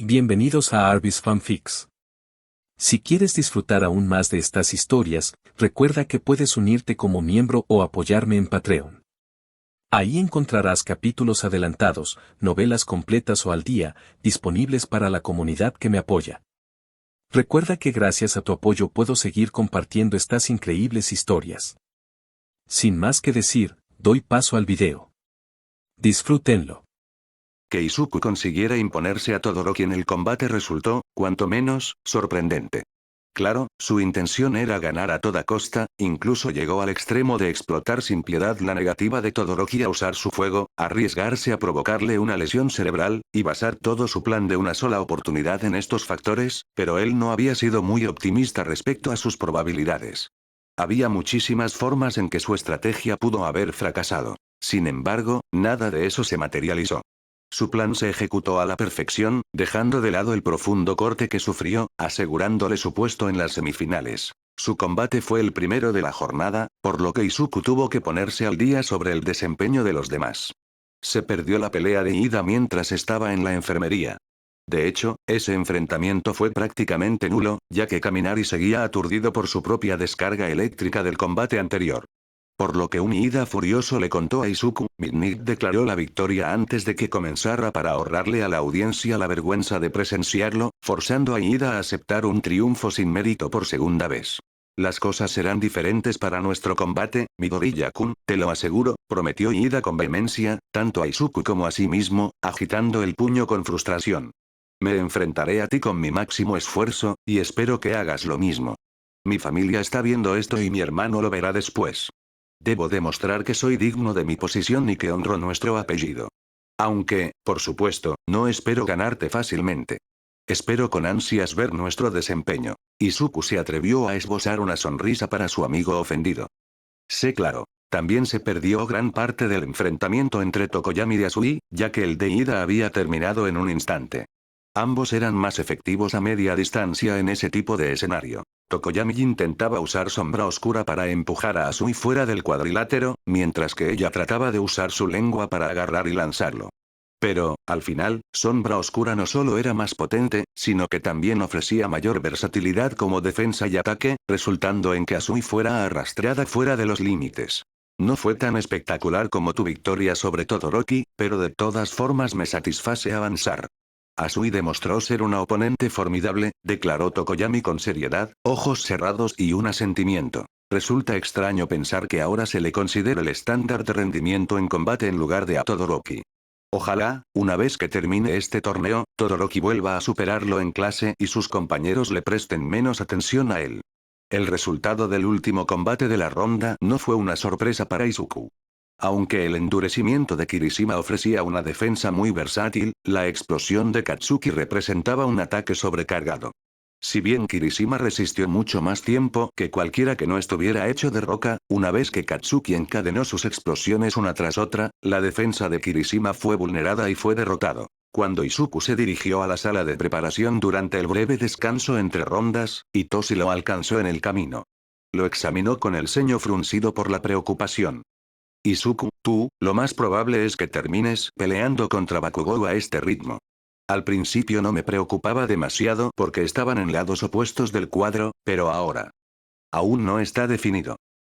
Bienvenidos a Arbis Fanfics. Si quieres disfrutar aún más de estas historias, recuerda que puedes unirte como miembro o apoyarme en Patreon. Ahí encontrarás capítulos adelantados, novelas completas o al día, disponibles para la comunidad que me apoya. Recuerda que gracias a tu apoyo puedo seguir compartiendo estas increíbles historias. Sin más que decir, doy paso al video. Disfrútenlo. Que Izuku consiguiera imponerse a Todoroki en el combate resultó, cuanto menos, sorprendente. Claro, su intención era ganar a toda costa, incluso llegó al extremo de explotar sin piedad la negativa de Todoroki a usar su fuego, arriesgarse a provocarle una lesión cerebral, y basar todo su plan de una sola oportunidad en estos factores, pero él no había sido muy optimista respecto a sus probabilidades. Había muchísimas formas en que su estrategia pudo haber fracasado. Sin embargo, nada de eso se materializó. Su plan se ejecutó a la perfección, dejando de lado el profundo corte que sufrió, asegurándole su puesto en las semifinales. Su combate fue el primero de la jornada, por lo que Izuku tuvo que ponerse al día sobre el desempeño de los demás. Se perdió la pelea de ida mientras estaba en la enfermería. De hecho, ese enfrentamiento fue prácticamente nulo, ya que Kaminari seguía aturdido por su propia descarga eléctrica del combate anterior. Por lo que un Iida furioso le contó a Izuku, Midnight declaró la victoria antes de que comenzara para ahorrarle a la audiencia la vergüenza de presenciarlo, forzando a Iida a aceptar un triunfo sin mérito por segunda vez. Las cosas serán diferentes para nuestro combate, Midoriya-kun, te lo aseguro, prometió Iida con vehemencia, tanto a Izuku como a sí mismo, agitando el puño con frustración. Me enfrentaré a ti con mi máximo esfuerzo, y espero que hagas lo mismo. Mi familia está viendo esto y mi hermano lo verá después. Debo demostrar que soy digno de mi posición y que honro nuestro apellido. Aunque, por supuesto, no espero ganarte fácilmente. Espero con ansias ver nuestro desempeño. Izuku se atrevió a esbozar una sonrisa para su amigo ofendido. Sé claro. También se perdió gran parte del enfrentamiento entre Tokoyami y Asui, ya que el de ida había terminado en un instante. Ambos eran más efectivos a media distancia en ese tipo de escenario. Tokoyami intentaba usar sombra oscura para empujar a Asui fuera del cuadrilátero, mientras que ella trataba de usar su lengua para agarrar y lanzarlo. Pero, al final, sombra oscura no solo era más potente, sino que también ofrecía mayor versatilidad como defensa y ataque, resultando en que Asui fuera arrastrada fuera de los límites. No fue tan espectacular como tu victoria sobre Todoroki, pero de todas formas me satisface avanzar. Asui demostró ser una oponente formidable, declaró Tokoyami con seriedad, ojos cerrados y un asentimiento. Resulta extraño pensar que ahora se le considera el estándar de rendimiento en combate en lugar de a Todoroki. Ojalá, una vez que termine este torneo, Todoroki vuelva a superarlo en clase y sus compañeros le presten menos atención a él. El resultado del último combate de la ronda no fue una sorpresa para Izuku. Aunque el endurecimiento de Kirishima ofrecía una defensa muy versátil, la explosión de Katsuki representaba un ataque sobrecargado. Si bien Kirishima resistió mucho más tiempo que cualquiera que no estuviera hecho de roca, una vez que Katsuki encadenó sus explosiones una tras otra, la defensa de Kirishima fue vulnerada y fue derrotado. Cuando Izuku se dirigió a la sala de preparación durante el breve descanso entre rondas, Itoshi lo alcanzó en el camino. Lo examinó con el ceño fruncido por la preocupación. Izuku, tú, lo más probable es que termines peleando contra Bakugou a este ritmo. Al principio no me preocupaba demasiado porque estaban en lados opuestos del cuadro, pero ahora. Aún no está definido.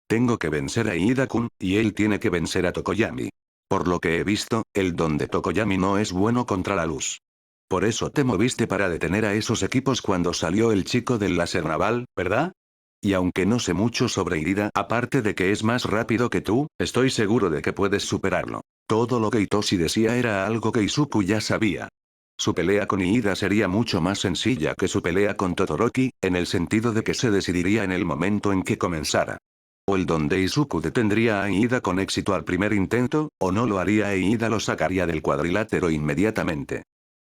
Tengo que vencer a Iida-kun, y él tiene que vencer a Tokoyami. Por lo que he visto, el don de Tokoyami no es bueno contra la luz. Por eso te moviste para detener a esos equipos cuando salió el chico del láser naval, ¿verdad? Y aunque no sé mucho sobre Irida, aparte de que es más rápido que tú, estoy seguro de que puedes superarlo. Todo lo que Itoshi decía era algo que Izuku ya sabía. Su pelea con Iida sería mucho más sencilla que su pelea con Todoroki, en el sentido de que se decidiría en el momento en que comenzara. O el don de Izuku detendría a Iida con éxito al primer intento, o no lo haría e Iida lo sacaría del cuadrilátero inmediatamente.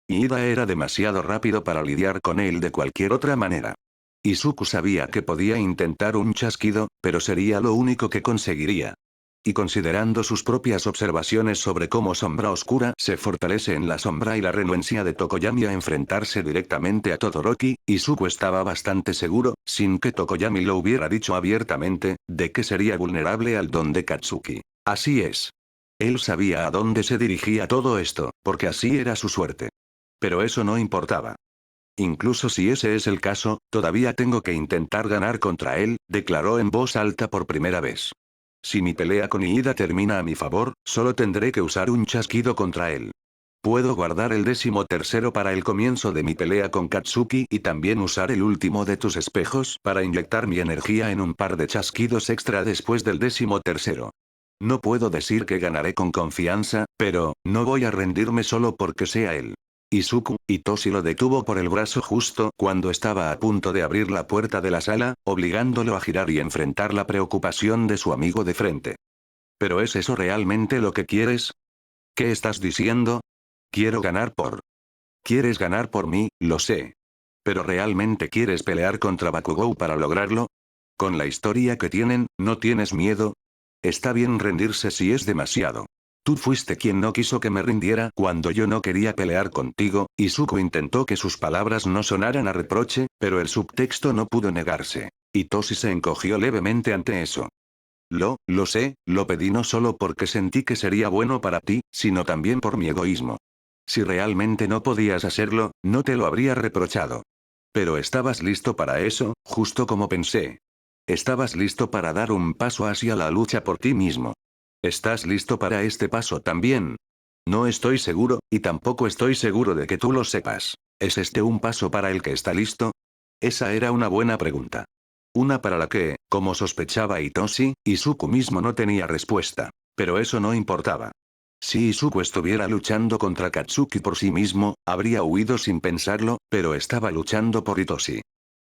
Iida era demasiado rápido para lidiar con él de cualquier otra manera. Izuku sabía que podía intentar un chasquido, pero sería lo único que conseguiría. Y considerando sus propias observaciones sobre cómo Sombra Oscura se fortalece en la sombra y la renuencia de Tokoyami a enfrentarse directamente a Todoroki, Izuku estaba bastante seguro, sin que Tokoyami lo hubiera dicho abiertamente, de que sería vulnerable al don de Katsuki. Así es. Él sabía a dónde se dirigía todo esto, porque así era su suerte. Pero eso no importaba. Incluso si ese es el caso, todavía tengo que intentar ganar contra él, declaró en voz alta por primera vez. Si mi pelea con Iida termina a mi favor, solo tendré que usar un chasquido contra él. Puedo guardar el 13º para el comienzo de mi pelea con Katsuki y también usar el último de tus espejos para inyectar mi energía en un par de chasquidos extra después del 13º. No puedo decir que ganaré con confianza, pero, no voy a rendirme solo porque sea él. Itoshi lo detuvo por el brazo justo cuando estaba a punto de abrir la puerta de la sala, obligándolo a girar y enfrentar la preocupación de su amigo de frente. ¿Pero es eso realmente lo que quieres? ¿Qué estás diciendo? Quiero ganar por... ¿Quieres ganar por mí? Lo sé. ¿Pero realmente quieres pelear contra Bakugou para lograrlo? Con la historia que tienen, ¿no tienes miedo? Está bien rendirse si es demasiado. Tú fuiste quien no quiso que me rindiera cuando yo no quería pelear contigo. Izuku intentó que sus palabras no sonaran a reproche, pero el subtexto no pudo negarse. Itoshi se encogió levemente ante eso. Lo sé, lo pedí no solo porque sentí que sería bueno para ti, sino también por mi egoísmo. Si realmente no podías hacerlo, no te lo habría reprochado. Pero estabas listo para eso, justo como pensé. Estabas listo para dar un paso hacia la lucha por ti mismo. ¿Estás listo para este paso también? No estoy seguro, y tampoco estoy seguro de que tú lo sepas. ¿Es este un paso para el que está listo? Esa era una buena pregunta. Una para la que, como sospechaba Itoshi, Izuku mismo no tenía respuesta. Pero eso no importaba. Si Izuku estuviera luchando contra Katsuki por sí mismo, habría huido sin pensarlo, pero estaba luchando por Itoshi.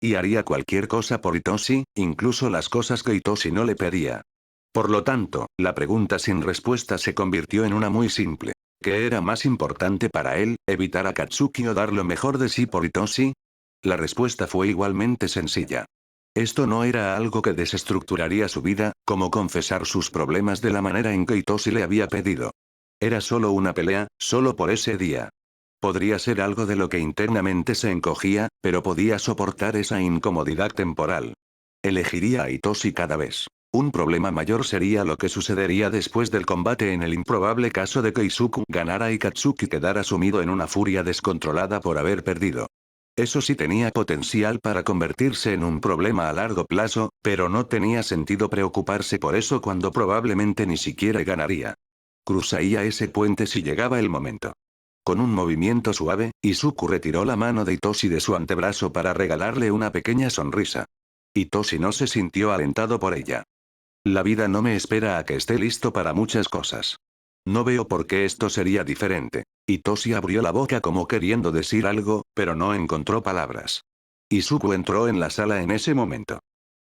Y haría cualquier cosa por Itoshi, incluso las cosas que Itoshi no le pedía. Por lo tanto, la pregunta sin respuesta se convirtió en una muy simple. ¿Qué era más importante para él, evitar a Katsuki o dar lo mejor de sí por Itoshi? La respuesta fue igualmente sencilla. Esto no era algo que desestructuraría su vida, como confesar sus problemas de la manera en que Itoshi le había pedido. Era solo una pelea, solo por ese día. Podría ser algo de lo que internamente se encogía, pero podía soportar esa incomodidad temporal. Elegiría a Itoshi cada vez. Un problema mayor sería lo que sucedería después del combate en el improbable caso de que Izuku ganara y Katsuki quedara sumido en una furia descontrolada por haber perdido. Eso sí tenía potencial para convertirse en un problema a largo plazo, pero no tenía sentido preocuparse por eso cuando probablemente ni siquiera ganaría. Cruzaría ese puente si llegaba el momento. Con un movimiento suave, Izuku retiró la mano de Itoshi de su antebrazo para regalarle una pequeña sonrisa. Itoshi no se sintió alentado por ella. La vida no me espera a que esté listo para muchas cosas. No veo por qué esto sería diferente. Itoshi abrió la boca como queriendo decir algo, pero no encontró palabras. Izuku entró en la sala en ese momento.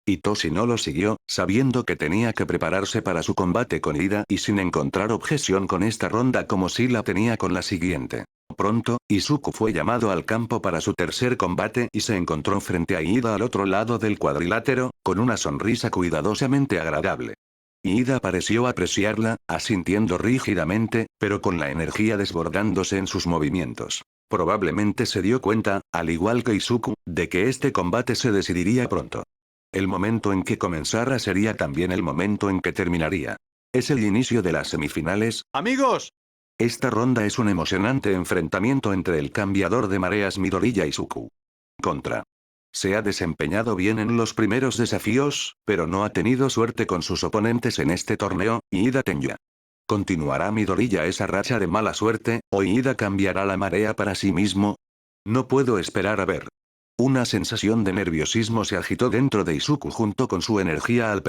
Itoshi no lo siguió, sabiendo que tenía que prepararse para su combate con Ida y sin encontrar objeción con esta ronda como si la tenía con la siguiente. Pronto, Izuku fue llamado al campo para su tercer combate y se encontró frente a Ida al otro lado del cuadrilátero, con una sonrisa cuidadosamente agradable. Ida pareció apreciarla, asintiendo rígidamente, pero con la energía desbordándose en sus movimientos. Probablemente se dio cuenta, al igual que Izuku, de que este combate se decidiría pronto. El momento en que comenzara sería también el momento en que terminaría. Es el inicio de las semifinales. ¡Amigos! Esta ronda es un emocionante enfrentamiento entre el cambiador de mareas Midoriya y Izuku. Contra. Se ha desempeñado bien en los primeros desafíos, pero no ha tenido suerte con sus oponentes en este torneo, Iida Tenya. ¿Continuará Midoriya esa racha de mala suerte, o Iida cambiará la marea para sí mismo? No puedo esperar a ver. Una sensación de nerviosismo se agitó dentro de Izuku junto con su energía al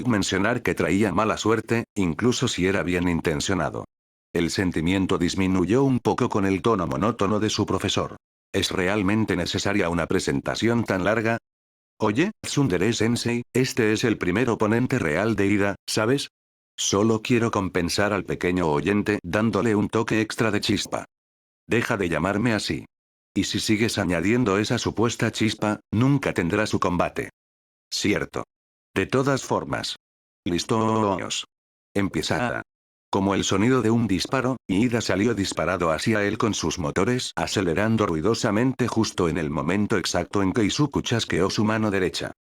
mencionar que traía mala suerte, incluso si era bien intencionado. El sentimiento disminuyó un poco con el tono monótono de su profesor. ¿Es realmente necesaria una presentación tan larga? Oye, Tsundere-sensei, este es el primer oponente real de Ida, ¿sabes? Solo quiero compensar al pequeño oyente dándole un toque extra de chispa. Deja de llamarme así. Y si sigues añadiendo esa supuesta chispa, nunca tendrá su combate. Cierto. De todas formas. Listos. Empieza. Como el sonido de un disparo, Ida salió disparado hacia él con sus motores acelerando ruidosamente justo en el momento exacto en que Izuku chasqueó su mano derecha.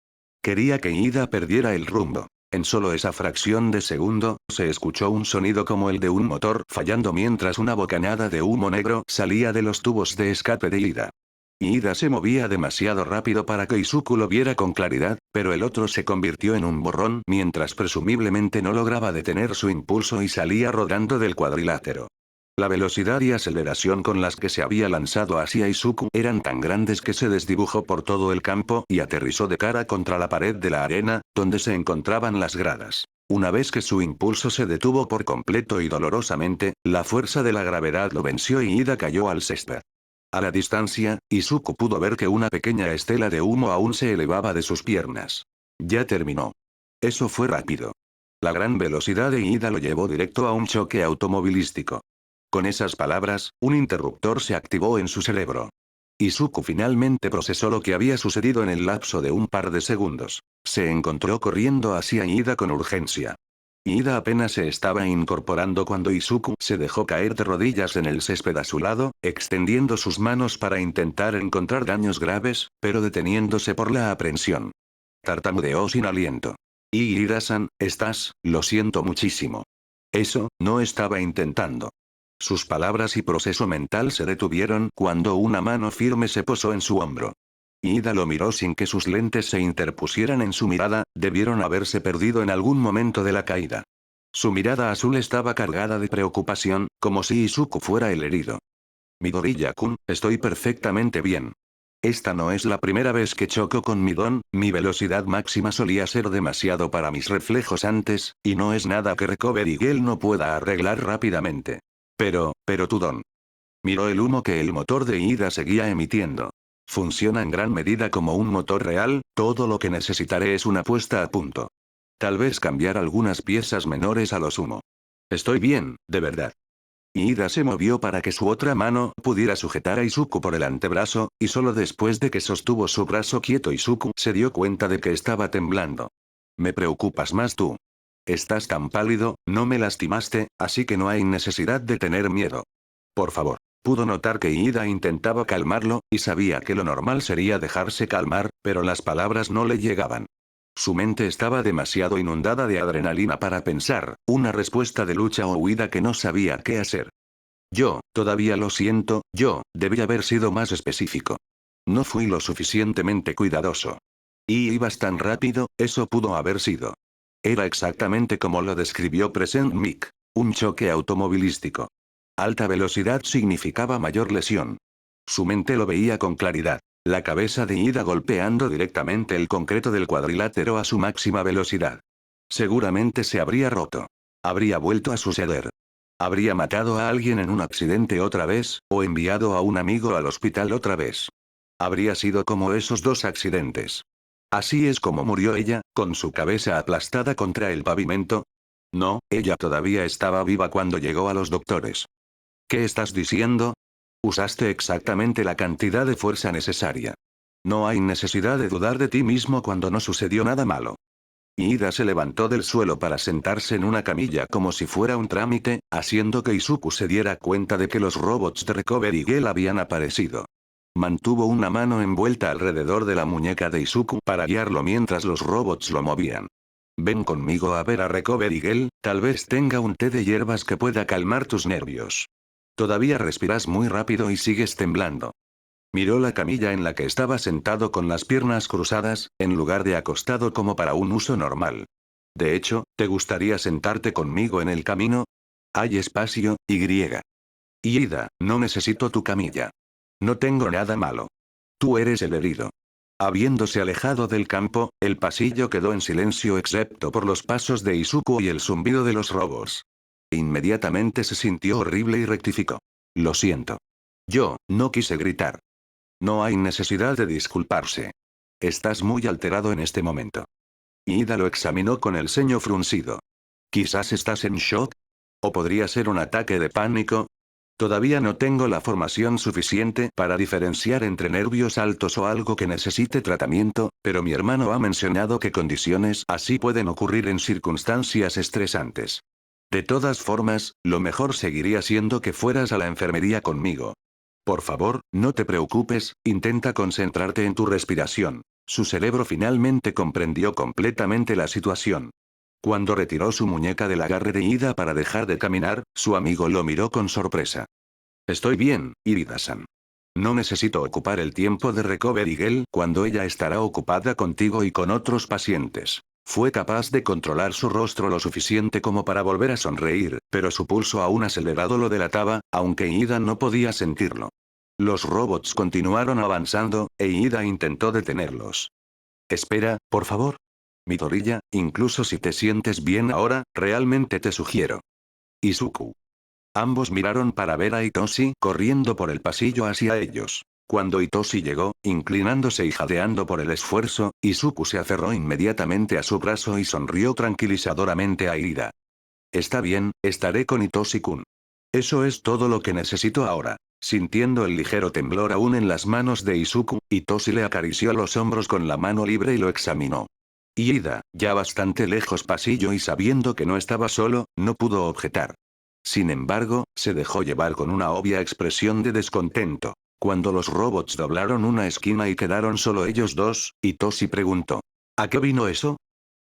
Quería que Ida perdiera el rumbo. En solo esa fracción de segundo, se escuchó un sonido como el de un motor fallando mientras una bocanada de humo negro salía de los tubos de escape de Ida. Ida se movía demasiado rápido para que Izuku lo viera con claridad, pero el otro se convirtió en un borrón mientras presumiblemente no lograba detener su impulso y salía rodando del cuadrilátero. La velocidad y aceleración con las que se había lanzado hacia Izuku eran tan grandes que se desdibujó por todo el campo y aterrizó de cara contra la pared de la arena, donde se encontraban las gradas. Una vez que su impulso se detuvo por completo y dolorosamente, la fuerza de la gravedad lo venció y Ida cayó al césped. A la distancia, Izuku pudo ver que una pequeña estela de humo aún se elevaba de sus piernas. Ya terminó. Eso fue rápido. La gran velocidad de Ida lo llevó directo a un choque automovilístico. Con esas palabras, un interruptor se activó en su cerebro. Izuku finalmente procesó lo que había sucedido en el lapso de un par de segundos. Se encontró corriendo hacia Ida con urgencia. Ida apenas se estaba incorporando cuando Izuku se dejó caer de rodillas en el césped a su lado, extendiendo sus manos para intentar encontrar daños graves, pero deteniéndose por la aprensión. Tartamudeó sin aliento. Ida-san, lo siento muchísimo. Eso, no estaba intentando. Sus palabras y proceso mental se detuvieron cuando una mano firme se posó en su hombro. Ida lo miró sin que sus lentes se interpusieran en su mirada, debieron haberse perdido en algún momento de la caída. Su mirada azul estaba cargada de preocupación, como si Izuku fuera el herido. Midoriya-kun, estoy perfectamente bien. Esta no es la primera vez que choco con mi don, mi velocidad máxima solía ser demasiado para mis reflejos antes, y no es nada que Recovery Girl no pueda arreglar rápidamente. Pero tu don. Miró el humo que el motor de Ida seguía emitiendo. Funciona en gran medida como un motor real, todo lo que necesitaré es una puesta a punto. Tal vez cambiar algunas piezas menores a lo sumo. Estoy bien, de verdad. Ida se movió para que su otra mano pudiera sujetar a Izuku por el antebrazo, y solo después de que sostuvo su brazo quieto Izuku se dio cuenta de que estaba temblando. Me preocupas más tú. Estás tan pálido, no me lastimaste, así que no hay necesidad de tener miedo. Por favor. Pudo notar que Ida intentaba calmarlo, y sabía que lo normal sería dejarse calmar, pero las palabras no le llegaban. Su mente estaba demasiado inundada de adrenalina para pensar, una respuesta de lucha o huida que no sabía qué hacer. Todavía lo siento, debí haber sido más específico. No fui lo suficientemente cuidadoso. Y ibas tan rápido, eso pudo haber sido. Era exactamente como lo describió Present Mic, un choque automovilístico. Alta velocidad significaba mayor lesión. Su mente lo veía con claridad. La cabeza de Ida golpeando directamente el concreto del cuadrilátero a su máxima velocidad. Seguramente se habría roto. Habría vuelto a suceder. Habría matado a alguien en un accidente otra vez, o enviado a un amigo al hospital otra vez. Habría sido como esos dos accidentes. Así es como murió ella, con su cabeza aplastada contra el pavimento. No, ella todavía estaba viva cuando llegó a los doctores. ¿Qué estás diciendo? Usaste exactamente la cantidad de fuerza necesaria. No hay necesidad de dudar de ti mismo cuando no sucedió nada malo. Ida se levantó del suelo para sentarse en una camilla como si fuera un trámite, haciendo que Izuku se diera cuenta de que los robots de Recovery Girl habían aparecido. Mantuvo una mano envuelta alrededor de la muñeca de Izuku para guiarlo mientras los robots lo movían. Ven conmigo a ver a Recovery Girl, tal vez tenga un té de hierbas que pueda calmar tus nervios. Todavía respiras muy rápido y sigues temblando. Miró la camilla en la que estaba sentado con las piernas cruzadas, en lugar de acostado como para un uso normal. De hecho, ¿te gustaría sentarte conmigo en el camino? Hay espacio, Y. Ida, no necesito tu camilla. No tengo nada malo. Tú eres el herido. Habiéndose alejado del campo, el pasillo quedó en silencio excepto por los pasos de Izuku y el zumbido de los robos. Inmediatamente se sintió horrible y rectificó. Lo siento. Yo, no quise gritar. No hay necesidad de disculparse. Estás muy alterado en este momento. Ida lo examinó con el ceño fruncido. Quizás estás en shock. ¿O podría ser un ataque de pánico? Todavía no tengo la formación suficiente para diferenciar entre nervios altos o algo que necesite tratamiento, pero mi hermano ha mencionado que condiciones así pueden ocurrir en circunstancias estresantes. De todas formas, lo mejor seguiría siendo que fueras a la enfermería conmigo. Por favor, no te preocupes, intenta concentrarte en tu respiración. Su cerebro finalmente comprendió completamente la situación. Cuando retiró su muñeca del agarre de Ida para dejar de caminar, su amigo lo miró con sorpresa. Estoy bien, Irida-san. No necesito ocupar el tiempo de Recovery Girl cuando ella estará ocupada contigo y con otros pacientes. Fue capaz de controlar su rostro lo suficiente como para volver a sonreír, pero su pulso aún acelerado lo delataba, aunque Ida no podía sentirlo. Los robots continuaron avanzando, e Ida intentó detenerlos. Espera, por favor. Midoriya, incluso si te sientes bien ahora, realmente te sugiero. Izuku. Ambos miraron para ver a Hitoshi corriendo por el pasillo hacia ellos. Cuando Hitoshi llegó, inclinándose y jadeando por el esfuerzo, Izuku se aferró inmediatamente a su brazo y sonrió tranquilizadoramente a Ida. Está bien, estaré con Hitoshi-kun. Eso es todo lo que necesito ahora. Sintiendo el ligero temblor aún en las manos de Izuku, Hitoshi le acarició los hombros con la mano libre y lo examinó. Y Ida, ya bastante lejos pasillo y sabiendo que no estaba solo, no pudo objetar. Sin embargo, se dejó llevar con una obvia expresión de descontento. Cuando los robots doblaron una esquina y quedaron solo ellos dos, Hitoshi preguntó. ¿A qué vino eso?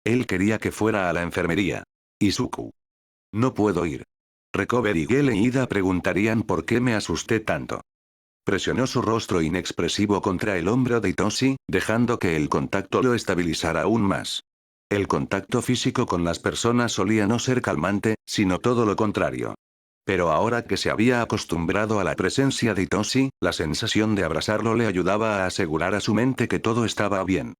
Él quería que fuera a la enfermería. Izuku. No puedo ir. Recovery Girl e Ida preguntarían por qué me asusté tanto. Presionó su rostro inexpresivo contra el hombro de Hitoshi, dejando que el contacto lo estabilizara aún más. El contacto físico con las personas solía no ser calmante, sino todo lo contrario. Pero ahora que se había acostumbrado a la presencia de Hitoshi, la sensación de abrazarlo le ayudaba a asegurar a su mente que todo estaba bien.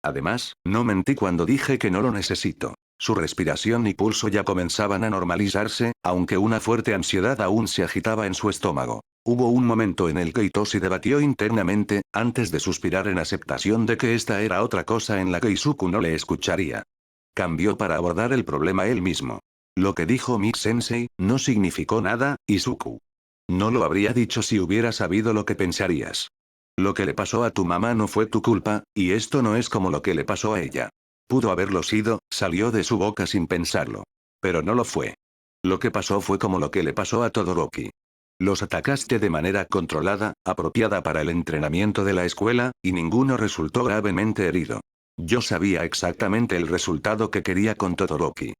Además, no mentí cuando dije que no lo necesito. Su respiración y pulso ya comenzaban a normalizarse, aunque una fuerte ansiedad aún se agitaba en su estómago. Hubo un momento en el que Hitoshi debatió internamente, antes de suspirar en aceptación de que esta era otra cosa en la que Izuku no le escucharía. Cambió para abordar el problema él mismo. Lo que dijo Mik-sensei, no significó nada, Izuku. No lo habría dicho si hubiera sabido lo que pensarías. Lo que le pasó a tu mamá no fue tu culpa, y esto no es como lo que le pasó a ella. Pudo haberlo sido, salió de su boca sin pensarlo. Pero no lo fue. Lo que pasó fue como lo que le pasó a Todoroki. Los atacaste de manera controlada, apropiada para el entrenamiento de la escuela, y ninguno resultó gravemente herido. Yo sabía exactamente el resultado que quería con Todoroki.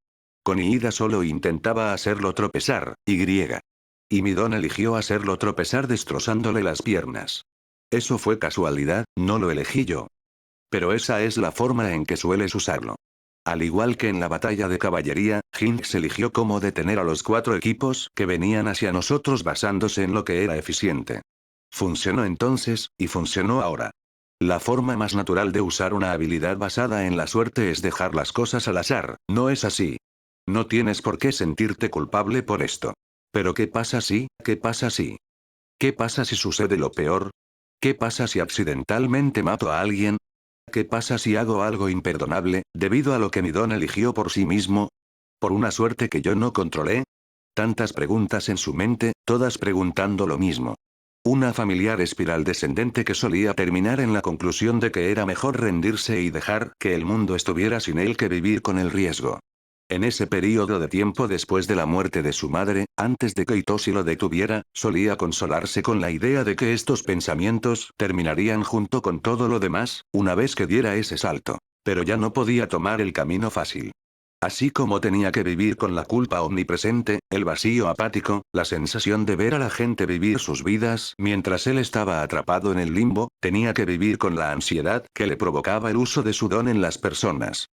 Con Iida solo intentaba hacerlo tropezar, y Midon eligió hacerlo tropezar destrozándole las piernas. Eso fue casualidad, no lo elegí yo. Pero esa es la forma en que sueles usarlo. Al igual que en la batalla de caballería, Jinx eligió cómo detener a los 4 equipos que venían hacia nosotros basándose en lo que era eficiente. Funcionó entonces, y funcionó ahora. La forma más natural de usar una habilidad basada en la suerte es dejar las cosas al azar, ¿no es así? No tienes por qué sentirte culpable por esto. Pero ¿qué pasa si? ¿Qué pasa si? ¿Qué pasa si sucede lo peor? ¿Qué pasa si accidentalmente mato a alguien? ¿Qué pasa si hago algo imperdonable, debido a lo que Midon eligió por sí mismo? ¿Por una suerte que yo no controlé? Tantas preguntas en su mente, todas preguntando lo mismo. Una familiar espiral descendente que solía terminar en la conclusión de que era mejor rendirse y dejar que el mundo estuviera sin él que vivir con el riesgo. En ese período de tiempo después de la muerte de su madre, antes de que Hitoshi lo detuviera, solía consolarse con la idea de que estos pensamientos terminarían junto con todo lo demás, una vez que diera ese salto. Pero ya no podía tomar el camino fácil. Así como tenía que vivir con la culpa omnipresente, el vacío apático, la sensación de ver a la gente vivir sus vidas mientras él estaba atrapado en el limbo, tenía que vivir con la ansiedad que le provocaba el uso de su don en las personas.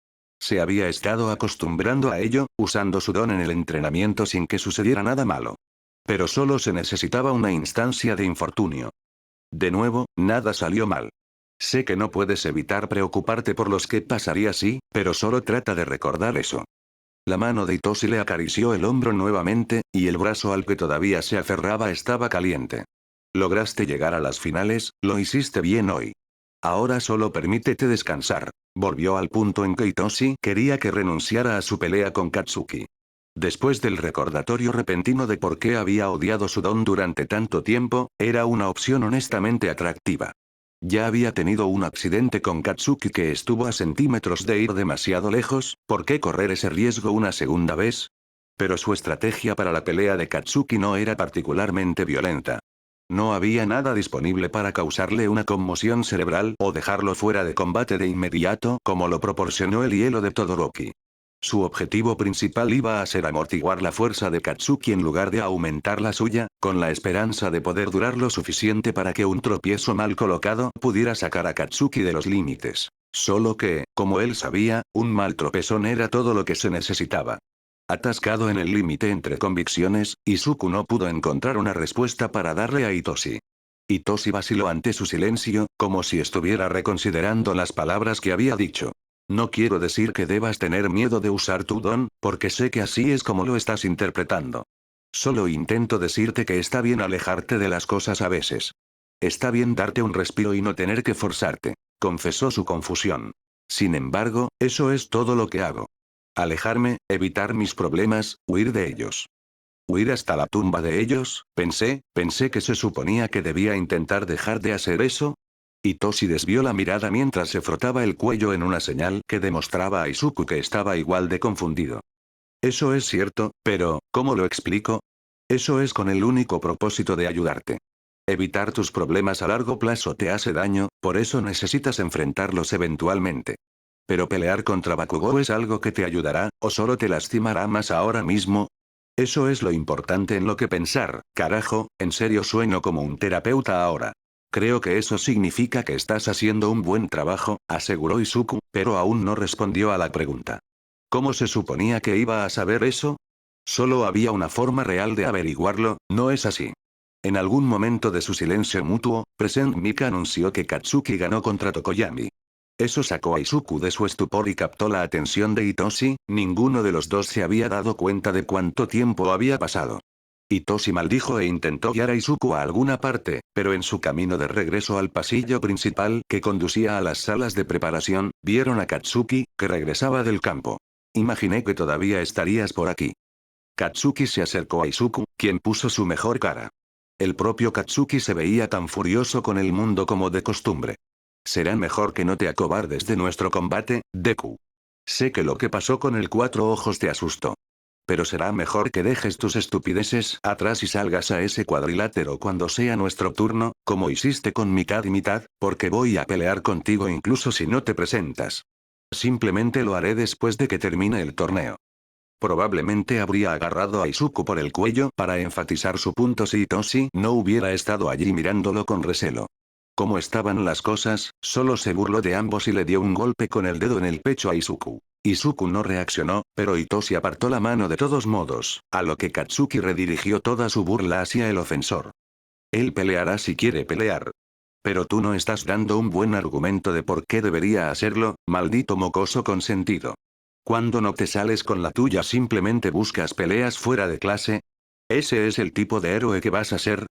Se había estado acostumbrando a ello, usando su don en el entrenamiento sin que sucediera nada malo. Pero solo se necesitaba una instancia de infortunio. De nuevo, nada salió mal. Sé que no puedes evitar preocuparte por los que pasaría si, pero solo trata de recordar eso. La mano de Hitoshi le acarició el hombro nuevamente, y el brazo al que todavía se aferraba estaba caliente. Lograste llegar a las finales, lo hiciste bien hoy. Ahora solo permítete descansar. Volvió al punto en que Hitoshi quería que renunciara a su pelea con Katsuki. Después del recordatorio repentino de por qué había odiado su don durante tanto tiempo, era una opción honestamente atractiva. Ya había tenido un accidente con Katsuki que estuvo a centímetros de ir demasiado lejos, ¿por qué correr ese riesgo una segunda vez? Pero su estrategia para la pelea de Katsuki no era particularmente violenta. No había nada disponible para causarle una conmoción cerebral o dejarlo fuera de combate de inmediato como lo proporcionó el hielo de Todoroki. Su objetivo principal iba a ser amortiguar la fuerza de Katsuki en lugar de aumentar la suya, con la esperanza de poder durar lo suficiente para que un tropiezo mal colocado pudiera sacar a Katsuki de los límites. Solo que, como él sabía, un mal tropezón era todo lo que se necesitaba. Atascado en el límite entre convicciones, Izuku no pudo encontrar una respuesta para darle a Hitoshi. Hitoshi vaciló ante su silencio, como si estuviera reconsiderando las palabras que había dicho. No quiero decir que debas tener miedo de usar tu don, porque sé que así es como lo estás interpretando. Solo intento decirte que está bien alejarte de las cosas a veces. Está bien darte un respiro y no tener que forzarte, confesó su confusión. Sin embargo, eso es todo lo que hago. Alejarme, evitar mis problemas, huir de ellos. Huir hasta la tumba de ellos, pensé que se suponía que debía intentar dejar de hacer eso. Hitoshi desvió la mirada mientras se frotaba el cuello en una señal que demostraba a Izuku que estaba igual de confundido. Eso es cierto, pero, ¿cómo lo explico? Eso es con el único propósito de ayudarte. Evitar tus problemas a largo plazo te hace daño, por eso necesitas enfrentarlos eventualmente. Pero pelear contra Bakugou es algo que te ayudará, o solo te lastimará más ahora mismo. Eso es lo importante en lo que pensar, carajo, en serio sueño como un terapeuta ahora. Creo que eso significa que estás haciendo un buen trabajo, aseguró Izuku, pero aún no respondió a la pregunta. ¿Cómo se suponía que iba a saber eso? Solo había una forma real de averiguarlo, ¿no es así? En algún momento de su silencio mutuo, Present Mika anunció que Katsuki ganó contra Tokoyami. Eso sacó a Izuku de su estupor y captó la atención de Hitoshi, ninguno de los dos se había dado cuenta de cuánto tiempo había pasado. Hitoshi maldijo e intentó guiar a Izuku a alguna parte, pero en su camino de regreso al pasillo principal que conducía a las salas de preparación, vieron a Katsuki, que regresaba del campo. Imaginé que todavía estarías por aquí. Katsuki se acercó a Izuku, quien puso su mejor cara. El propio Katsuki se veía tan furioso con el mundo como de costumbre. Será mejor que no te acobardes de nuestro combate, Deku. Sé que lo que pasó con el Cuatro Ojos te asustó. Pero será mejor que dejes tus estupideces atrás y salgas a ese cuadrilátero cuando sea nuestro turno, como hiciste con mitad y mitad, porque voy a pelear contigo incluso si no te presentas. Simplemente lo haré después de que termine el torneo. Probablemente habría agarrado a Izuku por el cuello para enfatizar su punto si Hitoshi no hubiera estado allí mirándolo con recelo. Como estaban las cosas, solo se burló de ambos y le dio un golpe con el dedo en el pecho a Izuku. Izuku no reaccionó, pero Hitoshi apartó la mano de todos modos, a lo que Katsuki redirigió toda su burla hacia el ofensor. Él peleará si quiere pelear. Pero tú no estás dando un buen argumento de por qué debería hacerlo, maldito mocoso consentido. Cuando no te sales con la tuya simplemente buscas peleas fuera de clase. ¿Ese es el tipo de héroe que vas a ser?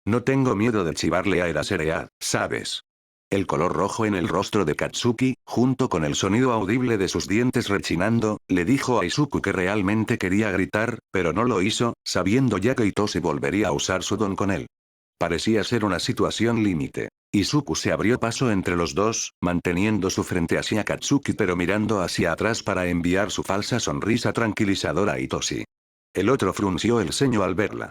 No tengo miedo de chivarle a Eraserea, ¿sabes? El color rojo en el rostro de Katsuki, junto con el sonido audible de sus dientes rechinando, le dijo a Izuku que realmente quería gritar, pero no lo hizo, sabiendo ya que Hitoshi volvería a usar su don con él. Parecía ser una situación límite. Izuku se abrió paso entre los dos, manteniendo su frente hacia Katsuki pero mirando hacia atrás para enviar su falsa sonrisa tranquilizadora a Hitoshi. El otro frunció el ceño al verla.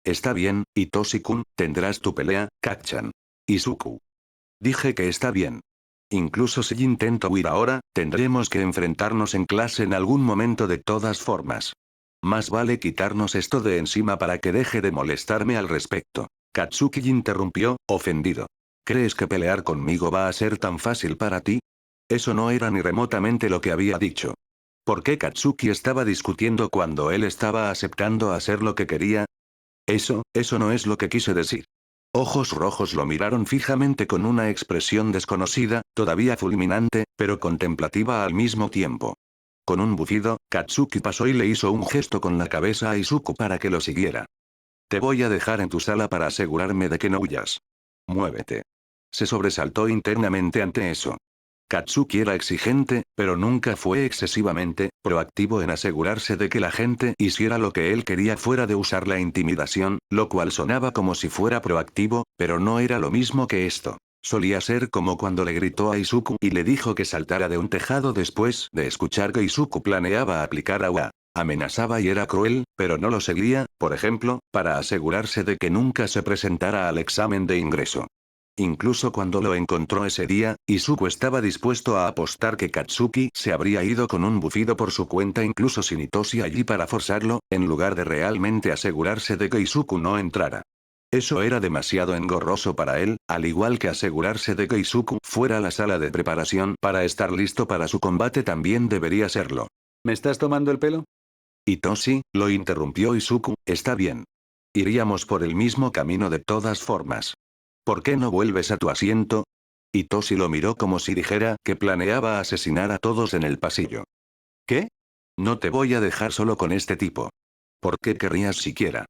Está bien, Hitoshi-kun, tendrás tu pelea, Kacchan. Izuku. Dije que está bien. Incluso si intento huir ahora, tendremos que enfrentarnos en clase en algún momento de todas formas. Más vale quitarnos esto de encima para que deje de molestarme al respecto. Katsuki interrumpió, ofendido. ¿Crees que pelear conmigo va a ser tan fácil para ti? Eso no era ni remotamente lo que había dicho. ¿Por qué Katsuki estaba discutiendo cuando él estaba aceptando hacer lo que quería? Eso no es lo que quise decir. Ojos rojos lo miraron fijamente con una expresión desconocida, todavía fulminante, pero contemplativa al mismo tiempo. Con un bufido, Katsuki pasó y le hizo un gesto con la cabeza a Izuku para que lo siguiera. Te voy a dejar en tu sala para asegurarme de que no huyas. Muévete. Se sobresaltó internamente ante eso. Katsuki era exigente, pero nunca fue excesivamente proactivo en asegurarse de que la gente hiciera lo que él quería fuera de usar la intimidación, lo cual sonaba como si fuera proactivo, pero no era lo mismo que esto. Solía ser como cuando le gritó a Izuku y le dijo que saltara de un tejado después de escuchar que Izuku planeaba aplicar agua. Amenazaba y era cruel, pero no lo seguía, por ejemplo, para asegurarse de que nunca se presentara al examen de ingreso. Incluso cuando lo encontró ese día, Izuku estaba dispuesto a apostar que Katsuki se habría ido con un bufido por su cuenta incluso sin Hitoshi allí para forzarlo, en lugar de realmente asegurarse de que Izuku no entrara. Eso era demasiado engorroso para él, al igual que asegurarse de que Izuku fuera a la sala de preparación para estar listo para su combate también debería serlo. ¿Me estás tomando el pelo? Hitoshi, lo interrumpió Izuku, está bien. Iríamos por el mismo camino de todas formas. ¿Por qué no vuelves a tu asiento? Hitoshi lo miró como si dijera que planeaba asesinar a todos en el pasillo. ¿Qué? No te voy a dejar solo con este tipo. ¿Por qué querrías siquiera?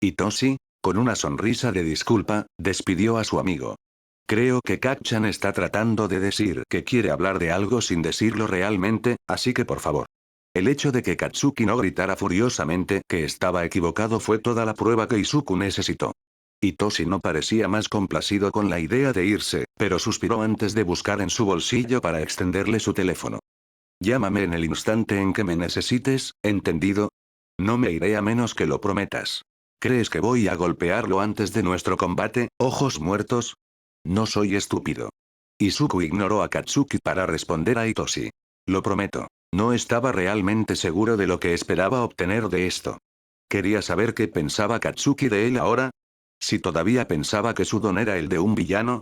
Hitoshi, con una sonrisa de disculpa, despidió a su amigo. Creo que Kacchan está tratando de decir que quiere hablar de algo sin decirlo realmente, así que por favor. El hecho de que Katsuki no gritara furiosamente que estaba equivocado fue toda la prueba que Izuku necesitó. Hitoshi no parecía más complacido con la idea de irse, pero suspiró antes de buscar en su bolsillo para extenderle su teléfono. Llámame en el instante en que me necesites, ¿entendido? No me iré a menos que lo prometas. ¿Crees que voy a golpearlo antes de nuestro combate, ojos muertos? No soy estúpido. Izuku ignoró a Katsuki para responder a Hitoshi. Lo prometo. No estaba realmente seguro de lo que esperaba obtener de esto. Quería saber qué pensaba Katsuki de él ahora. Si todavía pensaba que su don era el de un villano.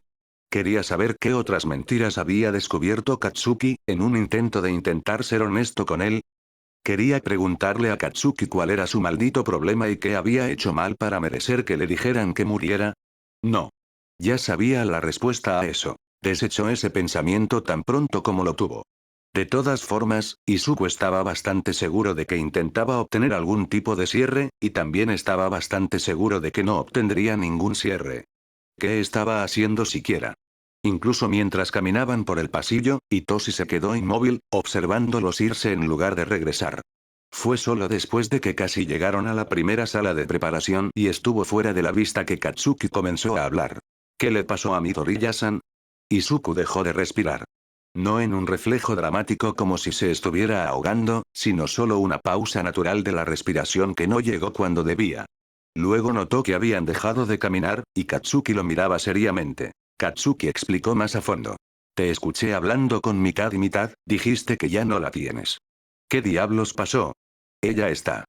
Quería saber qué otras mentiras había descubierto Katsuki, en un intento de intentar ser honesto con él. Quería preguntarle a Katsuki cuál era su maldito problema y qué había hecho mal para merecer que le dijeran que muriera. No. Ya sabía la respuesta a eso. Desechó ese pensamiento tan pronto como lo tuvo. De todas formas, Izuku estaba bastante seguro de que intentaba obtener algún tipo de cierre, y también estaba bastante seguro de que no obtendría ningún cierre. ¿Qué estaba haciendo siquiera? Incluso mientras caminaban por el pasillo, Hitoshi se quedó inmóvil, observándolos irse en lugar de regresar. Fue solo después de que casi llegaron a la primera sala de preparación y estuvo fuera de la vista que Katsuki comenzó a hablar. ¿Qué le pasó a Midoriya-san? Izuku dejó de respirar. No en un reflejo dramático como si se estuviera ahogando, sino solo una pausa natural de la respiración que no llegó cuando debía. Luego notó que habían dejado de caminar, y Katsuki lo miraba seriamente. Katsuki explicó más a fondo. Te escuché hablando con mitad y mitad, dijiste que ya no la tienes. ¿Qué diablos pasó? Ella está.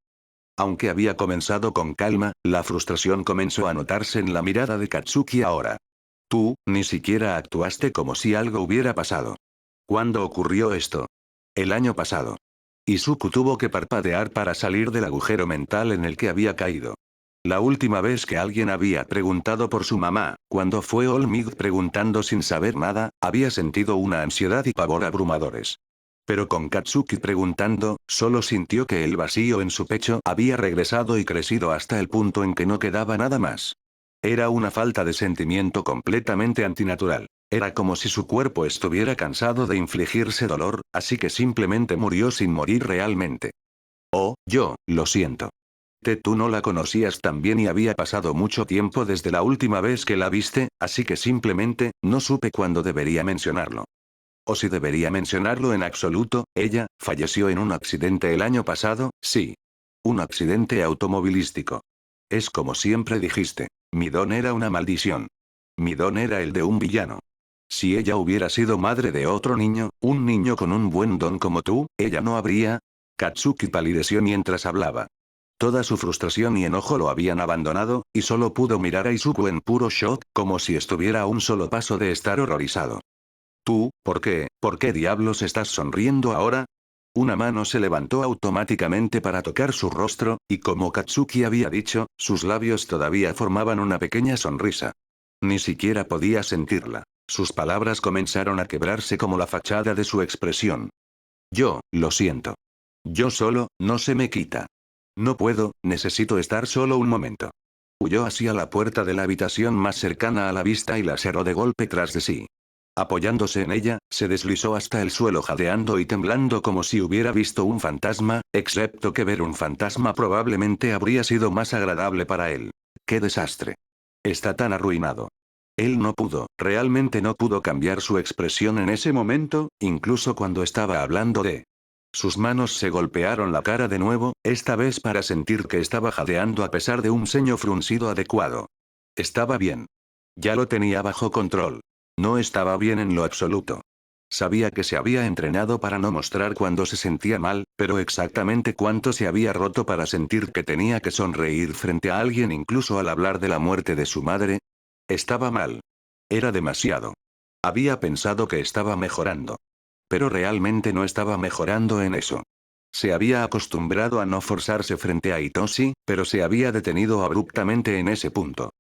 Aunque había comenzado con calma, la frustración comenzó a notarse en la mirada de Katsuki ahora. Tú, ni siquiera actuaste como si algo hubiera pasado. ¿Cuándo ocurrió esto? El año pasado. Izuku tuvo que parpadear para salir del agujero mental en el que había caído. La última vez que alguien había preguntado por su mamá, cuando fue All Might preguntando sin saber nada, había sentido una ansiedad y pavor abrumadores. Pero con Katsuki preguntando, solo sintió que el vacío en su pecho había regresado y crecido hasta el punto en que no quedaba nada más. Era una falta de sentimiento completamente antinatural. Era como si su cuerpo estuviera cansado de infligirse dolor, así que simplemente murió sin morir realmente. Oh, lo siento. Tú no la conocías tan bien y había pasado mucho tiempo desde la última vez que la viste, así que simplemente, no supe cuándo debería mencionarlo. O si debería mencionarlo en absoluto, ella, falleció en un accidente el año pasado, sí. Un accidente automovilístico. Es como siempre dijiste, mi don era una maldición. Mi don era el de un villano. Si ella hubiera sido madre de otro niño, un niño con un buen don como tú, ella no habría... Katsuki palideció mientras hablaba. Toda su frustración y enojo lo habían abandonado, y solo pudo mirar a Izuku en puro shock, como si estuviera a un solo paso de estar horrorizado. Tú, por qué diablos estás sonriendo ahora? Una mano se levantó automáticamente para tocar su rostro, y como Katsuki había dicho, sus labios todavía formaban una pequeña sonrisa. Ni siquiera podía sentirla. Sus palabras comenzaron a quebrarse como la fachada de su expresión. Lo siento. Yo solo, no se me quita. No puedo, necesito estar solo un momento. Huyó hacia la puerta de la habitación más cercana a la vista y la cerró de golpe tras de sí. Apoyándose en ella, se deslizó hasta el suelo jadeando y temblando como si hubiera visto un fantasma, excepto que ver un fantasma probablemente habría sido más agradable para él. ¡Qué desastre! Está tan arruinado. Él no pudo, realmente no pudo cambiar su expresión en ese momento, incluso cuando estaba hablando de... Sus manos se golpearon la cara de nuevo, esta vez para sentir que estaba jadeando a pesar de un ceño fruncido adecuado. Estaba bien. Ya lo tenía bajo control. No estaba bien en lo absoluto. Sabía que se había entrenado para no mostrar cuando se sentía mal, pero exactamente cuánto se había roto para sentir que tenía que sonreír frente a alguien incluso al hablar de la muerte de su madre. Estaba mal. Era demasiado. Había pensado que estaba mejorando. Pero realmente no estaba mejorando en eso. Se había acostumbrado a no forzarse frente a Hitoshi, pero se había detenido abruptamente en ese punto.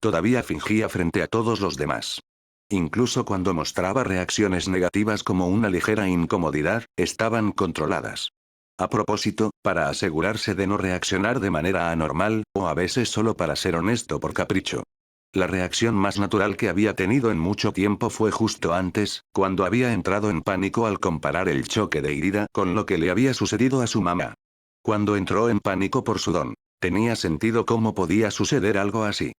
Todavía fingía frente a todos los demás. Incluso cuando mostraba reacciones negativas como una ligera incomodidad, estaban controladas. A propósito, para asegurarse de no reaccionar de manera anormal, o a veces solo para ser honesto por capricho. La reacción más natural que había tenido en mucho tiempo fue justo antes, cuando había entrado en pánico al comparar el choque de Irida con lo que le había sucedido a su mamá. Cuando entró en pánico por su don. Tenía sentido cómo podía suceder algo así.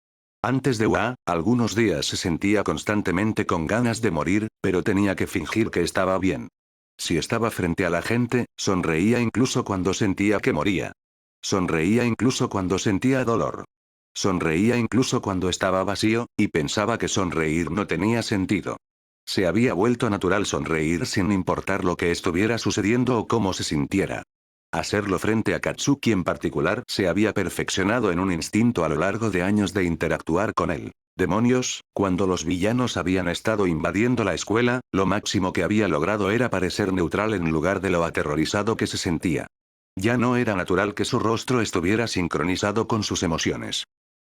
Antes de algunos días se sentía constantemente con ganas de morir, pero tenía que fingir que estaba bien. Si estaba frente a la gente, sonreía incluso cuando sentía que moría. Sonreía incluso cuando sentía dolor. Sonreía incluso cuando estaba vacío, y pensaba que sonreír no tenía sentido. Se había vuelto natural sonreír sin importar lo que estuviera sucediendo o cómo se sintiera. Hacerlo frente a Katsuki en particular se había perfeccionado en un instinto a lo largo de años de interactuar con él. Demonios, cuando los villanos habían estado invadiendo la escuela, lo máximo que había logrado era parecer neutral en lugar de lo aterrorizado que se sentía. Ya no era natural que su rostro estuviera sincronizado con sus emociones.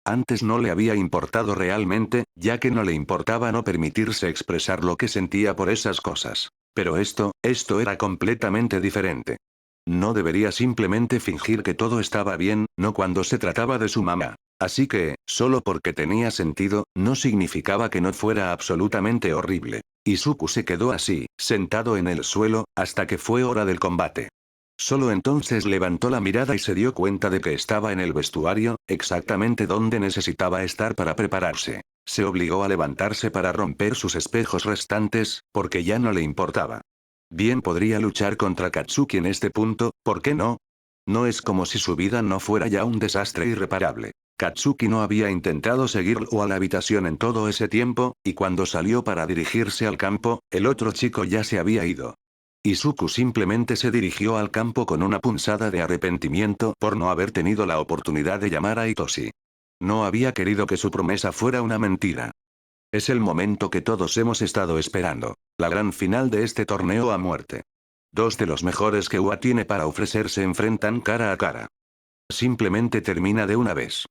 Antes no le había importado realmente, ya que no le importaba no permitirse expresar lo que sentía por esas cosas. Pero esto era completamente diferente. No debería simplemente fingir que todo estaba bien, no cuando se trataba de su mamá. Así que, solo porque tenía sentido, no significaba que no fuera absolutamente horrible. Izuku se quedó así, sentado en el suelo, hasta que fue hora del combate. Solo entonces levantó la mirada y se dio cuenta de que estaba en el vestuario, exactamente donde necesitaba estar para prepararse. Se obligó a levantarse para romper sus espejos restantes, porque ya no le importaba. Bien podría luchar contra Katsuki en este punto, ¿por qué no? No es como si su vida no fuera ya un desastre irreparable. Katsuki no había intentado seguirlo a la habitación en todo ese tiempo, y cuando salió para dirigirse al campo, el otro chico ya se había ido. Izuku simplemente se dirigió al campo con una punzada de arrepentimiento por no haber tenido la oportunidad de llamar a Hitoshi. No había querido que su promesa fuera una mentira. Es el momento que todos hemos estado esperando. La gran final de este torneo a muerte. Dos de los mejores que UA tiene para ofrecer se enfrentan cara a cara. Simplemente termina de una vez.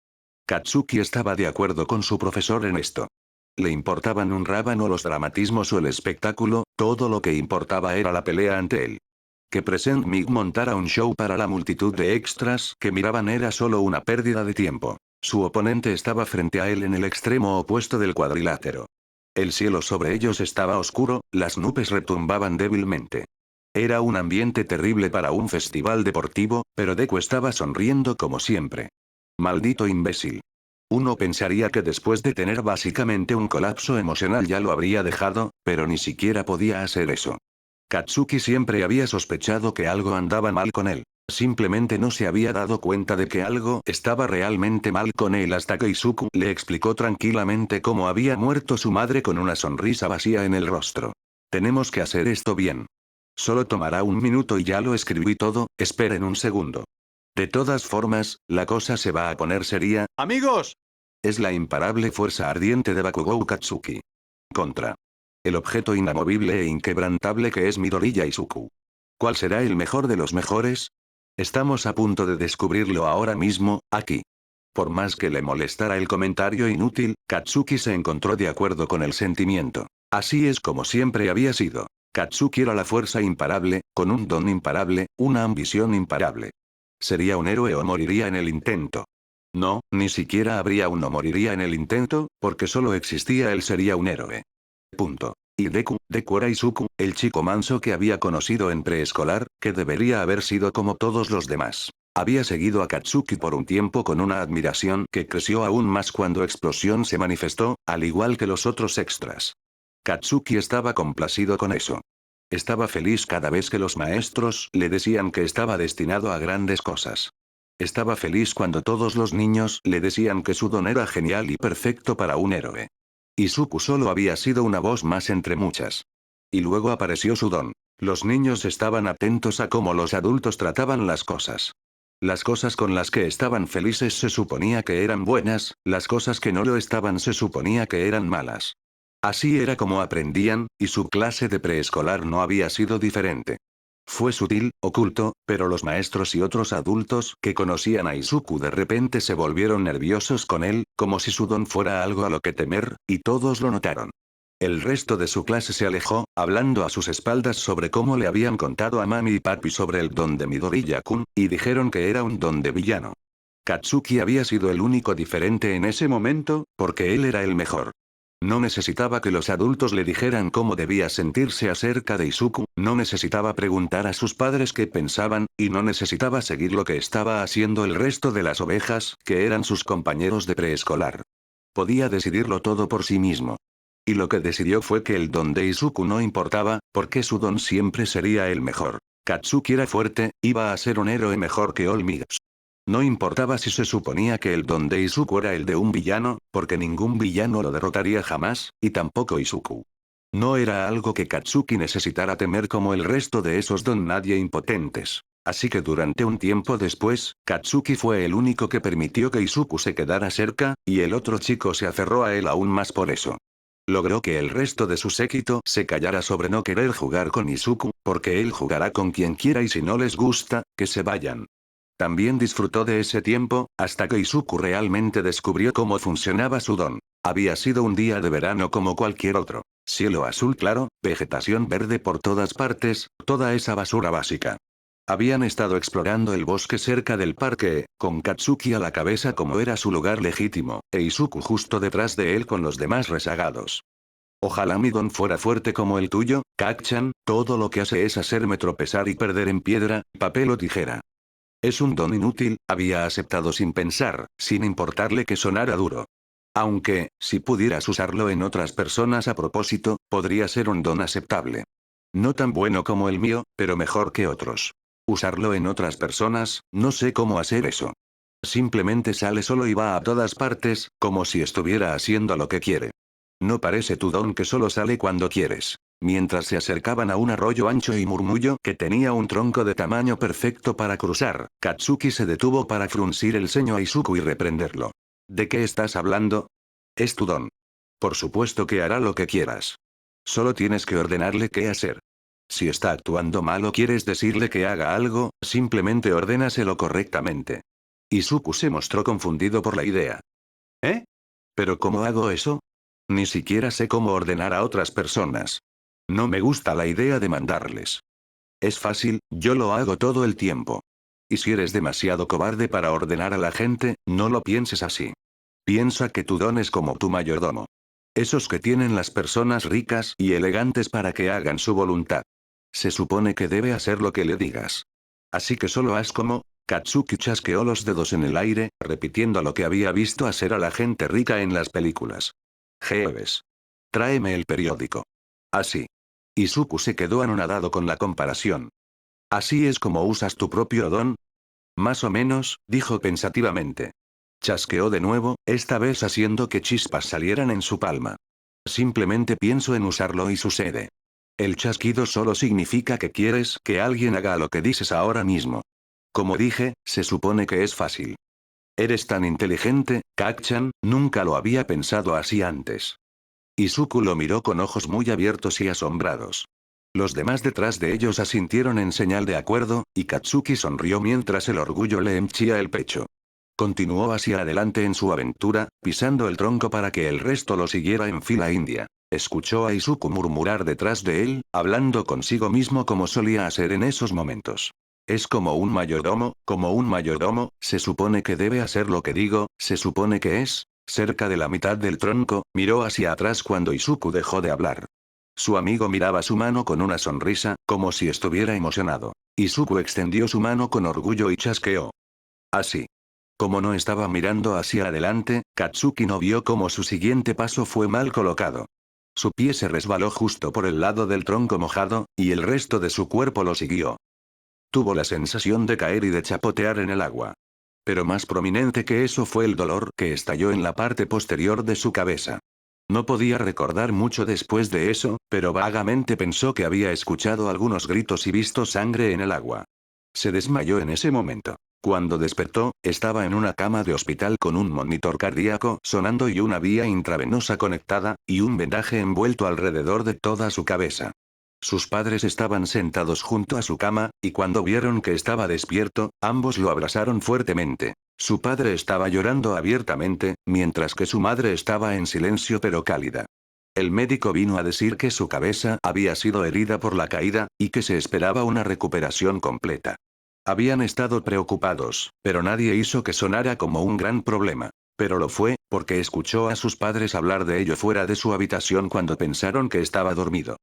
Katsuki estaba de acuerdo con su profesor en esto. Le importaban un rábano los dramatismos o el espectáculo, todo lo que importaba era la pelea ante él. Que Present Mig montara un show para la multitud de extras que miraban era solo una pérdida de tiempo. Su oponente estaba frente a él en el extremo opuesto del cuadrilátero. El cielo sobre ellos estaba oscuro, las nubes retumbaban débilmente. Era un ambiente terrible para un festival deportivo, pero Deku estaba sonriendo como siempre. Maldito imbécil. Uno pensaría que después de tener básicamente un colapso emocional ya lo habría dejado, pero ni siquiera podía hacer eso. Katsuki siempre había sospechado que algo andaba mal con él. Simplemente no se había dado cuenta de que algo estaba realmente mal con él hasta que Izuku le explicó tranquilamente cómo había muerto su madre con una sonrisa vacía en el rostro. Tenemos que hacer esto bien. Solo tomará un minuto y ya lo escribí todo, esperen un segundo. De todas formas, la cosa se va a poner seria. ¡Amigos! Es la imparable fuerza ardiente de Bakugou Katsuki. Contra. El objeto inamovible e inquebrantable que es Midoriya Izuku. ¿Cuál será el mejor de los mejores? Estamos a punto de descubrirlo ahora mismo, aquí. Por más que le molestara el comentario inútil, Katsuki se encontró de acuerdo con el sentimiento. Así es como siempre había sido. Katsuki era la fuerza imparable, con un don imparable, una ambición imparable. ¿Sería un héroe o moriría en el intento? No, ni siquiera habría uno moriría en el intento, porque solo existía él sería un héroe. Punto. Y Deku era Izuku, el chico manso que había conocido en preescolar, que debería haber sido como todos los demás. Había seguido a Katsuki por un tiempo con una admiración que creció aún más cuando Explosión se manifestó, al igual que los otros extras. Katsuki estaba complacido con eso. Estaba feliz cada vez que los maestros le decían que estaba destinado a grandes cosas. Estaba feliz cuando todos los niños le decían que su don era genial y perfecto para un héroe. Izuku solo había sido una voz más entre muchas. Y luego apareció su don. Los niños estaban atentos a cómo los adultos trataban las cosas. Las cosas con las que estaban felices se suponía que eran buenas, las cosas que no lo estaban se suponía que eran malas. Así era como aprendían, y su clase de preescolar no había sido diferente. Fue sutil, oculto, pero los maestros y otros adultos que conocían a Izuku de repente se volvieron nerviosos con él, como si su don fuera algo a lo que temer, y todos lo notaron. El resto de su clase se alejó, hablando a sus espaldas sobre cómo le habían contado a mami y papi sobre el don de Midoriya-kun, y dijeron que era un don de villano. Katsuki había sido el único diferente en ese momento, porque él era el mejor. No necesitaba que los adultos le dijeran cómo debía sentirse acerca de Izuku, no necesitaba preguntar a sus padres qué pensaban, y no necesitaba seguir lo que estaba haciendo el resto de las ovejas, que eran sus compañeros de preescolar. Podía decidirlo todo por sí mismo. Y lo que decidió fue que el don de Izuku no importaba, porque su don siempre sería el mejor. Katsuki era fuerte, iba a ser un héroe mejor que All Might. No importaba si se suponía que el don de Izuku era el de un villano, porque ningún villano lo derrotaría jamás, y tampoco Izuku. No era algo que Katsuki necesitara temer como el resto de esos don nadie impotentes. Así que durante un tiempo después, Katsuki fue el único que permitió que Izuku se quedara cerca, y el otro chico se aferró a él aún más por eso. Logró que el resto de su séquito se callara sobre no querer jugar con Izuku, porque él jugará con quien quiera y si no les gusta, que se vayan. También disfrutó de ese tiempo, hasta que Izuku realmente descubrió cómo funcionaba su don. Había sido un día de verano como cualquier otro. Cielo azul claro, vegetación verde por todas partes, toda esa basura básica. Habían estado explorando el bosque cerca del parque, con Katsuki a la cabeza como era su lugar legítimo, e Izuku justo detrás de él con los demás rezagados. Ojalá mi don fuera fuerte como el tuyo, Kak-chan, todo lo que hace es hacerme tropezar y perder en piedra, papel o tijera. Es un don inútil, había aceptado sin pensar, sin importarle que sonara duro. Aunque, si pudieras usarlo en otras personas a propósito, podría ser un don aceptable. No tan bueno como el mío, pero mejor que otros. Usarlo en otras personas, no sé cómo hacer eso. Simplemente sale solo y va a todas partes, como si estuviera haciendo lo que quiere. No parece tu don que solo sale cuando quieres. Mientras se acercaban a un arroyo ancho y murmullo que tenía un tronco de tamaño perfecto para cruzar, Katsuki se detuvo para fruncir el ceño a Izuku y reprenderlo. ¿De qué estás hablando? Es tu don. Por supuesto que hará lo que quieras. Solo tienes que ordenarle qué hacer. Si está actuando mal o quieres decirle que haga algo, simplemente ordénaselo correctamente. Izuku se mostró confundido por la idea. ¿Eh? ¿Pero cómo hago eso? Ni siquiera sé cómo ordenar a otras personas. No me gusta la idea de mandarles. Es fácil, yo lo hago todo el tiempo. Y si eres demasiado cobarde para ordenar a la gente, no lo pienses así. Piensa que tu don es como tu mayordomo. Esos que tienen las personas ricas y elegantes para que hagan su voluntad. Se supone que debe hacer lo que le digas. Así que solo haz como. Katsuki chasqueó los dedos en el aire, repitiendo lo que había visto hacer a la gente rica en las películas. Jeeves. Tráeme el periódico. Así. Izuku se quedó anonadado con la comparación. ¿Así es como usas tu propio don? Más o menos, dijo pensativamente. Chasqueó de nuevo, esta vez haciendo que chispas salieran en su palma. Simplemente pienso en usarlo y sucede. El chasquido solo significa que quieres que alguien haga lo que dices ahora mismo. Como dije, se supone que es fácil. Eres tan inteligente, Kak-chan, nunca lo había pensado así antes. Izuku lo miró con ojos muy abiertos y asombrados. Los demás detrás de ellos asintieron en señal de acuerdo, y Katsuki sonrió mientras el orgullo le henchía el pecho. Continuó hacia adelante en su aventura, pisando el tronco para que el resto lo siguiera en fila india. Escuchó a Izuku murmurar detrás de él, hablando consigo mismo como solía hacer en esos momentos. Es como un mayordomo, se supone que debe hacer lo que digo, se supone que es. Cerca de la mitad del tronco, miró hacia atrás cuando Izuku dejó de hablar. Su amigo miraba su mano con una sonrisa, como si estuviera emocionado. Izuku extendió su mano con orgullo y chasqueó. Así. Como no estaba mirando hacia adelante, Katsuki no vio cómo su siguiente paso fue mal colocado. Su pie se resbaló justo por el lado del tronco mojado, y el resto de su cuerpo lo siguió. Tuvo la sensación de caer y de chapotear en el agua. Pero más prominente que eso fue el dolor que estalló en la parte posterior de su cabeza. No podía recordar mucho después de eso, pero vagamente pensó que había escuchado algunos gritos y visto sangre en el agua. Se desmayó en ese momento. Cuando despertó, estaba en una cama de hospital con un monitor cardíaco sonando y una vía intravenosa conectada, y un vendaje envuelto alrededor de toda su cabeza. Sus padres estaban sentados junto a su cama, y cuando vieron que estaba despierto, ambos lo abrazaron fuertemente. Su padre estaba llorando abiertamente, mientras que su madre estaba en silencio pero cálida. El médico vino a decir que su cabeza había sido herida por la caída, y que se esperaba una recuperación completa. Habían estado preocupados, pero nadie hizo que sonara como un gran problema. Pero lo fue, porque escuchó a sus padres hablar de ello fuera de su habitación cuando pensaron que estaba dormido.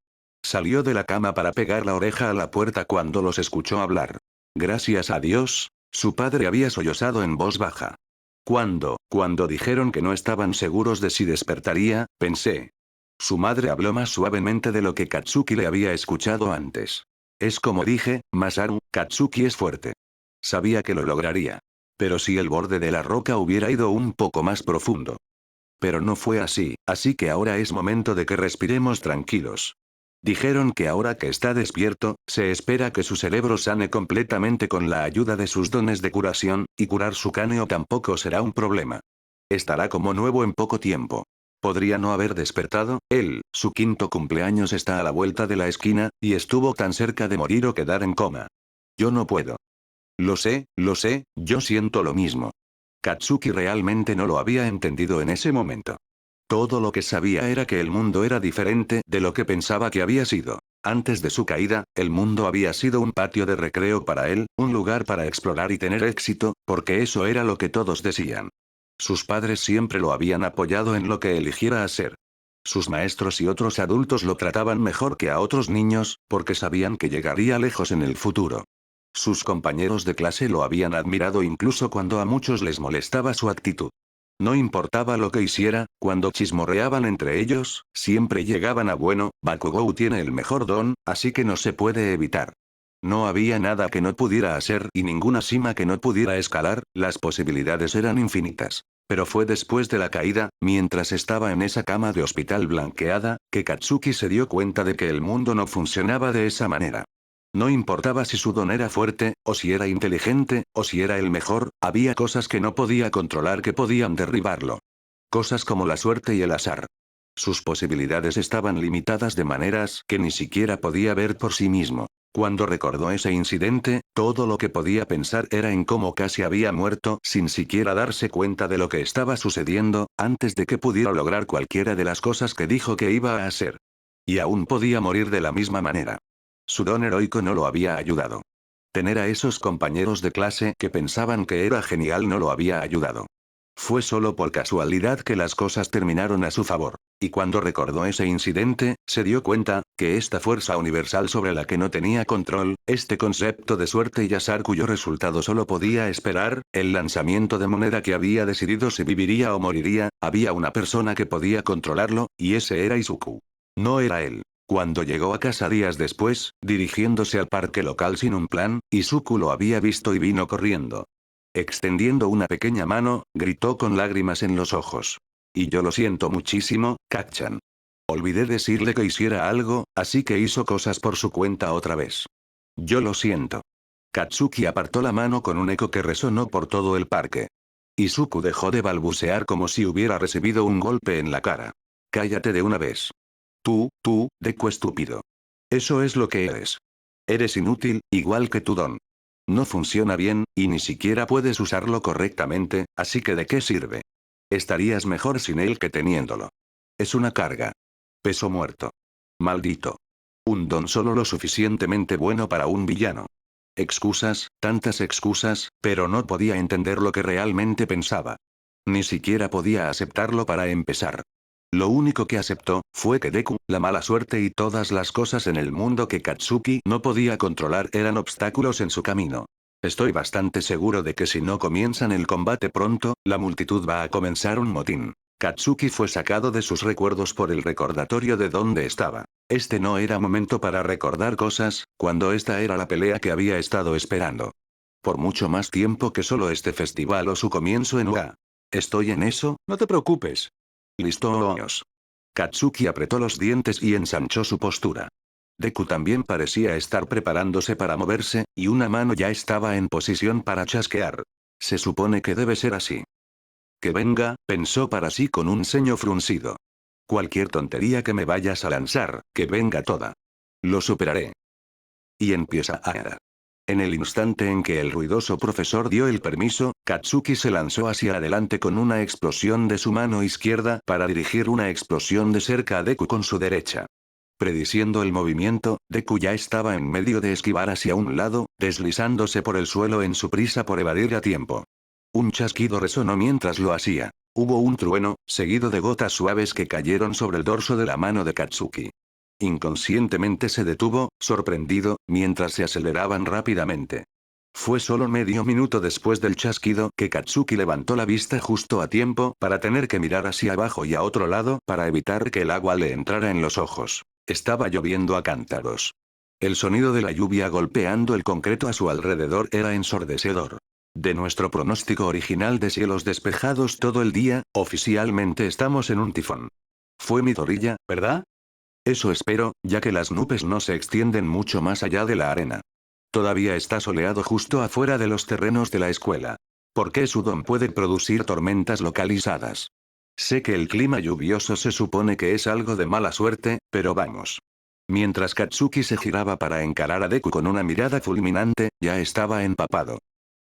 Salió de la cama para pegar la oreja a la puerta cuando los escuchó hablar. Gracias a Dios, su padre había sollozado en voz baja. Cuando dijeron que no estaban seguros de si despertaría, pensé. Su madre habló más suavemente de lo que Katsuki le había escuchado antes. Es como dije, Masaru, Katsuki es fuerte. Sabía que lo lograría. Pero si el borde de la roca hubiera ido un poco más profundo. Pero no fue así que ahora es momento de que respiremos tranquilos. Dijeron que ahora que está despierto, se espera que su cerebro sane completamente con la ayuda de sus dones de curación, y curar su cráneo tampoco será un problema. Estará como nuevo en poco tiempo. Podría no haber despertado, su quinto cumpleaños está a la vuelta de la esquina, y estuvo tan cerca de morir o quedar en coma. Yo no puedo. Lo sé, yo siento lo mismo. Katsuki realmente no lo había entendido en ese momento. Todo lo que sabía era que el mundo era diferente de lo que pensaba que había sido. Antes de su caída, el mundo había sido un patio de recreo para él, un lugar para explorar y tener éxito, porque eso era lo que todos decían. Sus padres siempre lo habían apoyado en lo que eligiera hacer. Sus maestros y otros adultos lo trataban mejor que a otros niños, porque sabían que llegaría lejos en el futuro. Sus compañeros de clase lo habían admirado incluso cuando a muchos les molestaba su actitud. No importaba lo que hiciera, cuando chismorreaban entre ellos, siempre llegaban a bueno, Bakugou tiene el mejor don, así que no se puede evitar. No había nada que no pudiera hacer y ninguna cima que no pudiera escalar, las posibilidades eran infinitas. Pero fue después de la caída, mientras estaba en esa cama de hospital blanqueada, que Katsuki se dio cuenta de que el mundo no funcionaba de esa manera. No importaba si su don era fuerte, o si era inteligente, o si era el mejor, había cosas que no podía controlar que podían derribarlo. Cosas como la suerte y el azar. Sus posibilidades estaban limitadas de maneras que ni siquiera podía ver por sí mismo. Cuando recordó ese incidente, todo lo que podía pensar era en cómo casi había muerto sin siquiera darse cuenta de lo que estaba sucediendo, antes de que pudiera lograr cualquiera de las cosas que dijo que iba a hacer. Y aún podía morir de la misma manera. Su don heroico no lo había ayudado. Tener a esos compañeros de clase que pensaban que era genial no lo había ayudado. Fue solo por casualidad que las cosas terminaron a su favor. Y cuando recordó ese incidente, se dio cuenta, que esta fuerza universal sobre la que no tenía control, este concepto de suerte y azar cuyo resultado solo podía esperar, el lanzamiento de moneda que había decidido si viviría o moriría, había una persona que podía controlarlo, y ese era Izuku. No era él. Cuando llegó a casa días después, dirigiéndose al parque local sin un plan, Izuku lo había visto y vino corriendo. Extendiendo una pequeña mano, gritó con lágrimas en los ojos. Y yo lo siento muchísimo, Kacchan. Olvidé decirle que hiciera algo, así que hizo cosas por su cuenta otra vez. Yo lo siento. Katsuki apartó la mano con un eco que resonó por todo el parque. Izuku dejó de balbucear como si hubiera recibido un golpe en la cara. Cállate de una vez. Deku estúpido. Eso es lo que eres. Eres inútil, igual que tu don. No funciona bien, y ni siquiera puedes usarlo correctamente, así que ¿de qué sirve? Estarías mejor sin él que teniéndolo. Es una carga. Peso muerto. Maldito. Un don solo lo suficientemente bueno para un villano. Excusas, tantas excusas, pero no podía entender lo que realmente pensaba. Ni siquiera podía aceptarlo para empezar. Lo único que aceptó, fue que Deku, la mala suerte y todas las cosas en el mundo que Katsuki no podía controlar eran obstáculos en su camino. Estoy bastante seguro de que si no comienzan el combate pronto, la multitud va a comenzar un motín. Katsuki fue sacado de sus recuerdos por el recordatorio de dónde estaba. Este no era momento para recordar cosas, cuando esta era la pelea que había estado esperando. Por mucho más tiempo que solo este festival o su comienzo en UA. Estoy en eso, no te preocupes. Listo. Katsuki apretó los dientes y ensanchó su postura. Deku también parecía estar preparándose para moverse, y una mano ya estaba en posición para chasquear. Se supone que debe ser así. Que venga, pensó para sí con un ceño fruncido. Cualquier tontería que me vayas a lanzar, que venga toda. Lo superaré. Y empieza a... En el instante en que el ruidoso profesor dio el permiso, Katsuki se lanzó hacia adelante con una explosión de su mano izquierda para dirigir una explosión de cerca a Deku con su derecha. Prediciendo el movimiento, Deku ya estaba en medio de esquivar hacia un lado, deslizándose por el suelo en su prisa por evadir a tiempo. Un chasquido resonó mientras lo hacía. Hubo un trueno, seguido de gotas suaves que cayeron sobre el dorso de la mano de Katsuki. Inconscientemente se detuvo, sorprendido, mientras se aceleraban rápidamente. Fue solo medio minuto después del chasquido que Katsuki levantó la vista justo a tiempo para tener que mirar hacia abajo y a otro lado para evitar que el agua le entrara en los ojos. Estaba lloviendo a cántaros. El sonido de la lluvia golpeando el concreto a su alrededor era ensordecedor. De nuestro pronóstico original de cielos despejados todo el día, oficialmente estamos en un tifón. Fue Midoriya, ¿verdad? Eso espero, ya que las nubes no se extienden mucho más allá de la arena. Todavía está soleado justo afuera de los terrenos de la escuela. ¿Por qué Sudon puede producir tormentas localizadas? Sé que el clima lluvioso se supone que es algo de mala suerte, pero vamos. Mientras Katsuki se giraba para encarar a Deku con una mirada fulminante, ya estaba empapado.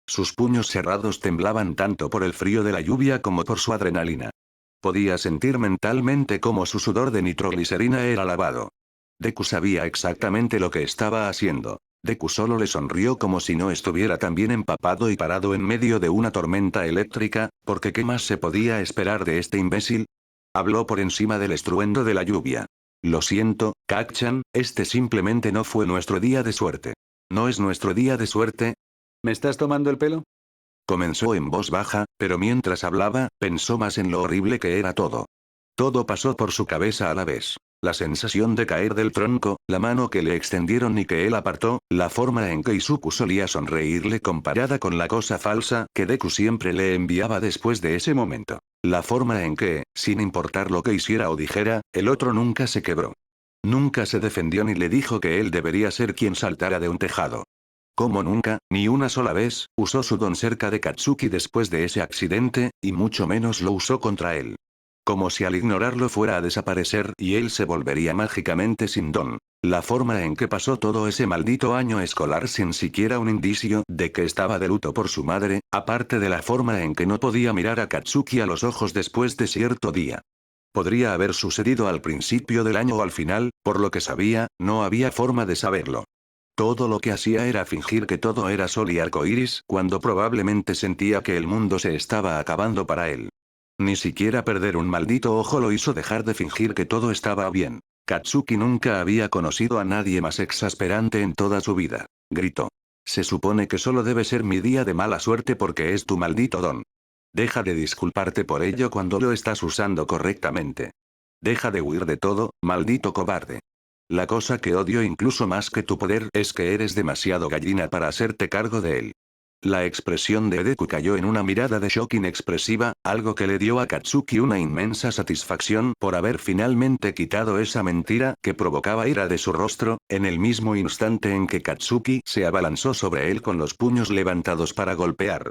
Sus puños cerrados temblaban tanto por el frío de la lluvia como por su adrenalina. Podía sentir mentalmente cómo su sudor de nitroglicerina era lavado. Deku sabía exactamente lo que estaba haciendo. Deku solo le sonrió como si no estuviera tan bien empapado y parado en medio de una tormenta eléctrica, porque ¿qué más se podía esperar de este imbécil? Habló por encima del estruendo de la lluvia. Lo siento, Kacchan, este simplemente no fue nuestro día de suerte. ¿No es nuestro día de suerte? ¿Me estás tomando el pelo? Comenzó en voz baja, pero mientras hablaba, pensó más en lo horrible que era todo. Todo pasó por su cabeza a la vez. La sensación de caer del tronco, la mano que le extendieron y que él apartó, la forma en que Izuku solía sonreírle comparada con la cosa falsa que Deku siempre le enviaba después de ese momento. La forma en que, sin importar lo que hiciera o dijera, el otro nunca se quebró. Nunca se defendió ni le dijo que él debería ser quien saltara de un tejado. Como nunca, ni una sola vez, usó su don cerca de Katsuki después de ese accidente, y mucho menos lo usó contra él. Como si al ignorarlo fuera a desaparecer y él se volvería mágicamente sin don. La forma en que pasó todo ese maldito año escolar sin siquiera un indicio de que estaba de luto por su madre, aparte de la forma en que no podía mirar a Katsuki a los ojos después de cierto día. Podría haber sucedido al principio del año o al final, por lo que sabía, no había forma de saberlo. Todo lo que hacía era fingir que todo era sol y arcoíris, cuando probablemente sentía que el mundo se estaba acabando para él. Ni siquiera perder un maldito ojo lo hizo dejar de fingir que todo estaba bien. Katsuki nunca había conocido a nadie más exasperante en toda su vida. Gritó. Se supone que solo debe ser mi día de mala suerte porque es tu maldito don. Deja de disculparte por ello cuando lo estás usando correctamente. Deja de huir de todo, maldito cobarde. La cosa que odio incluso más que tu poder es que eres demasiado gallina para hacerte cargo de él. La expresión de Deku cayó en una mirada de shock inexpresiva, algo que le dio a Katsuki una inmensa satisfacción por haber finalmente quitado esa mentira que provocaba ira de su rostro, en el mismo instante en que Katsuki se abalanzó sobre él con los puños levantados para golpear.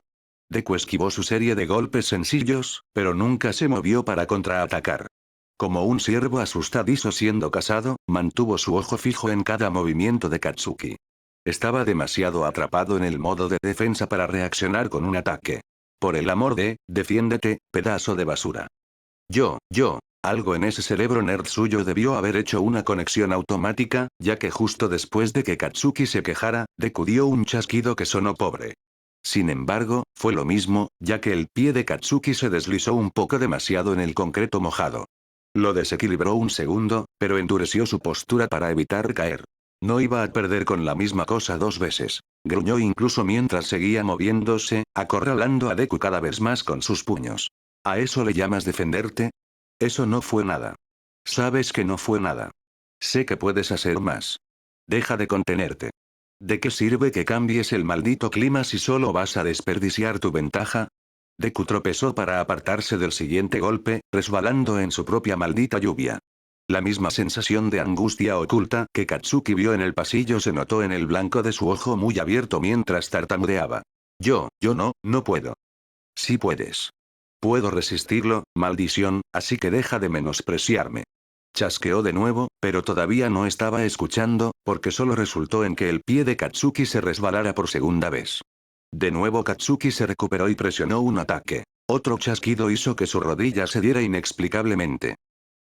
Deku esquivó su serie de golpes sencillos, pero nunca se movió para contraatacar. Como un ciervo asustadizo siendo cazado, mantuvo su ojo fijo en cada movimiento de Katsuki. Estaba demasiado atrapado en el modo de defensa para reaccionar con un ataque. Por el amor de, defiéndete, pedazo de basura. Algo en ese cerebro nerd suyo debió haber hecho una conexión automática, ya que justo después de que Katsuki se quejara, Deku dio un chasquido que sonó pobre. Sin embargo, fue lo mismo, ya que el pie de Katsuki se deslizó un poco demasiado en el concreto mojado. Lo desequilibró un segundo, pero endureció su postura para evitar caer. No iba a perder con la misma cosa dos veces. Gruñó incluso mientras seguía moviéndose, acorralando a Deku cada vez más con sus puños. ¿A eso le llamas defenderte? Eso no fue nada. Sabes que no fue nada. Sé que puedes hacer más. Deja de contenerte. ¿De qué sirve que cambies el maldito clima si solo vas a desperdiciar tu ventaja? Deku tropezó para apartarse del siguiente golpe, resbalando en su propia maldita lluvia. La misma sensación de angustia oculta que Katsuki vio en el pasillo se notó en el blanco de su ojo muy abierto mientras tartamudeaba. Yo no puedo. Sí puedes. Puedo resistirlo, maldición, así que deja de menospreciarme. Chasqueó de nuevo, pero todavía no estaba escuchando, porque solo resultó en que el pie de Katsuki se resbalara por segunda vez. De nuevo Katsuki se recuperó y presionó un ataque. Otro chasquido hizo que su rodilla se diera inexplicablemente.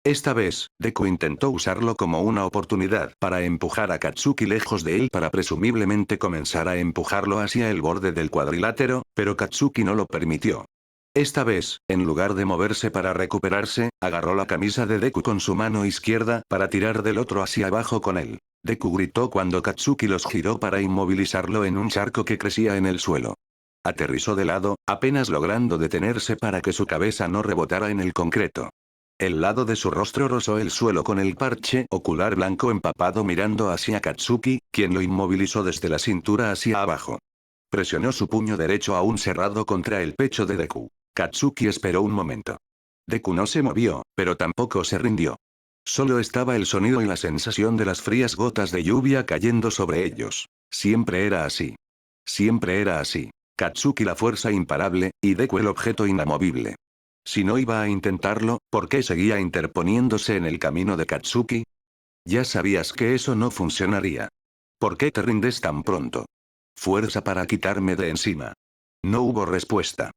Esta vez, Deku intentó usarlo como una oportunidad para empujar a Katsuki lejos de él para presumiblemente comenzar a empujarlo hacia el borde del cuadrilátero, pero Katsuki no lo permitió. Esta vez, en lugar de moverse para recuperarse, agarró la camisa de Deku con su mano izquierda para tirar del otro hacia abajo con él. Deku gritó cuando Katsuki los giró para inmovilizarlo en un charco que crecía en el suelo. Aterrizó de lado, apenas logrando detenerse para que su cabeza no rebotara en el concreto. El lado de su rostro rozó el suelo con el parche ocular blanco empapado mirando hacia Katsuki, quien lo inmovilizó desde la cintura hacia abajo. Presionó su puño derecho aún cerrado contra el pecho de Deku. Katsuki esperó un momento. Deku no se movió, pero tampoco se rindió. Solo estaba el sonido y la sensación de las frías gotas de lluvia cayendo sobre ellos. Siempre era así. Siempre era así. Katsuki la fuerza imparable, y Deku el objeto inamovible. Si no iba a intentarlo, ¿por qué seguía interponiéndose en el camino de Katsuki? Ya sabías que eso no funcionaría. ¿Por qué te rindes tan pronto? Fuerza para quitarme de encima. No hubo respuesta.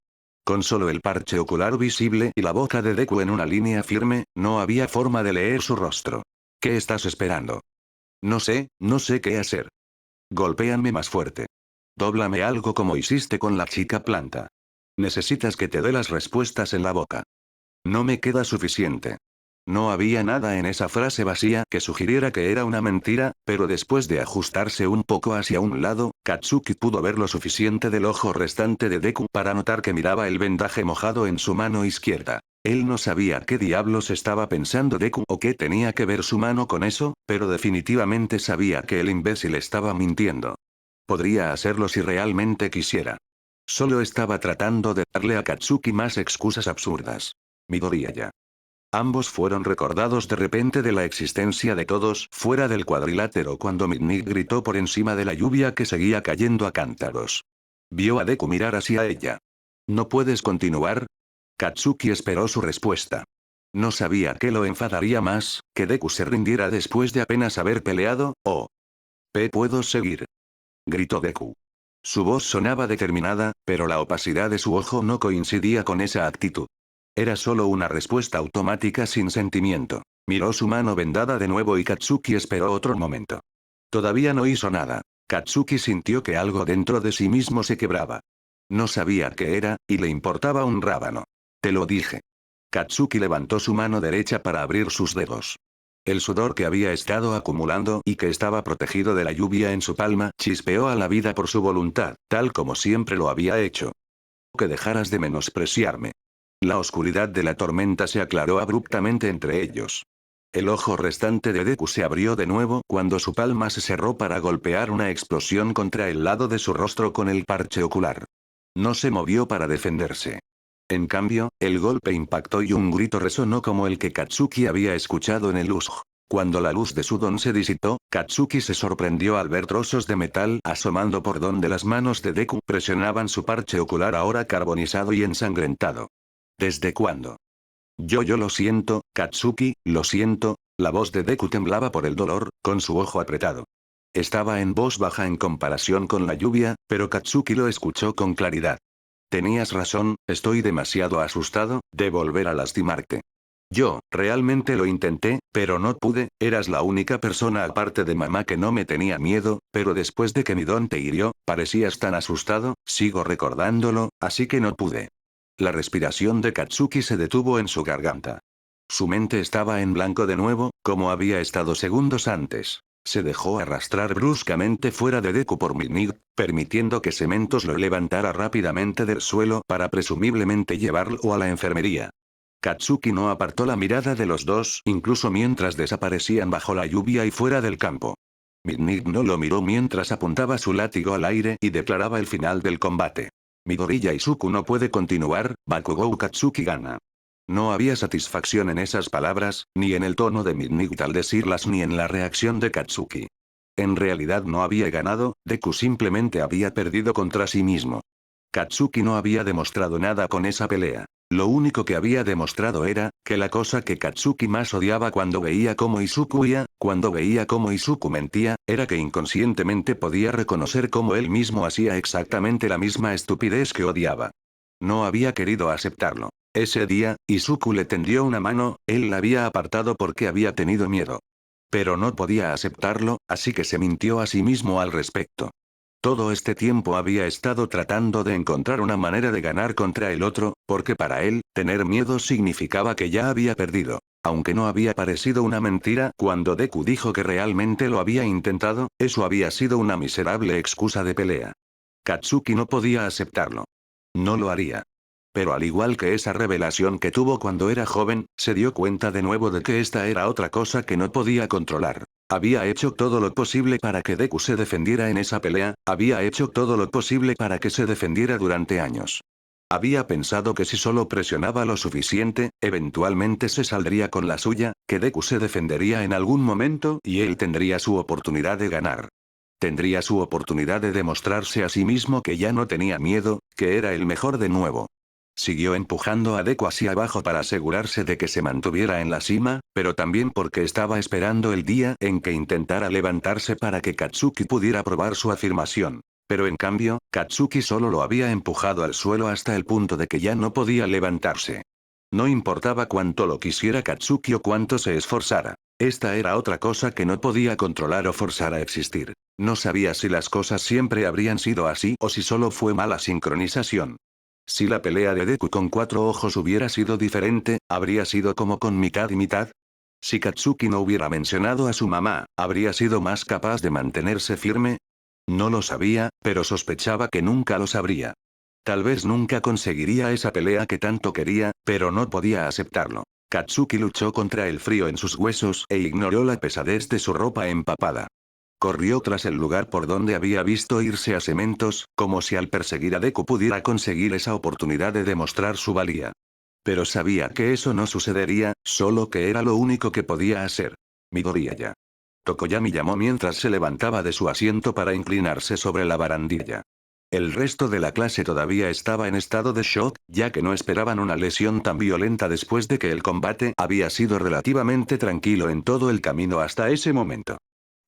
Con solo el parche ocular visible y la boca de Deku en una línea firme, no había forma de leer su rostro. ¿Qué estás esperando? No sé qué hacer. Golpéame más fuerte. Dóblame algo como hiciste con la chica planta. Necesitas que te dé las respuestas en la boca. No me queda suficiente. No había nada en esa frase vacía que sugiriera que era una mentira, pero después de ajustarse un poco hacia un lado, Katsuki pudo ver lo suficiente del ojo restante de Deku para notar que miraba el vendaje mojado en su mano izquierda. Él no sabía qué diablos estaba pensando Deku o qué tenía que ver su mano con eso, pero definitivamente sabía que el imbécil estaba mintiendo. Podría hacerlo si realmente quisiera. Solo estaba tratando de darle a Katsuki más excusas absurdas. Midoriya. Ambos fueron recordados de repente de la existencia de todos fuera del cuadrilátero cuando Midnight gritó por encima de la lluvia que seguía cayendo a cántaros. Vio a Deku mirar hacia ella. ¿No puedes continuar? Katsuki esperó su respuesta. No sabía qué lo enfadaría más, que Deku se rindiera después de apenas haber peleado, o... ¿Puedo seguir? Gritó Deku. Su voz sonaba determinada, pero la opacidad de su ojo no coincidía con esa actitud. Era solo una respuesta automática sin sentimiento. Miró su mano vendada de nuevo y Katsuki esperó otro momento. Todavía no hizo nada. Katsuki sintió que algo dentro de sí mismo se quebraba. No sabía qué era, y le importaba un rábano. Te lo dije. Katsuki levantó su mano derecha para abrir sus dedos. El sudor que había estado acumulando y que estaba protegido de la lluvia en su palma chispeó a la vida por su voluntad, tal como siempre lo había hecho. Que dejaras de menospreciarme. La oscuridad de la tormenta se aclaró abruptamente entre ellos. El ojo restante de Deku se abrió de nuevo cuando su palma se cerró para golpear una explosión contra el lado de su rostro con el parche ocular. No se movió para defenderse. En cambio, el golpe impactó y un grito resonó como el que Katsuki había escuchado en el Uzg. Cuando la luz de su don se disipó, Katsuki se sorprendió al ver trozos de metal asomando por donde las manos de Deku presionaban su parche ocular ahora carbonizado y ensangrentado. ¿Desde cuándo? Yo lo siento, Katsuki, lo siento. La voz de Deku temblaba por el dolor, con su ojo apretado. Estaba en voz baja en comparación con la lluvia, pero Katsuki lo escuchó con claridad. Tenías razón, estoy demasiado asustado de volver a lastimarte. Yo, realmente lo intenté, pero no pude, eras la única persona aparte de mamá que no me tenía miedo, pero después de que mi don te hirió, parecías tan asustado, sigo recordándolo, así que no pude. La respiración de Katsuki se detuvo en su garganta. Su mente estaba en blanco de nuevo, como había estado segundos antes. Se dejó arrastrar bruscamente fuera de Deku por Midnight, permitiendo que Cementos lo levantara rápidamente del suelo para presumiblemente llevarlo a la enfermería. Katsuki no apartó la mirada de los dos incluso mientras desaparecían bajo la lluvia y fuera del campo. Midnight no lo miró mientras apuntaba su látigo al aire y declaraba el final del combate. Midoriya Izuku no puede continuar, Bakugou Katsuki gana. No había satisfacción en esas palabras, ni en el tono de Midnight al decirlas ni en la reacción de Katsuki. En realidad no había ganado, Deku simplemente había perdido contra sí mismo. Katsuki no había demostrado nada con esa pelea. Lo único que había demostrado era, que la cosa que Katsuki más odiaba cuando veía cómo Izuku huía, cuando veía cómo Izuku mentía, era que inconscientemente podía reconocer cómo él mismo hacía exactamente la misma estupidez que odiaba. No había querido aceptarlo. Ese día, Izuku le tendió una mano, él la había apartado porque había tenido miedo. Pero no podía aceptarlo, así que se mintió a sí mismo al respecto. Todo este tiempo había estado tratando de encontrar una manera de ganar contra el otro, porque para él, tener miedo significaba que ya había perdido. Aunque no había parecido una mentira cuando Deku dijo que realmente lo había intentado, eso había sido una miserable excusa de pelea. Katsuki no podía aceptarlo. No lo haría. Pero al igual que esa revelación que tuvo cuando era joven, se dio cuenta de nuevo de que esta era otra cosa que no podía controlar. Había hecho todo lo posible para que Deku se defendiera en esa pelea, había hecho todo lo posible para que se defendiera durante años. Había pensado que si solo presionaba lo suficiente, eventualmente se saldría con la suya, que Deku se defendería en algún momento y él tendría su oportunidad de ganar. Tendría su oportunidad de demostrarse a sí mismo que ya no tenía miedo, que era el mejor de nuevo. Siguió empujando a Deku hacia abajo para asegurarse de que se mantuviera en la cima, pero también porque estaba esperando el día en que intentara levantarse para que Katsuki pudiera probar su afirmación. Pero en cambio, Katsuki solo lo había empujado al suelo hasta el punto de que ya no podía levantarse. No importaba cuánto lo quisiera Katsuki o cuánto se esforzara. Esta era otra cosa que no podía controlar o forzar a existir. No sabía si las cosas siempre habrían sido así o si solo fue mala sincronización. Si la pelea de Deku con 4 ojos hubiera sido diferente, ¿habría sido como con mitad y mitad? Si Katsuki no hubiera mencionado a su mamá, ¿habría sido más capaz de mantenerse firme? No lo sabía, pero sospechaba que nunca lo sabría. Tal vez nunca conseguiría esa pelea que tanto quería, pero no podía aceptarlo. Katsuki luchó contra el frío en sus huesos e ignoró la pesadez de su ropa empapada. Corrió tras el lugar por donde había visto irse a Cementos, como si al perseguir a Deku pudiera conseguir esa oportunidad de demostrar su valía. Pero sabía que eso no sucedería, solo que era lo único que podía hacer. Midoriya. Tokoyami llamó mientras se levantaba de su asiento para inclinarse sobre la barandilla. El resto de la clase todavía estaba en estado de shock, ya que no esperaban una lesión tan violenta después de que el combate había sido relativamente tranquilo en todo el camino hasta ese momento.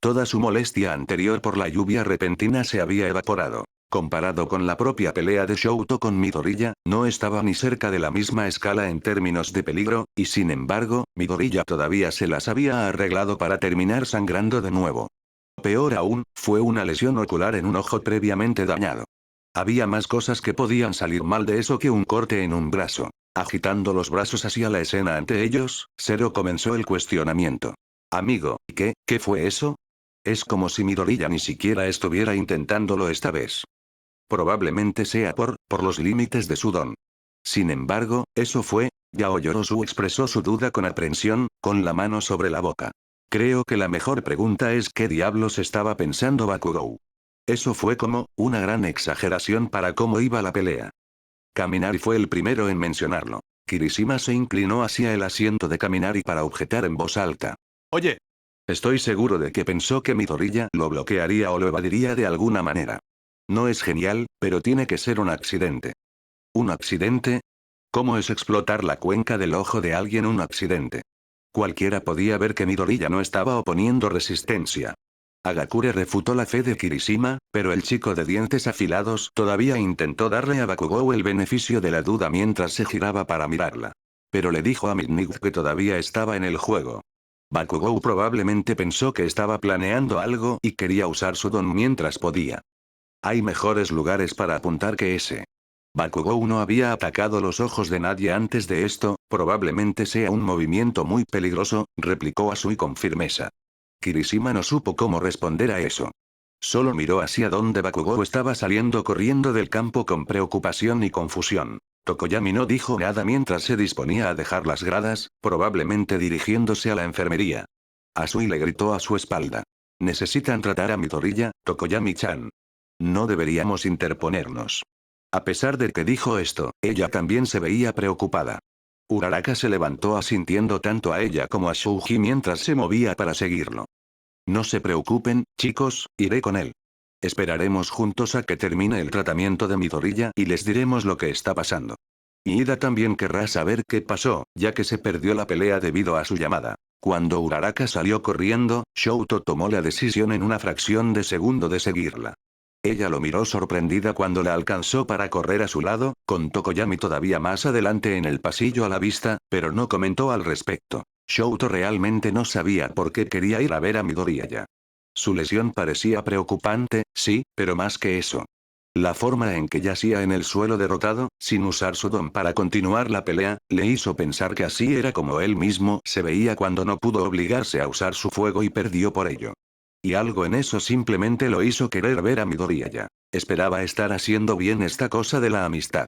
Toda su molestia anterior por la lluvia repentina se había evaporado. Comparado con la propia pelea de Shouto con Midoriya, no estaba ni cerca de la misma escala en términos de peligro, y sin embargo, Midoriya todavía se las había arreglado para terminar sangrando de nuevo. Peor aún, fue una lesión ocular en un ojo previamente dañado. Había más cosas que podían salir mal de eso que un corte en un brazo. Agitando los brazos hacia la escena ante ellos, Zero comenzó el cuestionamiento. Amigo, ¿qué fue eso? Es como si Midoriya ni siquiera estuviera intentándolo esta vez. Probablemente sea por los límites de su don. Sin embargo, eso fue, Yaoyorozu expresó su duda con aprensión, con la mano sobre la boca. Creo que la mejor pregunta es qué diablos estaba pensando Bakugou. Eso fue como, una gran exageración para cómo iba la pelea. Kaminari fue el primero en mencionarlo. Kirishima se inclinó hacia el asiento de Kaminari para objetar en voz alta. Oye. Estoy seguro de que pensó que Midoriya lo bloquearía o lo evadiría de alguna manera. No es genial, pero tiene que ser un accidente. ¿Un accidente? ¿Cómo es explotar la cuenca del ojo de alguien un accidente? Cualquiera podía ver que Midoriya no estaba oponiendo resistencia. Agakure refutó la fe de Kirishima, pero el chico de dientes afilados todavía intentó darle a Bakugou el beneficio de la duda mientras se giraba para mirarla. Pero le dijo a Midnight que todavía estaba en el juego. Bakugou probablemente pensó que estaba planeando algo y quería usar su don mientras podía. Hay mejores lugares para apuntar que ese. Bakugou no había atacado los ojos de nadie antes de esto, probablemente sea un movimiento muy peligroso, replicó Asui con firmeza. Kirishima no supo cómo responder a eso. Solo miró hacia donde Bakugou estaba saliendo corriendo del campo con preocupación y confusión. Tokoyami no dijo nada mientras se disponía a dejar las gradas, probablemente dirigiéndose a la enfermería. Asui le gritó a su espalda. Necesitan tratar a Midoriya, Tokoyami-chan. No deberíamos interponernos. A pesar de que dijo esto, ella también se veía preocupada. Uraraka se levantó asintiendo tanto a ella como a Shouji mientras se movía para seguirlo. No se preocupen, chicos, iré con él. Esperaremos juntos a que termine el tratamiento de Midoriya y les diremos lo que está pasando. Y Ida también querrá saber qué pasó, ya que se perdió la pelea debido a su llamada. Cuando Uraraka salió corriendo, Shouto tomó la decisión en una fracción de segundo de seguirla. Ella lo miró sorprendida cuando la alcanzó para correr a su lado, con Tokoyami todavía más adelante en el pasillo a la vista, pero no comentó al respecto. Shouto realmente no sabía por qué quería ir a ver a Midoriya. Su lesión parecía preocupante, sí, pero más que eso. La forma en que yacía en el suelo derrotado, sin usar su don para continuar la pelea, le hizo pensar que así era como él mismo se veía cuando no pudo obligarse a usar su fuego y perdió por ello. Y algo en eso simplemente lo hizo querer ver a Midoriya. Esperaba estar haciendo bien esta cosa de la amistad.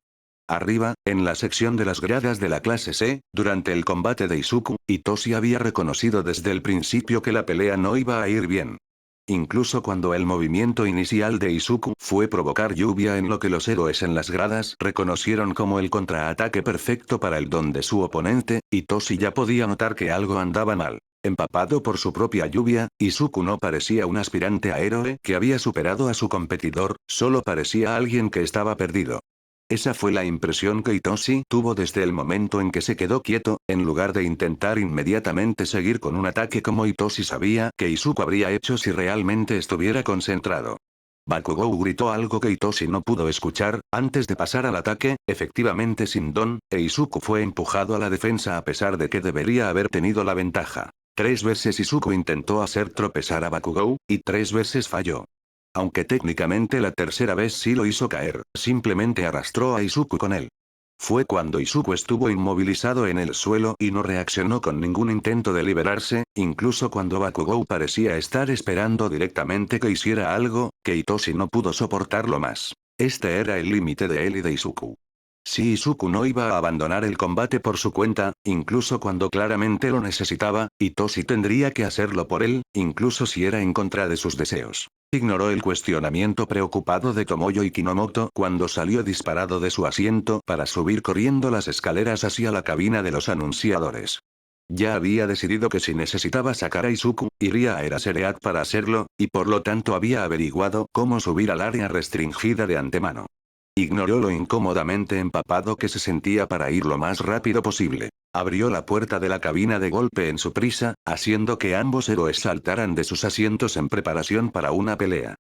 Arriba, en la sección de las gradas de la clase C, durante el combate de Izuku, Itoshi había reconocido desde el principio que la pelea no iba a ir bien. Incluso cuando el movimiento inicial de Izuku fue provocar lluvia en lo que los héroes en las gradas reconocieron como el contraataque perfecto para el don de su oponente, Itoshi ya podía notar que algo andaba mal. Empapado por su propia lluvia, Izuku no parecía un aspirante a héroe que había superado a su competidor, solo parecía alguien que estaba perdido. Esa fue la impresión que Itoshi tuvo desde el momento en que se quedó quieto, en lugar de intentar inmediatamente seguir con un ataque como Itoshi sabía que Izuku habría hecho si realmente estuviera concentrado. Bakugou gritó algo que Itoshi no pudo escuchar, antes de pasar al ataque, efectivamente sin don, e Izuku fue empujado a la defensa a pesar de que debería haber tenido la ventaja. 3 veces Izuku intentó hacer tropezar a Bakugou, y 3 veces falló. Aunque técnicamente la tercera vez sí lo hizo caer, simplemente arrastró a Izuku con él. Fue cuando Izuku estuvo inmovilizado en el suelo y no reaccionó con ningún intento de liberarse, incluso cuando Bakugou parecía estar esperando directamente que hiciera algo, que Itoshi no pudo soportarlo más. Este era el límite de él y de Izuku. Si Izuku no iba a abandonar el combate por su cuenta, incluso cuando claramente lo necesitaba, Itoshi tendría que hacerlo por él, incluso si era en contra de sus deseos. Ignoró el cuestionamiento preocupado de Tomoyo y Kinomoto cuando salió disparado de su asiento para subir corriendo las escaleras hacia la cabina de los anunciadores. Ya había decidido que si necesitaba sacar a Izuku, iría a Erasereat para hacerlo, y por lo tanto había averiguado cómo subir al área restringida de antemano. Ignoró lo incómodamente empapado que se sentía para ir lo más rápido posible. Abrió la puerta de la cabina de golpe en su prisa, haciendo que ambos héroes saltaran de sus asientos en preparación para una pelea.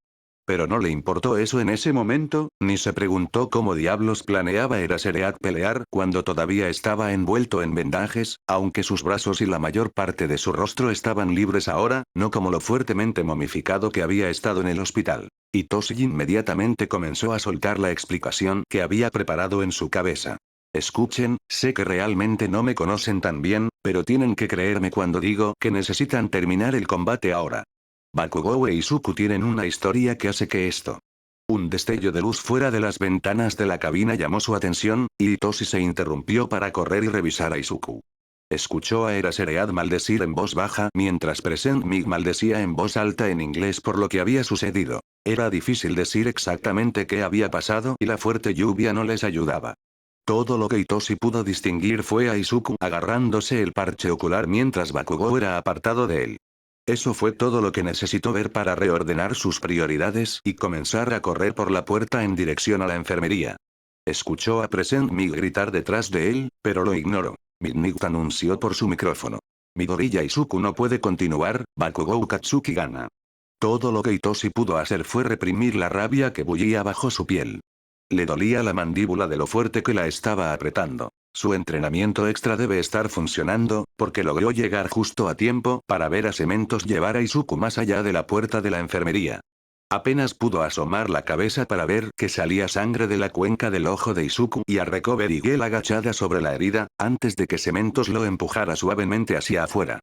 Pero no le importó eso en ese momento, ni se preguntó cómo diablos planeaba Erasereat pelear cuando todavía estaba envuelto en vendajes, aunque sus brazos y la mayor parte de su rostro estaban libres ahora, no como lo fuertemente momificado que había estado en el hospital. Itoshi inmediatamente comenzó a soltar la explicación que había preparado en su cabeza. Escuchen, sé que realmente no me conocen tan bien, pero tienen que creerme cuando digo que necesitan terminar el combate ahora. Bakugou e Izuku tienen una historia que hace que esto. Un destello de luz fuera de las ventanas de la cabina llamó su atención, y Itoshi se interrumpió para correr y revisar a Izuku. Escuchó a Erasereat maldecir en voz baja mientras Present Mig maldecía en voz alta en inglés por lo que había sucedido. Era difícil decir exactamente qué había pasado y la fuerte lluvia no les ayudaba. Todo lo que Itoshi pudo distinguir fue a Izuku agarrándose el parche ocular mientras Bakugou era apartado de él. Eso fue todo lo que necesitó ver para reordenar sus prioridades y comenzar a correr por la puerta en dirección a la enfermería. Escuchó a Present Mig gritar detrás de él, pero lo ignoró. Midnight anunció por su micrófono. Midoriya Izuku no puede continuar, Bakugou Katsuki gana. Todo lo que Itoshi pudo hacer fue reprimir la rabia que bullía bajo su piel. Le dolía la mandíbula de lo fuerte que la estaba apretando. Su entrenamiento extra debe estar funcionando, porque logró llegar justo a tiempo para ver a Cementos llevar a Izuku más allá de la puerta de la enfermería. Apenas pudo asomar la cabeza para ver que salía sangre de la cuenca del ojo de Izuku y a Recover Igel agachada sobre la herida, antes de que Cementos lo empujara suavemente hacia afuera.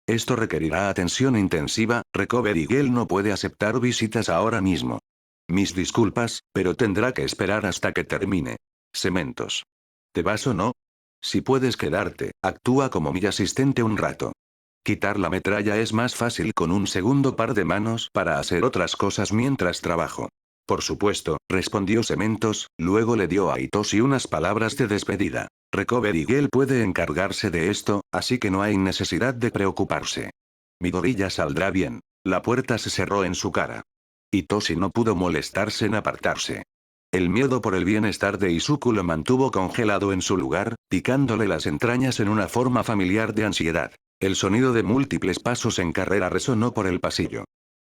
Esto requerirá atención intensiva, Recover Igel no puede aceptar visitas ahora mismo. Mis disculpas, pero tendrá que esperar hasta que termine. Cementos. ¿Te vas o no? Si puedes quedarte, actúa como mi asistente un rato. Quitar la metralla es más fácil con un segundo par de manos para hacer otras cosas mientras trabajo. Por supuesto, respondió Cementos, luego le dio a Itoshi unas palabras de despedida. Recovery Girl puede encargarse de esto, así que no hay necesidad de preocuparse. Midori ya saldrá bien. La puerta se cerró en su cara. Hitoshi no pudo molestarse en apartarse. El miedo por el bienestar de Izuku lo mantuvo congelado en su lugar, picándole las entrañas en una forma familiar de ansiedad. El sonido de múltiples pasos en carrera resonó por el pasillo.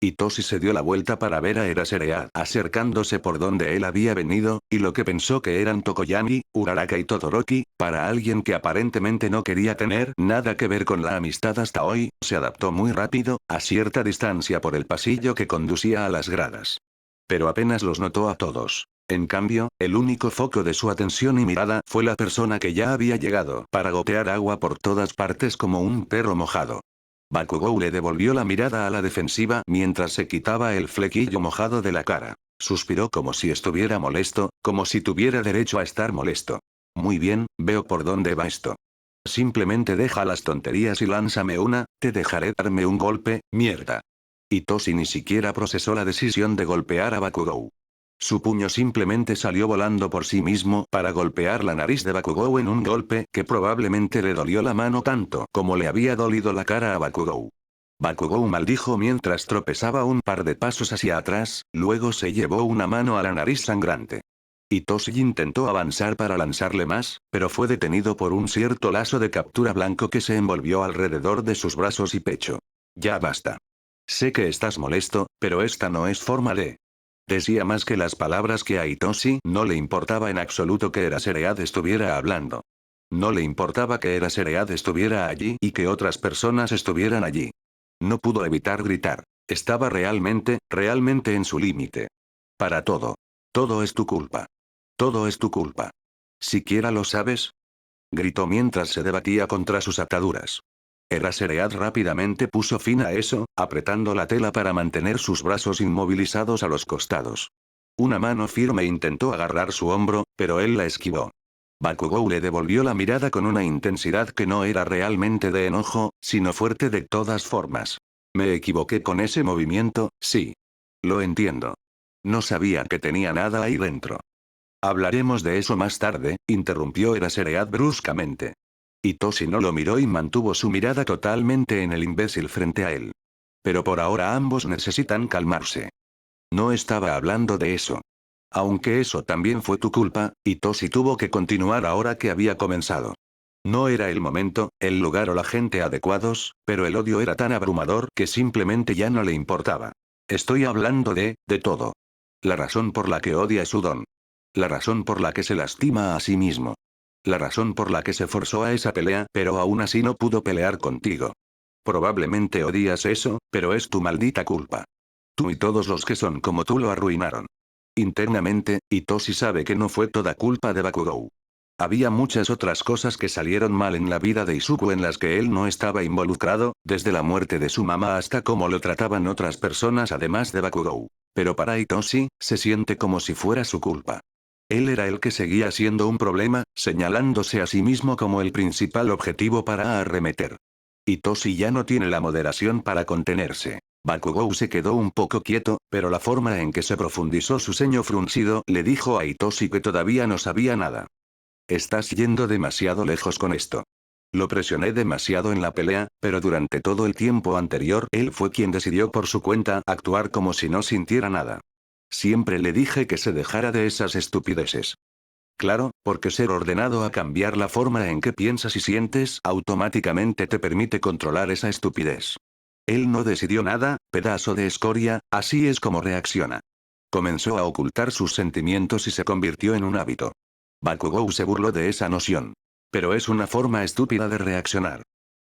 Hitoshi se dio la vuelta para ver a Eraserhead acercándose por donde él había venido, y lo que pensó que eran Tokoyami, Uraraka y Todoroki, para alguien que aparentemente no quería tener nada que ver con la amistad hasta hoy, se adaptó muy rápido, a cierta distancia por el pasillo que conducía a las gradas. Pero apenas los notó a todos. En cambio, el único foco de su atención y mirada fue la persona que ya había llegado para gotear agua por todas partes como un perro mojado. Bakugou le devolvió la mirada a la defensiva mientras se quitaba el flequillo mojado de la cara. Suspiró como si estuviera molesto, como si tuviera derecho a estar molesto. Muy bien, veo por dónde va esto. Simplemente deja las tonterías y lánzame una, te dejaré darme un golpe, mierda. Hitoshi ni siquiera procesó la decisión de golpear a Bakugou. Su puño simplemente salió volando por sí mismo para golpear la nariz de Bakugou en un golpe que probablemente le dolió la mano tanto como le había dolido la cara a Bakugou. Bakugou maldijo mientras tropezaba un par de pasos hacia atrás, luego se llevó una mano a la nariz sangrante. Hitoshi intentó avanzar para lanzarle más, pero fue detenido por un cierto lazo de captura blanco que se envolvió alrededor de sus brazos y pecho. Ya basta. Sé que estás molesto, pero esta no es forma de... Decía más que las palabras que a Hitoshi no le importaba en absoluto que Eraserhead estuviera hablando. No le importaba que Eraserhead estuviera allí y que otras personas estuvieran allí. No pudo evitar gritar. Estaba realmente en su límite. Para todo. Todo es tu culpa. Todo es tu culpa. ¿Siquiera lo sabes? Gritó mientras se debatía contra sus ataduras. Eraserhead rápidamente puso fin a eso, apretando la tela para mantener sus brazos inmovilizados a los costados. Una mano firme intentó agarrar su hombro, pero él la esquivó. Bakugou le devolvió la mirada con una intensidad que no era realmente de enojo, sino fuerte de todas formas. Me equivoqué con ese movimiento, sí. Lo entiendo. No sabía que tenía nada ahí dentro. Hablaremos de eso más tarde, interrumpió Eraserhead bruscamente. Hitoshi no lo miró y mantuvo su mirada totalmente en el imbécil frente a él. Pero por ahora ambos necesitan calmarse. No estaba hablando de eso. Aunque eso también fue tu culpa, Hitoshi tuvo que continuar ahora que había comenzado. No era el momento, el lugar o la gente adecuados, pero el odio era tan abrumador que simplemente ya no le importaba. Estoy hablando de todo. La razón por la que odia a Sudon. La razón por la que se lastima a sí mismo. La razón por la que se forzó a esa pelea, pero aún así no pudo pelear contigo. Probablemente odias eso, pero es tu maldita culpa. Tú y todos los que son como tú lo arruinaron. Internamente, Hitoshi sabe que no fue toda culpa de Bakugou. Había muchas otras cosas que salieron mal en la vida de Izuku en las que él no estaba involucrado, desde la muerte de su mamá hasta cómo lo trataban otras personas además de Bakugou. Pero para Hitoshi, se siente como si fuera su culpa. Él era el que seguía siendo un problema, señalándose a sí mismo como el principal objetivo para arremeter. Hitoshi ya no tiene la moderación para contenerse. Bakugou se quedó un poco quieto, pero la forma en que se profundizó su ceño fruncido le dijo a Hitoshi que todavía no sabía nada. Estás yendo demasiado lejos con esto. Lo presioné demasiado en la pelea, pero durante todo el tiempo anterior él fue quien decidió por su cuenta actuar como si no sintiera nada. Siempre le dije que se dejara de esas estupideces. Claro, porque ser ordenado a cambiar la forma en que piensas y sientes automáticamente te permite controlar esa estupidez. Él no decidió nada, pedazo de escoria, así es como reacciona. Comenzó a ocultar sus sentimientos y se convirtió en un hábito. Bakugou se burló de esa noción. Pero es una forma estúpida de reaccionar.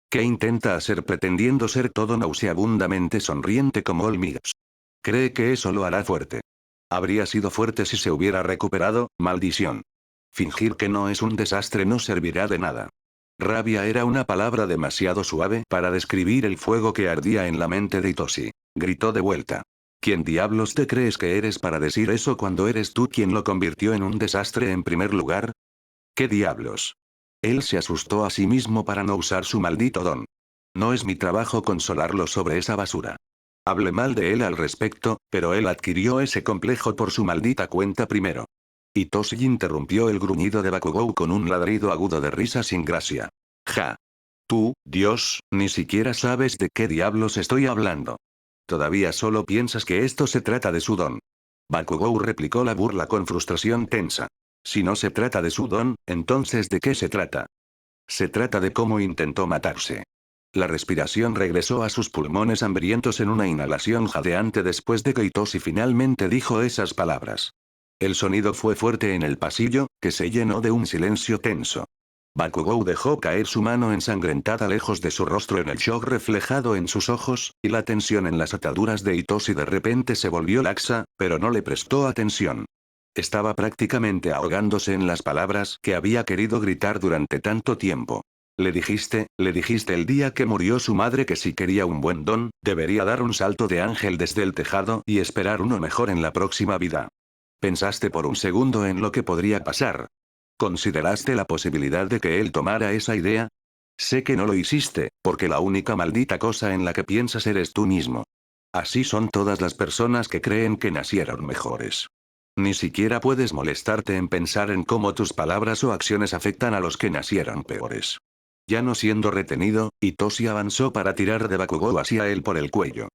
¿Qué intenta hacer pretendiendo ser todo nauseabundamente sonriente como Olmigas? Cree que eso lo hará fuerte. Habría sido fuerte si se hubiera recuperado, maldición. Fingir que no es un desastre no servirá de nada. Rabia era una palabra demasiado suave para describir el fuego que ardía en la mente de Hitoshi. Gritó de vuelta. ¿Quién diablos te crees que eres para decir eso cuando eres tú quien lo convirtió en un desastre en primer lugar? ¿Qué diablos? Él se asustó a sí mismo para no usar su maldito don. No es mi trabajo consolarlo sobre esa basura. Hablé mal de él al respecto, pero él adquirió ese complejo por su maldita cuenta primero. Itoshi interrumpió el gruñido de Bakugou con un ladrido agudo de risa sin gracia. Ja. Tú, Dios, ni siquiera sabes de qué diablos estoy hablando. Todavía solo piensas que esto se trata de su don. Bakugou replicó la burla con frustración tensa. Si no se trata de su don, entonces ¿de qué se trata? Se trata de cómo intentó matarse. La respiración regresó a sus pulmones hambrientos en una inhalación jadeante después de que Itoshi finalmente dijo esas palabras. El sonido fue fuerte en el pasillo, que se llenó de un silencio tenso. Bakugou dejó caer su mano ensangrentada lejos de su rostro en el shock reflejado en sus ojos, y la tensión en las ataduras de Itoshi de repente se volvió laxa, pero no le prestó atención. Estaba prácticamente ahogándose en las palabras que había querido gritar durante tanto tiempo. Le dijiste el día que murió su madre que si quería un buen don, debería dar un salto de ángel desde el tejado y esperar uno mejor en la próxima vida. Pensaste por un segundo en lo que podría pasar. ¿Consideraste la posibilidad de que él tomara esa idea? Sé que no lo hiciste, porque la única maldita cosa en la que piensas eres tú mismo. Así son todas las personas que creen que nacieron mejores. Ni siquiera puedes molestarte en pensar en cómo tus palabras o acciones afectan a los que nacieron peores. Ya no siendo retenido, Itoshi avanzó para tirar de Bakugou hacia él por el cuello.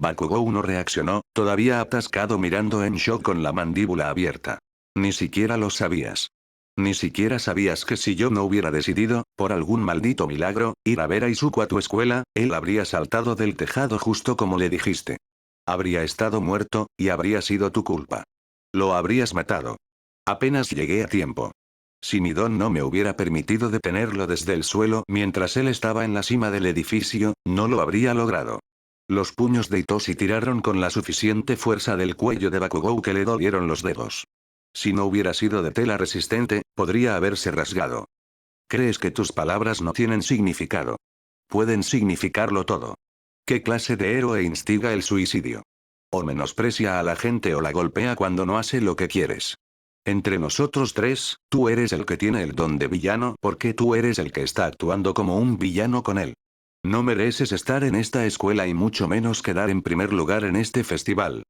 Bakugou no reaccionó, todavía atascado mirando en shock con la mandíbula abierta. Ni siquiera lo sabías. Ni siquiera sabías que si yo no hubiera decidido, por algún maldito milagro, ir a ver a Izuku a tu escuela, él habría saltado del tejado justo como le dijiste. Habría estado muerto, y habría sido tu culpa. Lo habrías matado. Apenas llegué a tiempo. Si mi don no me hubiera permitido detenerlo desde el suelo mientras él estaba en la cima del edificio, no lo habría logrado. Los puños de Itoshi tiraron con la suficiente fuerza del cuello de Bakugou que le dolieron los dedos. Si no hubiera sido de tela resistente, podría haberse rasgado. ¿Crees que tus palabras no tienen significado? Pueden significarlo todo. ¿Qué clase de héroe instiga el suicidio? O menosprecia a la gente o la golpea cuando no hace lo que quieres. Entre nosotros tres, tú eres el que tiene el don de villano porque tú eres el que está actuando como un villano con él. No mereces estar en esta escuela y mucho menos quedar en primer lugar en este festival.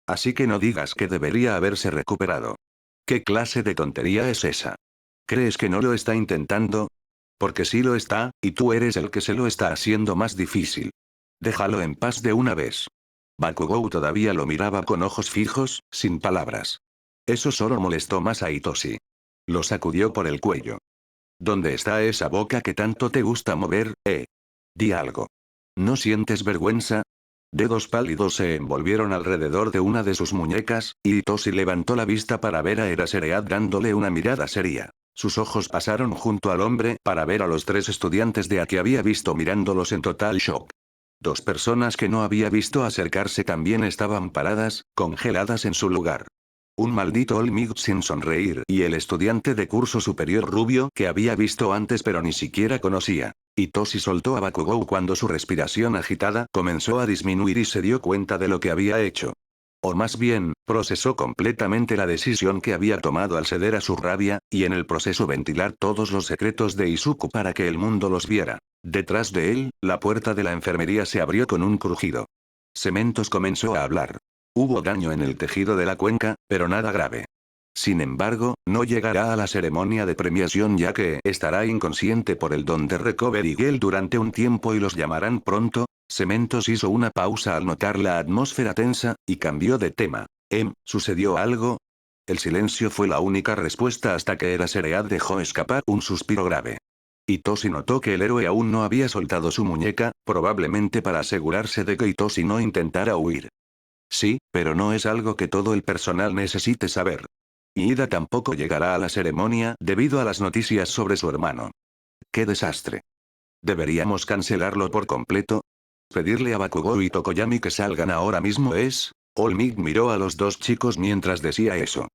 Así que no digas que debería haberse recuperado. ¿Qué clase de tontería es esa? ¿Crees que no lo está intentando? Porque sí lo está, y tú eres el que se lo está haciendo más difícil. Déjalo en paz de una vez. Bakugou todavía lo miraba con ojos fijos, sin palabras. Eso solo molestó más a Itoshi. Lo sacudió por el cuello. ¿Dónde está esa boca que tanto te gusta mover, Di algo. ¿No sientes vergüenza? Dedos pálidos se envolvieron alrededor de una de sus muñecas, y Itoshi levantó la vista para ver a Eraserhead dándole una mirada seria. Sus ojos pasaron junto al hombre para ver a los tres estudiantes de A que había visto mirándolos en total shock. Dos personas que no había visto acercarse también estaban paradas, congeladas en su lugar. Un maldito Olmig sin sonreír y el estudiante de curso superior rubio que había visto antes pero ni siquiera conocía. Itoshi soltó a Bakugou cuando su respiración agitada comenzó a disminuir y se dio cuenta de lo que había hecho. O más bien, procesó completamente la decisión que había tomado al ceder a su rabia, y en el proceso ventilar todos los secretos de Izuku para que el mundo los viera. Detrás de él, la puerta de la enfermería se abrió con un crujido. Cementos comenzó a hablar. Hubo daño en el tejido de la cuenca, pero nada grave. Sin embargo, no llegará a la ceremonia de premiación ya que estará inconsciente por el don de Recovery Gel durante un tiempo y los llamarán pronto. Cementos hizo una pausa al notar la atmósfera tensa, y cambió de tema. ¿Sucedió algo? El silencio fue la única respuesta hasta que Eraserhead dejó escapar un suspiro grave. Itoshi notó que el héroe aún no había soltado su muñeca, probablemente para asegurarse de que Itoshi no intentara huir. Sí, pero no es algo que todo el personal necesite saber. Ida tampoco llegará a la ceremonia debido a las noticias sobre su hermano. ¡Qué desastre! ¿Deberíamos cancelarlo por completo? ¿Pedirle a Bakugou y Tokoyami que salgan ahora mismo es? Olmig miró a los dos chicos mientras decía eso.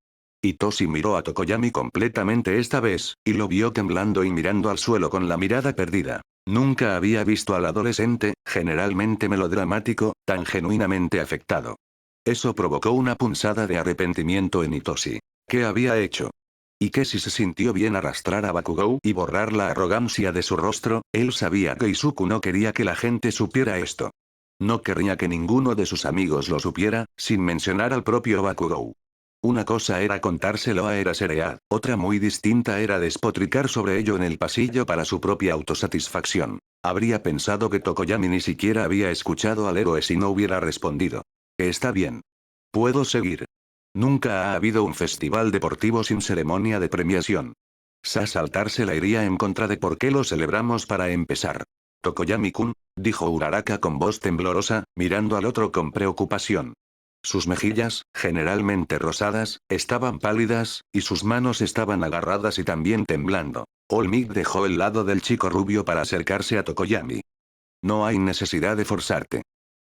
Itoshi miró a Tokoyami completamente esta vez, y lo vio temblando y mirando al suelo con la mirada perdida. Nunca había visto al adolescente, generalmente melodramático, tan genuinamente afectado. Eso provocó una punzada de arrepentimiento en Itoshi. ¿Qué había hecho? ¿Y qué si se sintió bien arrastrar a Bakugou y borrar la arrogancia de su rostro? Él sabía que Izuku no quería que la gente supiera esto. No querría que ninguno de sus amigos lo supiera, sin mencionar al propio Bakugou. Una cosa era contárselo a Eraserhead, otra muy distinta era despotricar sobre ello en el pasillo para su propia autosatisfacción. Habría pensado que Tokoyami ni siquiera había escuchado al héroe si no hubiera respondido. Está bien. Puedo seguir. Nunca ha habido un festival deportivo sin ceremonia de premiación. Saltarse la iría en contra de por qué lo celebramos para empezar. Tokoyami-kun, dijo Uraraka con voz temblorosa, mirando al otro con preocupación. Sus mejillas, generalmente rosadas, estaban pálidas, y sus manos estaban agarradas y también temblando. All Might dejó el lado del chico rubio para acercarse a Tokoyami. No hay necesidad de forzarte.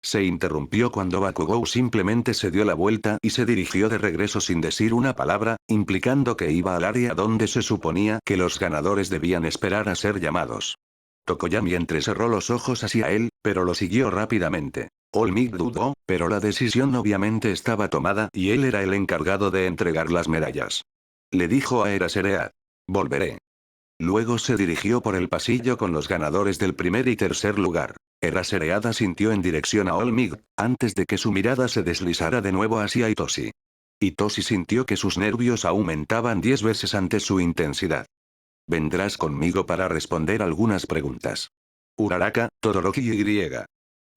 Se interrumpió cuando Bakugou simplemente se dio la vuelta y se dirigió de regreso sin decir una palabra, implicando que iba al área donde se suponía que los ganadores debían esperar a ser llamados. Tokoyami entrecerró los ojos hacia él, pero lo siguió rápidamente. All Might dudó, pero la decisión obviamente estaba tomada y él era el encargado de entregar las medallas. Le dijo a Eraserhead. Volveré. Luego se dirigió por el pasillo con los ganadores del primer y tercer lugar. Eraserhead asintió en dirección a All Might, antes de que su mirada se deslizara de nuevo hacia Itoshi. Itoshi sintió que sus nervios aumentaban 10 veces ante su intensidad. Vendrás conmigo para responder algunas preguntas. Uraraka, Todoroki y.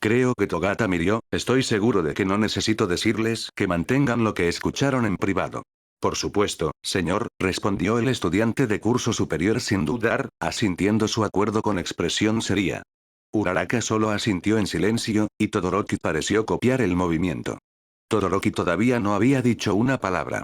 Creo que Togata murió, estoy seguro de que no necesito decirles que mantengan lo que escucharon en privado. Por supuesto, señor, respondió el estudiante de curso superior sin dudar, asintiendo su acuerdo con expresión seria. Uraraka solo asintió en silencio, y Todoroki pareció copiar el movimiento. Todoroki todavía no había dicho una palabra.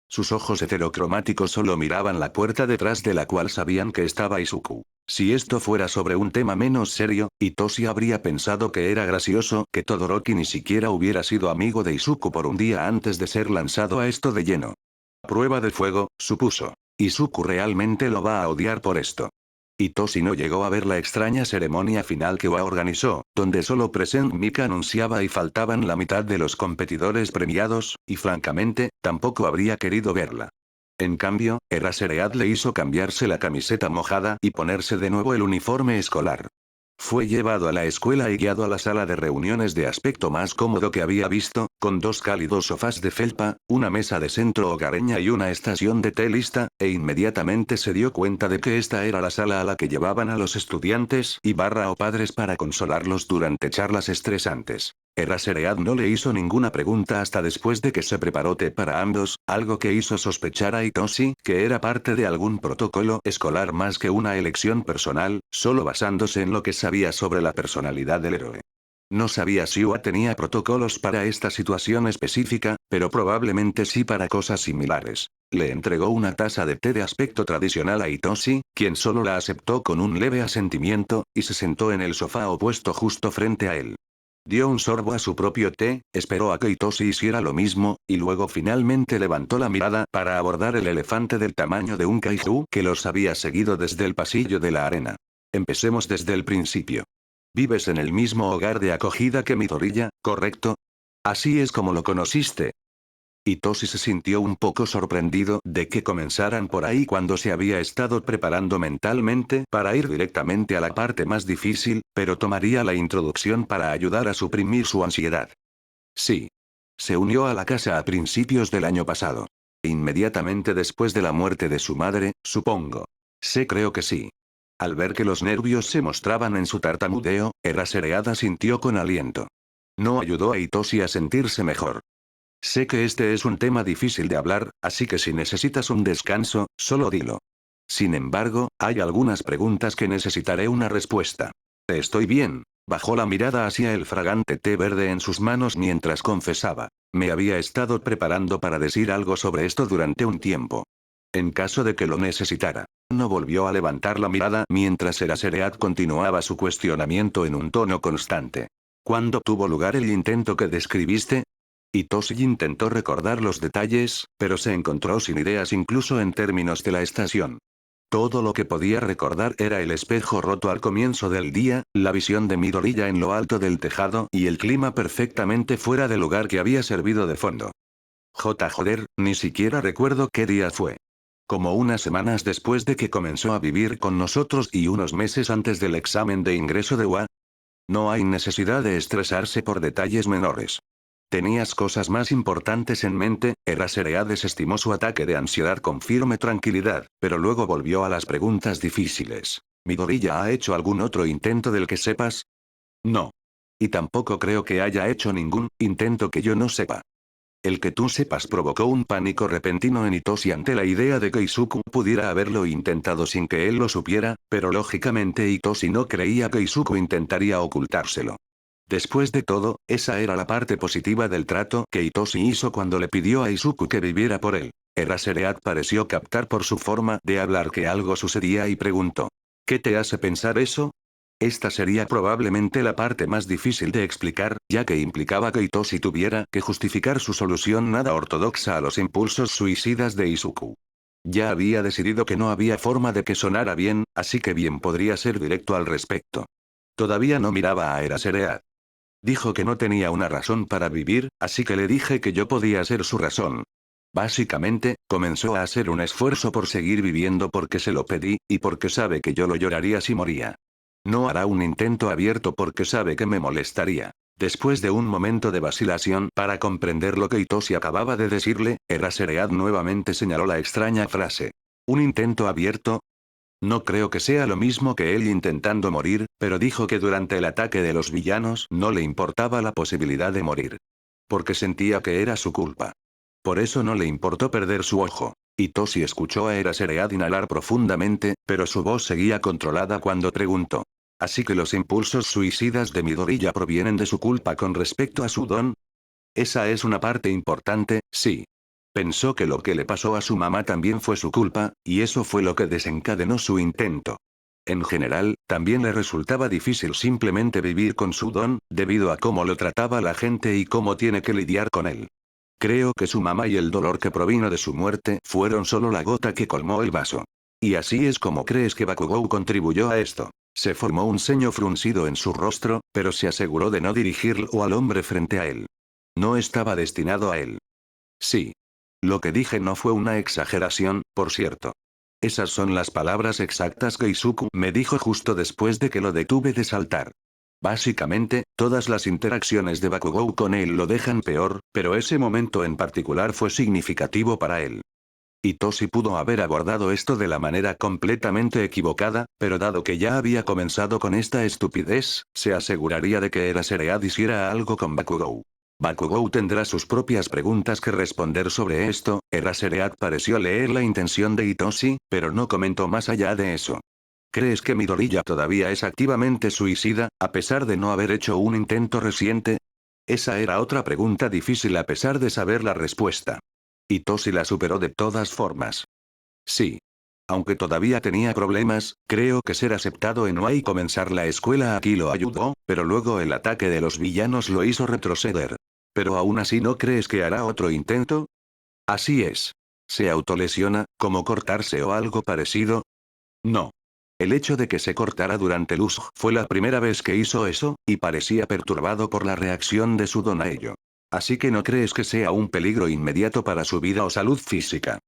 Sus ojos heterocromáticos solo miraban la puerta detrás de la cual sabían que estaba Izuku. Si esto fuera sobre un tema menos serio, Itoshi habría pensado que era gracioso que Todoroki ni siquiera hubiera sido amigo de Izuku por un día antes de ser lanzado a esto de lleno. Prueba de fuego, supuso. Izuku realmente lo va a odiar por esto. Itoshi no llegó a ver la extraña ceremonia final que Oa organizó, donde solo Present Mika anunciaba y faltaban la mitad de los competidores premiados, y francamente, tampoco habría querido verla. En cambio, Eraserhead le hizo cambiarse la camiseta mojada y ponerse de nuevo el uniforme escolar. Fue llevado a la escuela y guiado a la sala de reuniones de aspecto más cómodo que había visto, con 2 cálidos sofás de felpa, una mesa de centro hogareña y una estación de té lista, e inmediatamente se dio cuenta de que esta era la sala a la que llevaban a los estudiantes y o padres para consolarlos durante charlas estresantes. Eraserhead no le hizo ninguna pregunta hasta después de que se preparó té para ambos, algo que hizo sospechar a Itoshi que era parte de algún protocolo escolar más que una elección personal, solo basándose en lo que sabía sobre la personalidad del héroe. No sabía si Oa tenía protocolos para esta situación específica, pero probablemente sí para cosas similares. Le entregó una taza de té de aspecto tradicional a Itoshi, quien solo la aceptó con un leve asentimiento, y se sentó en el sofá opuesto justo frente a él. Dio un sorbo a su propio té, esperó a que Itoshi hiciera lo mismo, y luego finalmente levantó la mirada para abordar el elefante del tamaño de un kaiju que los había seguido desde el pasillo de la arena. Empecemos desde el principio. Vives en el mismo hogar de acogida que Midoriya, ¿correcto? Así es como lo conociste. Itoshi se sintió un poco sorprendido de que comenzaran por ahí cuando se había estado preparando mentalmente para ir directamente a la parte más difícil, pero tomaría la introducción para ayudar a suprimir su ansiedad. Sí. Se unió a la casa a principios del año pasado. Inmediatamente después de la muerte de su madre, supongo. Creo que sí. Al ver que los nervios se mostraban en su tartamudeo, Eraserhead asintió con aliento. No ayudó a Itoshi a sentirse mejor. Sé que este es un tema difícil de hablar, así que si necesitas un descanso, solo dilo. Sin embargo, hay algunas preguntas que necesitaré una respuesta. Estoy bien. Bajó la mirada hacia el fragante té verde en sus manos mientras confesaba. Me había estado preparando para decir algo sobre esto durante un tiempo. En caso de que lo necesitara. No volvió a levantar la mirada mientras Eraserhead continuaba su cuestionamiento en un tono constante. ¿Cuándo tuvo lugar el intento que describiste? Itoshi intentó recordar los detalles, pero se encontró sin ideas incluso en términos de la estación. Todo lo que podía recordar era el espejo roto al comienzo del día, la visión de Midoriya en lo alto del tejado y el clima perfectamente fuera del lugar que había servido de fondo. Joder, ni siquiera recuerdo qué día fue. Como unas semanas después de que comenzó a vivir con nosotros y unos meses antes del examen de ingreso de UA. No hay necesidad de estresarse por detalles menores. Tenías cosas más importantes en mente. Eraserhead desestimó su ataque de ansiedad con firme tranquilidad, pero luego volvió a las preguntas difíciles. ¿Midoriya ha hecho algún otro intento del que sepas? No. Y tampoco creo que haya hecho ningún intento que yo no sepa. El que tú sepas provocó un pánico repentino en Itoshi ante la idea de que Izuku pudiera haberlo intentado sin que él lo supiera, pero lógicamente Itoshi no creía que Izuku intentaría ocultárselo. Después de todo, esa era la parte positiva del trato que Itoshi hizo cuando le pidió a Izuku que viviera por él. Eraserhead pareció captar por su forma de hablar que algo sucedía y preguntó. ¿Qué te hace pensar eso? Esta sería probablemente la parte más difícil de explicar, ya que implicaba que Itoshi tuviera que justificar su solución nada ortodoxa a los impulsos suicidas de Izuku. Ya había decidido que no había forma de que sonara bien, así que bien podría ser directo al respecto. Todavía no miraba a Eraserhead. Dijo que no tenía una razón para vivir, así que le dije que yo podía ser su razón. Básicamente, comenzó a hacer un esfuerzo por seguir viviendo porque se lo pedí, y porque sabe que yo lo lloraría si moría. No hará un intento abierto porque sabe que me molestaría. Después de un momento de vacilación para comprender lo que Itoshi acababa de decirle, Eraserhead nuevamente señaló la extraña frase. ¿Un intento abierto? No creo que sea lo mismo que él intentando morir, pero dijo que durante el ataque de los villanos no le importaba la posibilidad de morir. Porque sentía que era su culpa. Por eso no le importó perder su ojo. Itoshi escuchó a Eraserhead inhalar profundamente, pero su voz seguía controlada cuando preguntó. ¿Así que los impulsos suicidas de Midoriya provienen de su culpa con respecto a su don? Esa es una parte importante, sí. Pensó que lo que le pasó a su mamá también fue su culpa, y eso fue lo que desencadenó su intento. En general, también le resultaba difícil simplemente vivir con su don, debido a cómo lo trataba la gente y cómo tiene que lidiar con él. Creo que su mamá y el dolor que provino de su muerte fueron solo la gota que colmó el vaso. Y así es como crees que Bakugou contribuyó a esto. Se formó un ceño fruncido en su rostro, pero se aseguró de no dirigirlo al hombre frente a él. No estaba destinado a él. Sí. Lo que dije no fue una exageración, por cierto. Esas son las palabras exactas que Izuku me dijo justo después de que lo detuve de saltar. Básicamente, todas las interacciones de Bakugou con él lo dejan peor, pero ese momento en particular fue significativo para él. Itoshi pudo haber abordado esto de la manera completamente equivocada, pero dado que ya había comenzado con esta estupidez, se aseguraría de que Eraserhead hiciera algo con Bakugou. Bakugou tendrá sus propias preguntas que responder sobre esto. Eraserhead pareció leer la intención de Itoshi, pero no comentó más allá de eso. ¿Crees que Midoriya todavía es activamente suicida, a pesar de no haber hecho un intento reciente? Esa era otra pregunta difícil a pesar de saber la respuesta. Itoshi la superó de todas formas. Sí. Aunque todavía tenía problemas, creo que ser aceptado en OA y comenzar la escuela aquí lo ayudó, pero luego el ataque de los villanos lo hizo retroceder. Pero aún así ¿no crees que hará otro intento? Así es. ¿Se autolesiona, como cortarse o algo parecido? No. El hecho de que se cortara durante el uso fue la primera vez que hizo eso, y parecía perturbado por la reacción de su don a ello. Así que no crees que sea un peligro inmediato para su vida o salud física.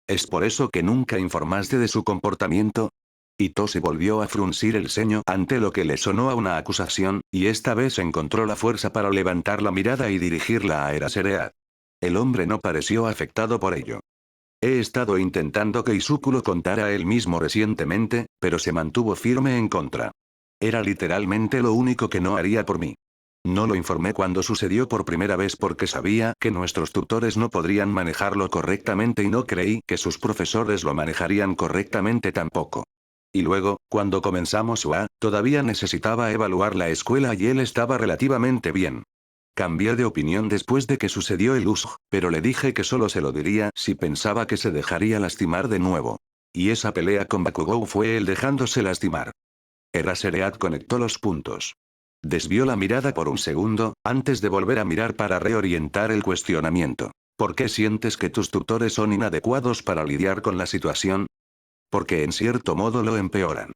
¿Es por eso que nunca informaste de su comportamiento? Itoshi volvió a fruncir el ceño ante lo que le sonó a una acusación, y esta vez encontró la fuerza para levantar la mirada y dirigirla a Eraserhead. El hombre no pareció afectado por ello. He estado intentando que Izuku lo contara él mismo recientemente, pero se mantuvo firme en contra. Era literalmente lo único que no haría por mí. No lo informé cuando sucedió por primera vez porque sabía que nuestros tutores no podrían manejarlo correctamente y no creí que sus profesores lo manejarían correctamente tampoco. Y luego, cuando comenzamos UA, todavía necesitaba evaluar la escuela y él estaba relativamente bien. Cambié de opinión después de que sucedió el uso, pero le dije que solo se lo diría si pensaba que se dejaría lastimar de nuevo. Y esa pelea con Bakugou fue él dejándose lastimar. Eraserhead conectó los puntos. Desvió la mirada por un segundo, antes de volver a mirar para reorientar el cuestionamiento. ¿Por qué sientes que tus tutores son inadecuados para lidiar con la situación? Porque en cierto modo lo empeoran.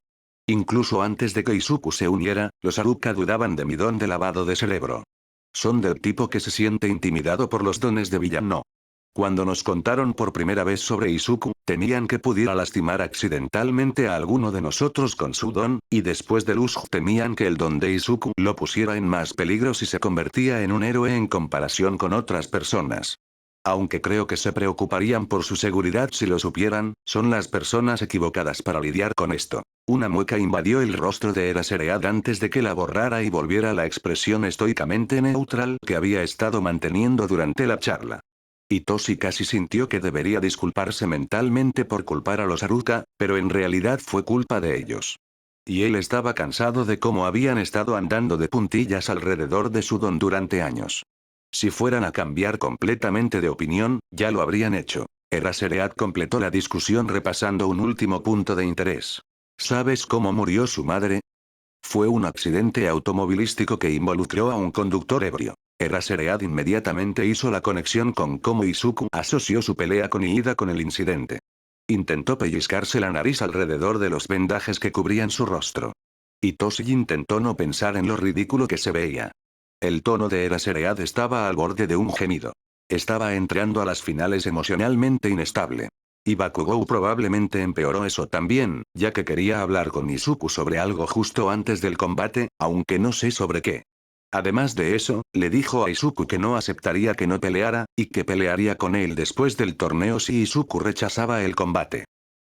Incluso antes de que Izuku se uniera, los Haruka dudaban de mi don de lavado de cerebro. Son del tipo que se siente intimidado por los dones de villano. Cuando nos contaron por primera vez sobre Izuku, temían que pudiera lastimar accidentalmente a alguno de nosotros con su don, y después de Luz temían que el don de Izuku lo pusiera en más peligro si se convertía en un héroe en comparación con otras personas. Aunque creo que se preocuparían por su seguridad si lo supieran, son las personas equivocadas para lidiar con esto. Una mueca invadió el rostro de Eraserhead antes de que la borrara y volviera a la expresión estoicamente neutral que había estado manteniendo durante la charla. Hitoshi casi sintió que debería disculparse mentalmente por culpar a los Haruka, pero en realidad fue culpa de ellos. Y él estaba cansado de cómo habían estado andando de puntillas alrededor de su don durante años. Si fueran a cambiar completamente de opinión, ya lo habrían hecho. Eraserhead completó la discusión repasando un último punto de interés. ¿Sabes cómo murió su madre? Fue un accidente automovilístico que involucró a un conductor ebrio. Eraserhead inmediatamente hizo la conexión con cómo Izuku asoció su pelea con Iida con el incidente. Intentó pellizcarse la nariz alrededor de los vendajes que cubrían su rostro. Hitoshi intentó no pensar en lo ridículo que se veía. El tono de Eraserhead estaba al borde de un gemido. Estaba entrando a las finales emocionalmente inestable. Y Bakugou probablemente empeoró eso también, ya que quería hablar con Izuku sobre algo justo antes del combate, aunque no sé sobre qué. Además de eso, le dijo a Izuku que no aceptaría que no peleara, y que pelearía con él después del torneo si Izuku rechazaba el combate.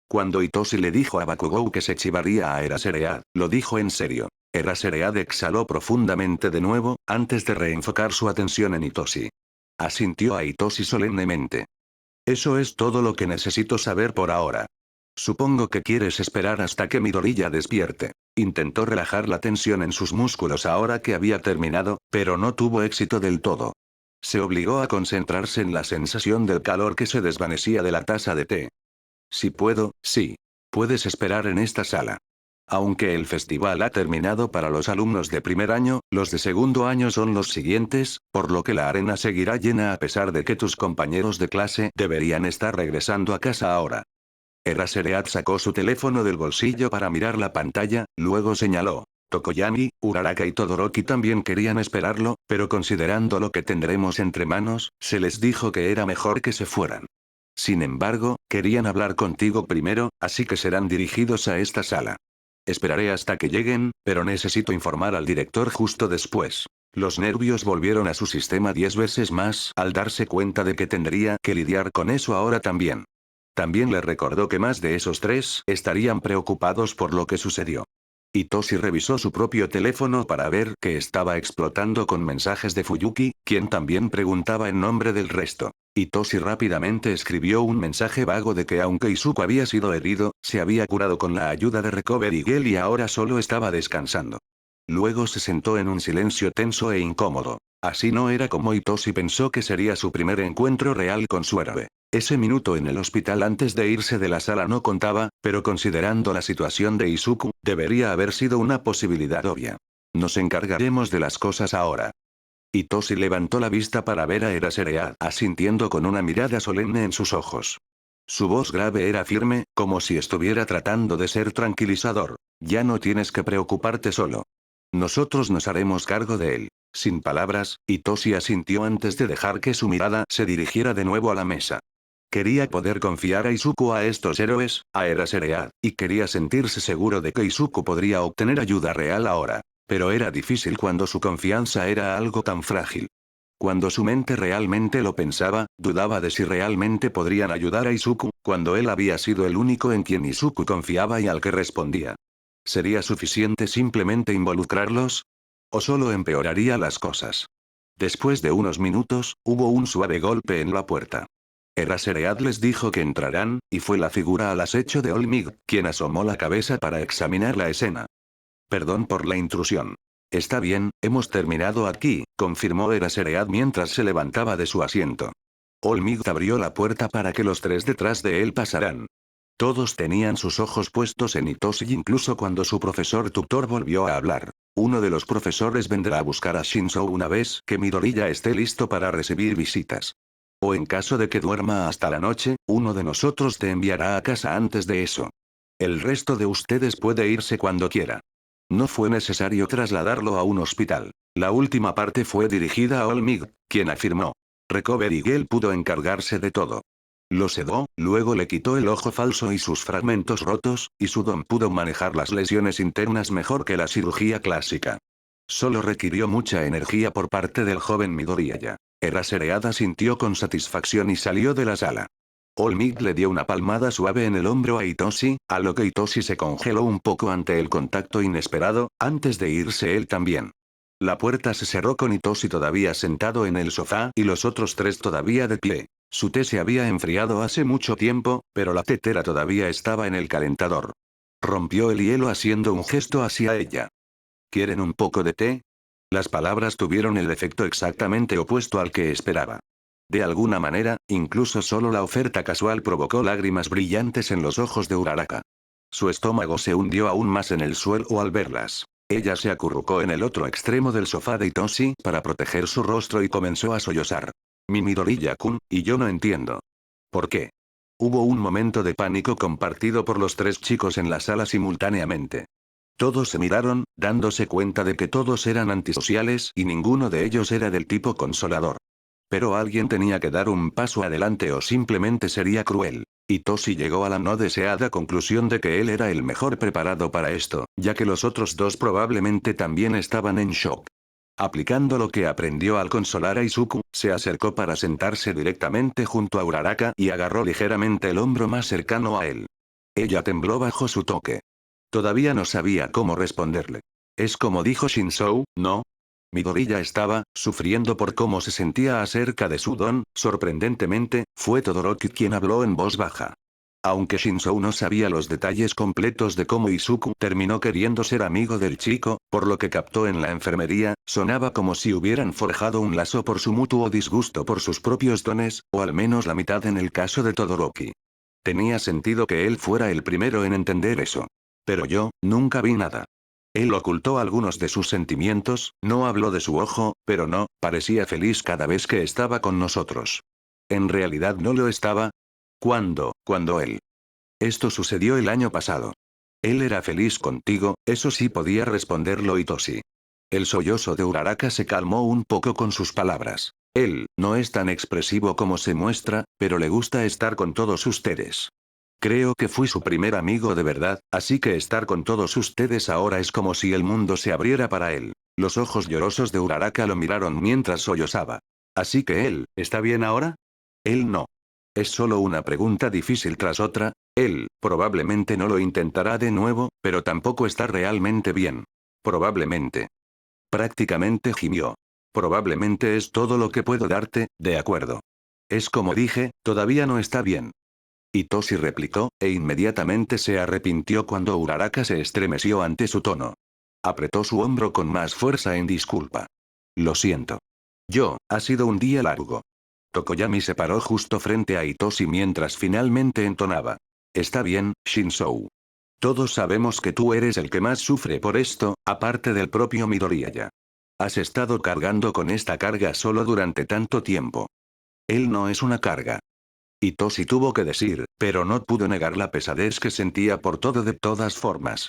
Cuando Hitoshi le dijo a Bakugou que se chivaría a Eraserhead, lo dijo en serio. Eraserhead exhaló profundamente de nuevo, antes de reenfocar su atención en Hitoshi. Asintió a Hitoshi solemnemente. Eso es todo lo que necesito saber por ahora. Supongo que quieres esperar hasta que Midoriya despierte. Intentó relajar la tensión en sus músculos ahora que había terminado, pero no tuvo éxito del todo. Se obligó a concentrarse en la sensación del calor que se desvanecía de la taza de té. Si puedo, sí. Puedes esperar en esta sala. Aunque el festival ha terminado para los alumnos de primer año, los de segundo año son los siguientes, por lo que la arena seguirá llena a pesar de que tus compañeros de clase deberían estar regresando a casa ahora. Eraserhead sacó su teléfono del bolsillo para mirar la pantalla, luego señaló. Tokoyami, Uraraka y Todoroki también querían esperarlo, pero considerando lo que tendremos entre manos, se les dijo que era mejor que se fueran. Sin embargo, querían hablar contigo primero, así que serán dirigidos a esta sala. Esperaré hasta que lleguen, pero necesito informar al director justo después. Los nervios volvieron a su sistema 10 veces más al darse cuenta de que tendría que lidiar con eso ahora también. También le recordó que más de esos tres estarían preocupados por lo que sucedió. Hitoshi revisó su propio teléfono para ver que estaba explotando con mensajes de Fuyuki, quien también preguntaba en nombre del resto. Hitoshi rápidamente escribió un mensaje vago de que aunque Izuku había sido herido, se había curado con la ayuda de Recovery Gel y ahora solo estaba descansando. Luego se sentó en un silencio tenso e incómodo. Así no era como Hitoshi pensó que sería su primer encuentro real con su héroe. Ese minuto en el hospital antes de irse de la sala no contaba, pero considerando la situación de Izuku, debería haber sido una posibilidad obvia. Nos encargaremos de las cosas ahora. Hitoshi levantó la vista para ver a Eraserhead asintiendo con una mirada solemne en sus ojos. Su voz grave era firme, como si estuviera tratando de ser tranquilizador. Ya no tienes que preocuparte solo. Nosotros nos haremos cargo de él. Sin palabras, Hitoshi asintió antes de dejar que su mirada se dirigiera de nuevo a la mesa. Quería poder confiar a Izuku a estos héroes, a Eraserhead, y quería sentirse seguro de que Izuku podría obtener ayuda real ahora. Pero era difícil cuando su confianza era algo tan frágil. Cuando su mente realmente lo pensaba, dudaba de si realmente podrían ayudar a Izuku, cuando él había sido el único en quien Izuku confiaba y al que respondía. ¿Sería suficiente simplemente involucrarlos? ¿O solo empeoraría las cosas? Después de unos minutos, hubo un suave golpe en la puerta. Eraserhead les dijo que entrarán, y fue la figura al acecho de Olmig, quien asomó la cabeza para examinar la escena. Perdón por la intrusión. Está bien, hemos terminado aquí, confirmó Eraserhead mientras se levantaba de su asiento. Olmig abrió la puerta para que los tres detrás de él pasaran. Todos tenían sus ojos puestos en Hitoshi incluso cuando su profesor tutor volvió a hablar. Uno de los profesores vendrá a buscar a Shinzo una vez que Midoriya esté listo para recibir visitas. O en caso de que duerma hasta la noche, uno de nosotros te enviará a casa antes de eso. El resto de ustedes puede irse cuando quiera. No fue necesario trasladarlo a un hospital. La última parte fue dirigida a Olmig, quien afirmó. Recovery Girl pudo encargarse de todo. Lo sedó, luego le quitó el ojo falso y sus fragmentos rotos, y Sudon pudo manejar las lesiones internas mejor que la cirugía clásica. Solo requirió mucha energía por parte del joven Midoriya. Erasereada sintió con satisfacción y salió de la sala. All Might le dio una palmada suave en el hombro a Itoshi, a lo que Itoshi se congeló un poco ante el contacto inesperado, antes de irse él también. La puerta se cerró con Itoshi todavía sentado en el sofá y los otros tres todavía de pie. Su té se había enfriado hace mucho tiempo, pero la tetera todavía estaba en el calentador. Rompió el hielo haciendo un gesto hacia ella. ¿Quieren un poco de té? Las palabras tuvieron el efecto exactamente opuesto al que esperaba. De alguna manera, incluso solo la oferta casual provocó lágrimas brillantes en los ojos de Uraraka. Su estómago se hundió aún más en el suelo al verlas. Ella se acurrucó en el otro extremo del sofá de Itoshi para proteger su rostro y comenzó a sollozar. Mi Midoriya-kun, y yo no entiendo. ¿Por qué? Hubo un momento de pánico compartido por los tres chicos en la sala simultáneamente. Todos se miraron, dándose cuenta de que todos eran antisociales y ninguno de ellos era del tipo consolador. Pero alguien tenía que dar un paso adelante o simplemente sería cruel. Itoshi llegó a la no deseada conclusión de que él era el mejor preparado para esto, ya que los otros dos probablemente también estaban en shock. Aplicando lo que aprendió al consolar a Izuku, se acercó para sentarse directamente junto a Uraraka y agarró ligeramente el hombro más cercano a él. Ella tembló bajo su toque. Todavía no sabía cómo responderle. Es como dijo Shinzou, ¿no? Midoriya estaba sufriendo por cómo se sentía acerca de Sudon. Sorprendentemente, fue Todoroki quien habló en voz baja. Aunque Shinzou no sabía los detalles completos de cómo Izuku terminó queriendo ser amigo del chico, por lo que captó en la enfermería, sonaba como si hubieran forjado un lazo por su mutuo disgusto por sus propios dones, o al menos la mitad en el caso de Todoroki. Tenía sentido que él fuera el primero en entender eso. Pero yo, nunca vi nada. Él ocultó algunos de sus sentimientos, no habló de su ojo, pero no, parecía feliz cada vez que estaba con nosotros. ¿En realidad no lo estaba? ¿Cuándo? Cuando él. Esto sucedió el año pasado. Él era feliz contigo, eso sí podía responderlo Itoshi. El sollozo de Uraraka se calmó un poco con sus palabras. Él, no es tan expresivo como se muestra, pero le gusta estar con todos ustedes. Creo que fui su primer amigo de verdad, así que estar con todos ustedes ahora es como si el mundo se abriera para él. Los ojos llorosos de Uraraka lo miraron mientras sollozaba. Así que él, ¿está bien ahora? Él no. Es solo una pregunta difícil tras otra, él, probablemente no lo intentará de nuevo, pero tampoco está realmente bien. Probablemente. Prácticamente gimió. Probablemente es todo lo que puedo darte, de acuerdo. Es como dije, todavía no está bien. Itoshi replicó, e inmediatamente se arrepintió cuando Uraraka se estremeció ante su tono. Apretó su hombro con más fuerza en disculpa. Lo siento. Ha sido un día largo. Tokoyami se paró justo frente a Itoshi mientras finalmente entonaba. Está bien, Shinzou. Todos sabemos que tú eres el que más sufre por esto, aparte del propio Midoriya. Has estado cargando con esta carga solo durante tanto tiempo. Él no es una carga. Itoshi tuvo que decir, pero no pudo negar la pesadez que sentía por todo de todas formas.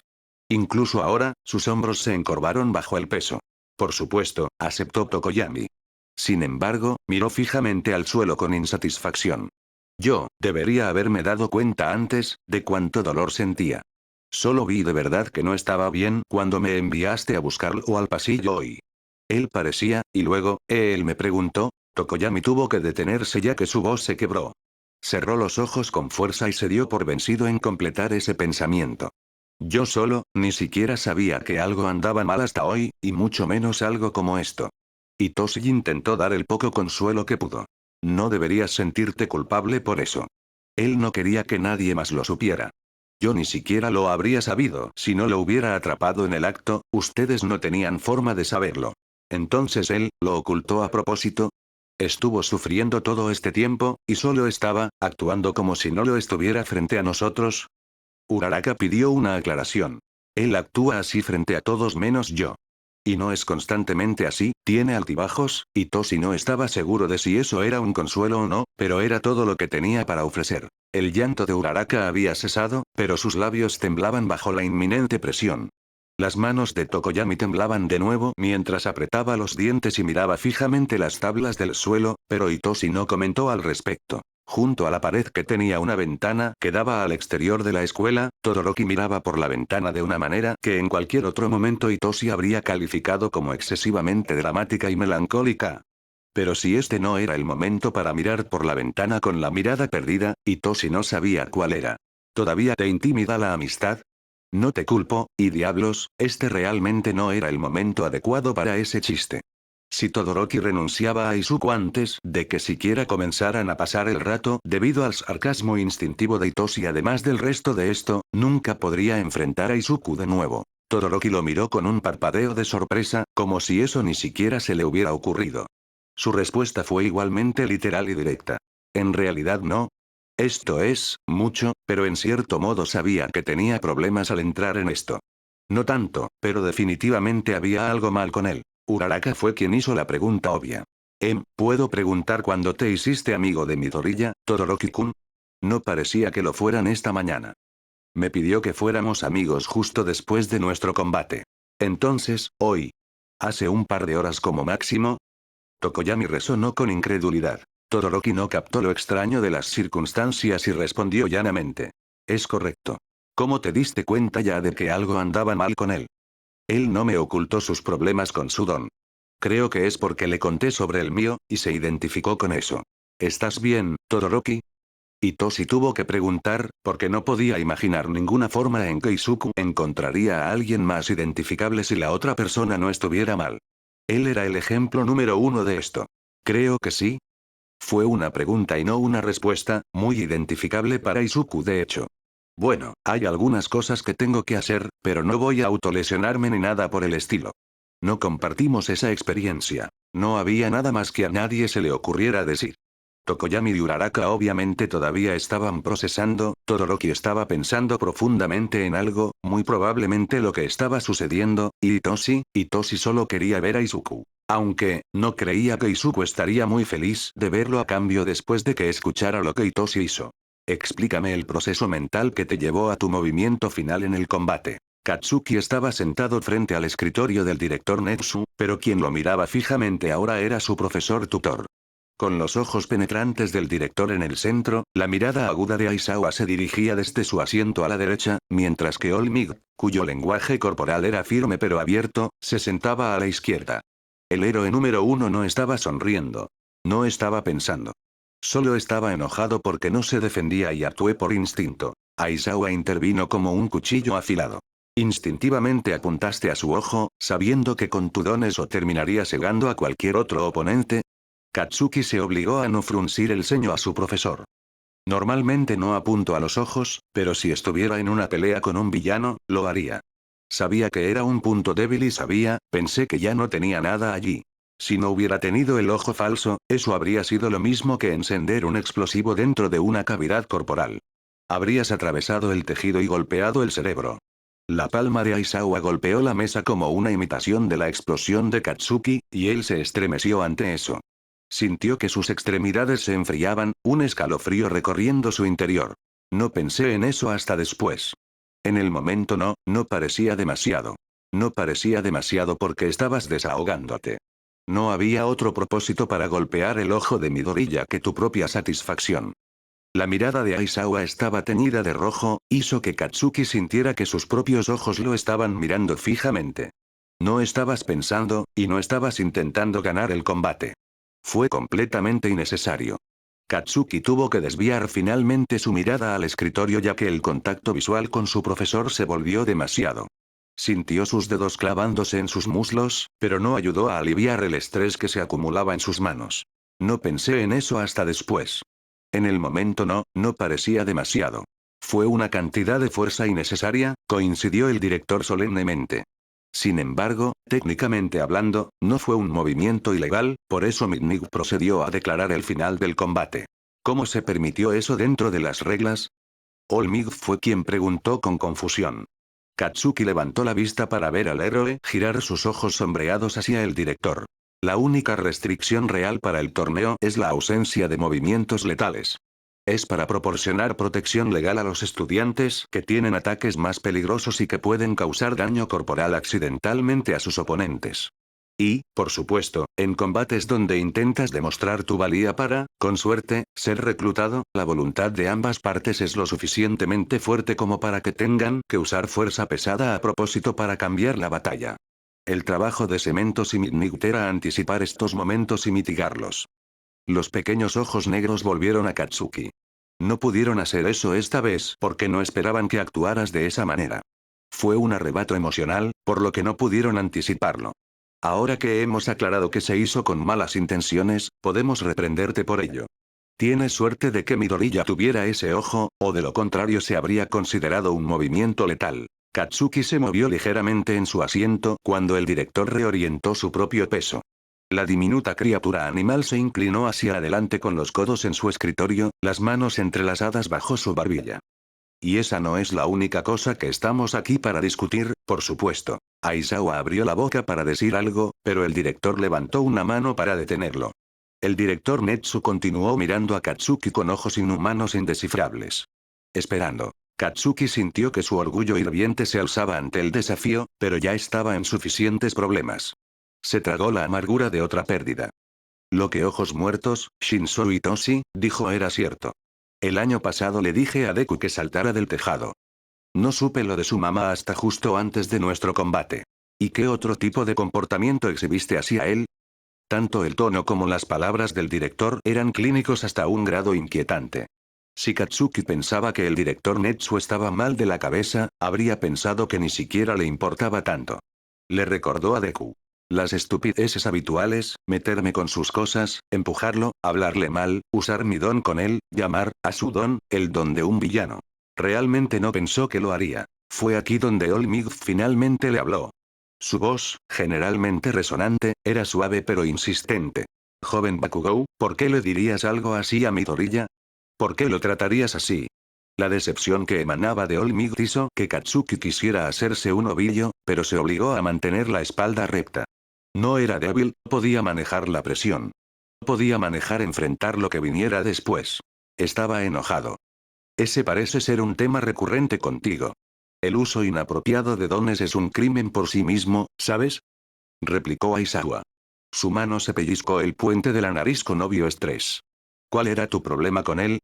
Incluso ahora, sus hombros se encorvaron bajo el peso. Por supuesto, aceptó Tokoyami. Sin embargo, miró fijamente al suelo con insatisfacción. Debería haberme dado cuenta antes, de cuánto dolor sentía. Solo vi de verdad que no estaba bien cuando me enviaste a buscarlo al pasillo hoy. Él parecía, y luego, él me preguntó. Tokoyami tuvo que detenerse ya que su voz se quebró. Cerró los ojos con fuerza y se dio por vencido en completar ese pensamiento. Ni siquiera sabía que algo andaba mal hasta hoy, y mucho menos algo como esto. Itoshi intentó dar el poco consuelo que pudo. No deberías sentirte culpable por eso. Él no quería que nadie más lo supiera. Yo ni siquiera lo habría sabido si no lo hubiera atrapado en el acto, ustedes no tenían forma de saberlo. Entonces él, lo ocultó a propósito. Estuvo sufriendo todo este tiempo, y solo estaba, actuando como si no lo estuviera frente a nosotros. Uraraka pidió una aclaración. Él actúa así frente a todos menos yo. Y no es constantemente así, tiene altibajos, y Toshi no estaba seguro de si eso era un consuelo o no, pero era todo lo que tenía para ofrecer. El llanto de Uraraka había cesado, pero sus labios temblaban bajo la inminente presión. Las manos de Tokoyami temblaban de nuevo mientras apretaba los dientes y miraba fijamente las tablas del suelo, pero Hitoshi no comentó al respecto. Junto a la pared que tenía una ventana que daba al exterior de la escuela, Todoroki miraba por la ventana de una manera que en cualquier otro momento Hitoshi habría calificado como excesivamente dramática y melancólica. Pero si este no era el momento para mirar por la ventana con la mirada perdida, Hitoshi no sabía cuál era. ¿Todavía te intimida la amistad? No te culpo, y diablos, este realmente no era el momento adecuado para ese chiste. Si Todoroki renunciaba a Izuku antes de que siquiera comenzaran a pasar el rato debido al sarcasmo instintivo de Hitoshi, además del resto de esto, nunca podría enfrentar a Izuku de nuevo. Todoroki lo miró con un parpadeo de sorpresa, como si eso ni siquiera se le hubiera ocurrido. Su respuesta fue igualmente literal y directa. En realidad no. Esto es, mucho, pero en cierto modo sabía que tenía problemas al entrar en esto. No tanto, pero definitivamente había algo mal con él. Uraraka fue quien hizo la pregunta obvia. ¿Puedo preguntar cuándo te hiciste amigo de Midoriya, Todoroki-kun? No parecía que lo fueran esta mañana. Me pidió que fuéramos amigos justo después de nuestro combate. Entonces, hoy. ¿Hace un par de horas como máximo? Tokoyami resonó con incredulidad. Todoroki no captó lo extraño de las circunstancias y respondió llanamente. Es correcto. ¿Cómo te diste cuenta ya de que algo andaba mal con él? Él no me ocultó sus problemas con su don. Creo que es porque le conté sobre el mío, y se identificó con eso. ¿Estás bien, Todoroki? Hitoshi tuvo que preguntar, porque no podía imaginar ninguna forma en que Izuku encontraría a alguien más identificable si la otra persona no estuviera mal. Él era el ejemplo número uno de esto. Creo que sí. Fue una pregunta y no una respuesta, muy identificable para Izuku de hecho. Bueno, hay algunas cosas que tengo que hacer, pero no voy a autolesionarme ni nada por el estilo. No compartimos esa experiencia. No había nada más que a nadie se le ocurriera decir. Tokoyami y Uraraka obviamente todavía estaban procesando, Todoroki estaba pensando profundamente en algo, muy probablemente lo que estaba sucediendo, y Hitoshi solo quería ver a Izuku. Aunque, no creía que Izuku estaría muy feliz de verlo a cambio después de que escuchara lo que Hitoshi hizo. Explícame el proceso mental que te llevó a tu movimiento final en el combate. Katsuki estaba sentado frente al escritorio del director Netsu, pero quien lo miraba fijamente ahora era su profesor tutor. Con los ojos penetrantes del director en el centro, la mirada aguda de Aizawa se dirigía desde su asiento a la derecha, mientras que Olmig, cuyo lenguaje corporal era firme pero abierto, se sentaba a la izquierda. El héroe número uno no estaba sonriendo. No estaba pensando. Solo estaba enojado porque no se defendía y actué por instinto. Aizawa intervino como un cuchillo afilado. Instintivamente apuntaste a su ojo, sabiendo que con tu don eso terminaría cegando a cualquier otro oponente. Katsuki se obligó a no fruncir el ceño a su profesor. Normalmente no apunto a los ojos, pero si estuviera en una pelea con un villano, lo haría. Sabía que era un punto débil y pensé que ya no tenía nada allí. Si no hubiera tenido el ojo falso, eso habría sido lo mismo que encender un explosivo dentro de una cavidad corporal. Habrías atravesado el tejido y golpeado el cerebro. La palma de Aizawa golpeó la mesa como una imitación de la explosión de Katsuki, y él se estremeció ante eso. Sintió que sus extremidades se enfriaban, un escalofrío recorriendo su interior. No pensé en eso hasta después. En el momento no parecía demasiado. No parecía demasiado porque estabas desahogándote. No había otro propósito para golpear el ojo de Midoriya que tu propia satisfacción. La mirada de Aizawa estaba teñida de rojo, hizo que Katsuki sintiera que sus propios ojos lo estaban mirando fijamente. No estabas pensando, y no estabas intentando ganar el combate. Fue completamente innecesario. Katsuki tuvo que desviar finalmente su mirada al escritorio ya que el contacto visual con su profesor se volvió demasiado. Sintió sus dedos clavándose en sus muslos, pero no ayudó a aliviar el estrés que se acumulaba en sus manos. No pensé en eso hasta después. En el momento no parecía demasiado. Fue una cantidad de fuerza innecesaria, coincidió el director solemnemente. Sin embargo, técnicamente hablando, no fue un movimiento ilegal, por eso Midnight procedió a declarar el final del combate. ¿Cómo se permitió eso dentro de las reglas? Olmig fue quien preguntó con confusión. Katsuki levantó la vista para ver al héroe girar sus ojos sombreados hacia el director. La única restricción real para el torneo es la ausencia de movimientos letales. Es para proporcionar protección legal a los estudiantes que tienen ataques más peligrosos y que pueden causar daño corporal accidentalmente a sus oponentes. Y, por supuesto, en combates donde intentas demostrar tu valía para, con suerte, ser reclutado, la voluntad de ambas partes es lo suficientemente fuerte como para que tengan que usar fuerza pesada a propósito para cambiar la batalla. El trabajo de Cementos y Midnight era anticipar estos momentos y mitigarlos. Los pequeños ojos negros volvieron a Katsuki. No pudieron hacer eso esta vez porque no esperaban que actuaras de esa manera. Fue un arrebato emocional, por lo que no pudieron anticiparlo. Ahora que hemos aclarado que se hizo con malas intenciones, podemos reprenderte por ello. Tienes suerte de que Midoriya tuviera ese ojo, o de lo contrario se habría considerado un movimiento letal. Katsuki se movió ligeramente en su asiento cuando el director reorientó su propio peso. La diminuta criatura animal se inclinó hacia adelante con los codos en su escritorio, las manos entrelazadas bajo su barbilla. Y esa no es la única cosa que estamos aquí para discutir, por supuesto. Aizawa abrió la boca para decir algo, pero el director levantó una mano para detenerlo. El director Netsu continuó mirando a Katsuki con ojos inhumanos indescifrables. Esperando. Katsuki sintió que su orgullo hirviente se alzaba ante el desafío, pero ya estaba en suficientes problemas. Se tragó la amargura de otra pérdida. Lo que ojos muertos, Shinzo Itoshi, dijo era cierto. El año pasado le dije a Deku que saltara del tejado. No supe lo de su mamá hasta justo antes de nuestro combate. ¿Y qué otro tipo de comportamiento exhibiste hacia él? Tanto el tono como las palabras del director eran clínicos hasta un grado inquietante. Si Katsuki pensaba que el director Netsu estaba mal de la cabeza, habría pensado que ni siquiera le importaba tanto. Le recordó a Deku. Las estupideces habituales, meterme con sus cosas, empujarlo, hablarle mal, usar mi don con él, llamar a su don, el don de un villano. Realmente no pensó que lo haría. Fue aquí donde Olmig finalmente le habló. Su voz, generalmente resonante, era suave pero insistente. Joven Bakugou, ¿por qué le dirías algo así a Midoriya? ¿Por qué lo tratarías así? La decepción que emanaba de Olmig hizo que Katsuki quisiera hacerse un ovillo, pero se obligó a mantener la espalda recta. No era débil, podía manejar la presión. Podía manejar enfrentar lo que viniera después. Estaba enojado. Ese parece ser un tema recurrente contigo. El uso inapropiado de dones es un crimen por sí mismo, ¿sabes? Replicó Aizawa. Su mano se pellizcó el puente de la nariz con obvio estrés. ¿Cuál era tu problema con él?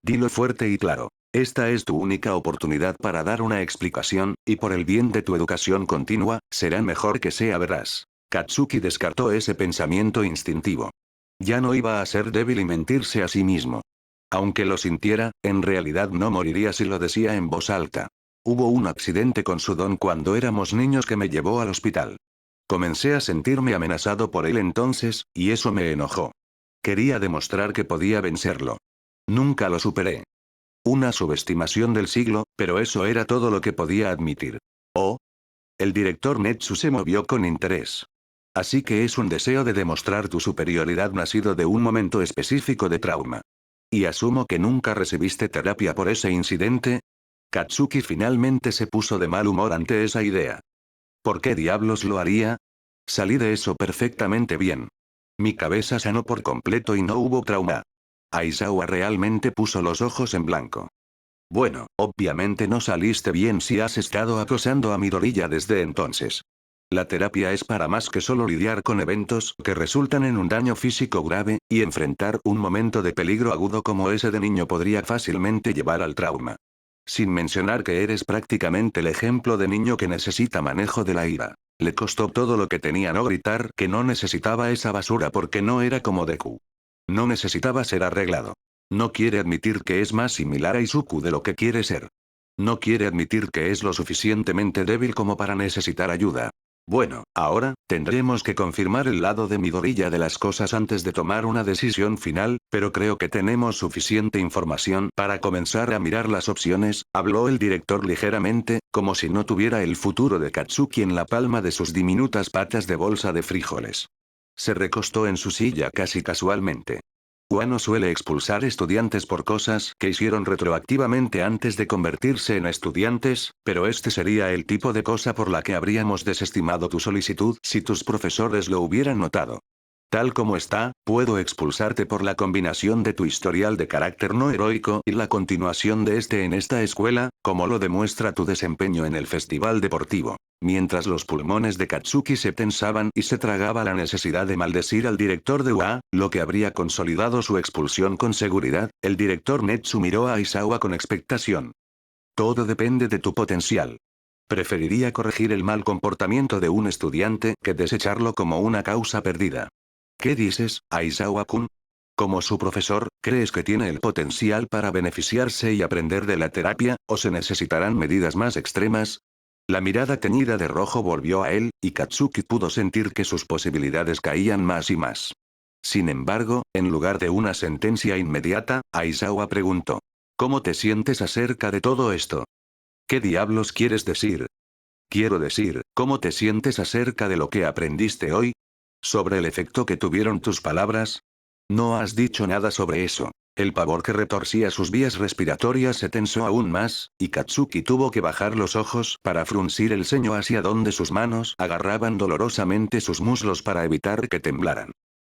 Dilo fuerte y claro. Esta es tu única oportunidad para dar una explicación, y por el bien de tu educación continua, será mejor que sea veraz. Katsuki descartó ese pensamiento instintivo. Ya no iba a ser débil y mentirse a sí mismo. Aunque lo sintiera, en realidad no moriría si lo decía en voz alta. Hubo un accidente con su don cuando éramos niños que me llevó al hospital. Comencé a sentirme amenazado por él entonces, y eso me enojó. Quería demostrar que podía vencerlo. Nunca lo superé. Una subestimación del siglo, pero eso era todo lo que podía admitir. Oh. El director Netsu se movió con interés. Así que es un deseo de demostrar tu superioridad nacido de un momento específico de trauma. Y asumo que nunca recibiste terapia por ese incidente. Katsuki finalmente se puso de mal humor ante esa idea. ¿Por qué diablos lo haría? Salí de eso perfectamente bien. Mi cabeza sanó por completo y no hubo trauma. Aizawa realmente puso los ojos en blanco. Bueno, obviamente no saliste bien si has estado acosando a Midoriya desde entonces. La terapia es para más que solo lidiar con eventos que resultan en un daño físico grave, y enfrentar un momento de peligro agudo como ese de niño podría fácilmente llevar al trauma. Sin mencionar que eres prácticamente el ejemplo de niño que necesita manejo de la ira. Le costó todo lo que tenía no gritar que no necesitaba esa basura porque no era como Deku. No necesitaba ser arreglado. No quiere admitir que es más similar a Izuku de lo que quiere ser. No quiere admitir que es lo suficientemente débil como para necesitar ayuda. Bueno, ahora, tendremos que confirmar el lado de Midoriya de las cosas antes de tomar una decisión final, pero creo que tenemos suficiente información para comenzar a mirar las opciones, habló el director ligeramente, como si no tuviera el futuro de Katsuki en la palma de sus diminutas patas de bolsa de frijoles. Se recostó en su silla casi casualmente. Wano suele expulsar estudiantes por cosas que hicieron retroactivamente antes de convertirse en estudiantes, pero este sería el tipo de cosa por la que habríamos desestimado tu solicitud si tus profesores lo hubieran notado. Tal como está, puedo expulsarte por la combinación de tu historial de carácter no heroico y la continuación de este en esta escuela, como lo demuestra tu desempeño en el festival deportivo. Mientras los pulmones de Katsuki se tensaban y se tragaba la necesidad de maldecir al director de UA, lo que habría consolidado su expulsión con seguridad, el director Netsu miró a Aizawa con expectación. Todo depende de tu potencial. Preferiría corregir el mal comportamiento de un estudiante que desecharlo como una causa perdida. ¿Qué dices, Aizawa-kun? Como su profesor, ¿crees que tiene el potencial para beneficiarse y aprender de la terapia, o se necesitarán medidas más extremas? La mirada teñida de rojo volvió a él, y Katsuki pudo sentir que sus posibilidades caían más y más. Sin embargo, en lugar de una sentencia inmediata, Aizawa preguntó. ¿Cómo te sientes acerca de todo esto? ¿Qué diablos quieres decir? Quiero decir, ¿cómo te sientes acerca de lo que aprendiste hoy? ¿Sobre el efecto que tuvieron tus palabras? No has dicho nada sobre eso. El pavor que retorcía sus vías respiratorias se tensó aún más, y Katsuki tuvo que bajar los ojos para fruncir el ceño hacia donde sus manos agarraban dolorosamente sus muslos para evitar que temblaran.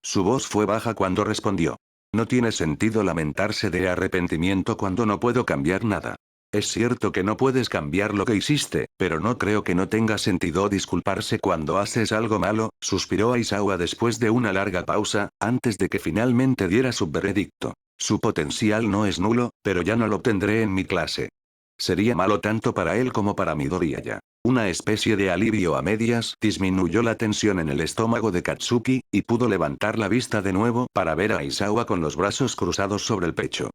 Su voz fue baja cuando respondió. No tiene sentido lamentarse de arrepentimiento cuando no puedo cambiar nada. Es cierto que no puedes cambiar lo que hiciste, pero no creo que no tenga sentido disculparse cuando haces algo malo, suspiró Aizawa después de una larga pausa, antes de que finalmente diera su veredicto. Su potencial no es nulo, pero ya no lo obtendré en mi clase. Sería malo tanto para él como para Midoriya. Una especie de alivio a medias disminuyó la tensión en el estómago de Katsuki, y pudo levantar la vista de nuevo para ver a Aizawa con los brazos cruzados sobre el pecho.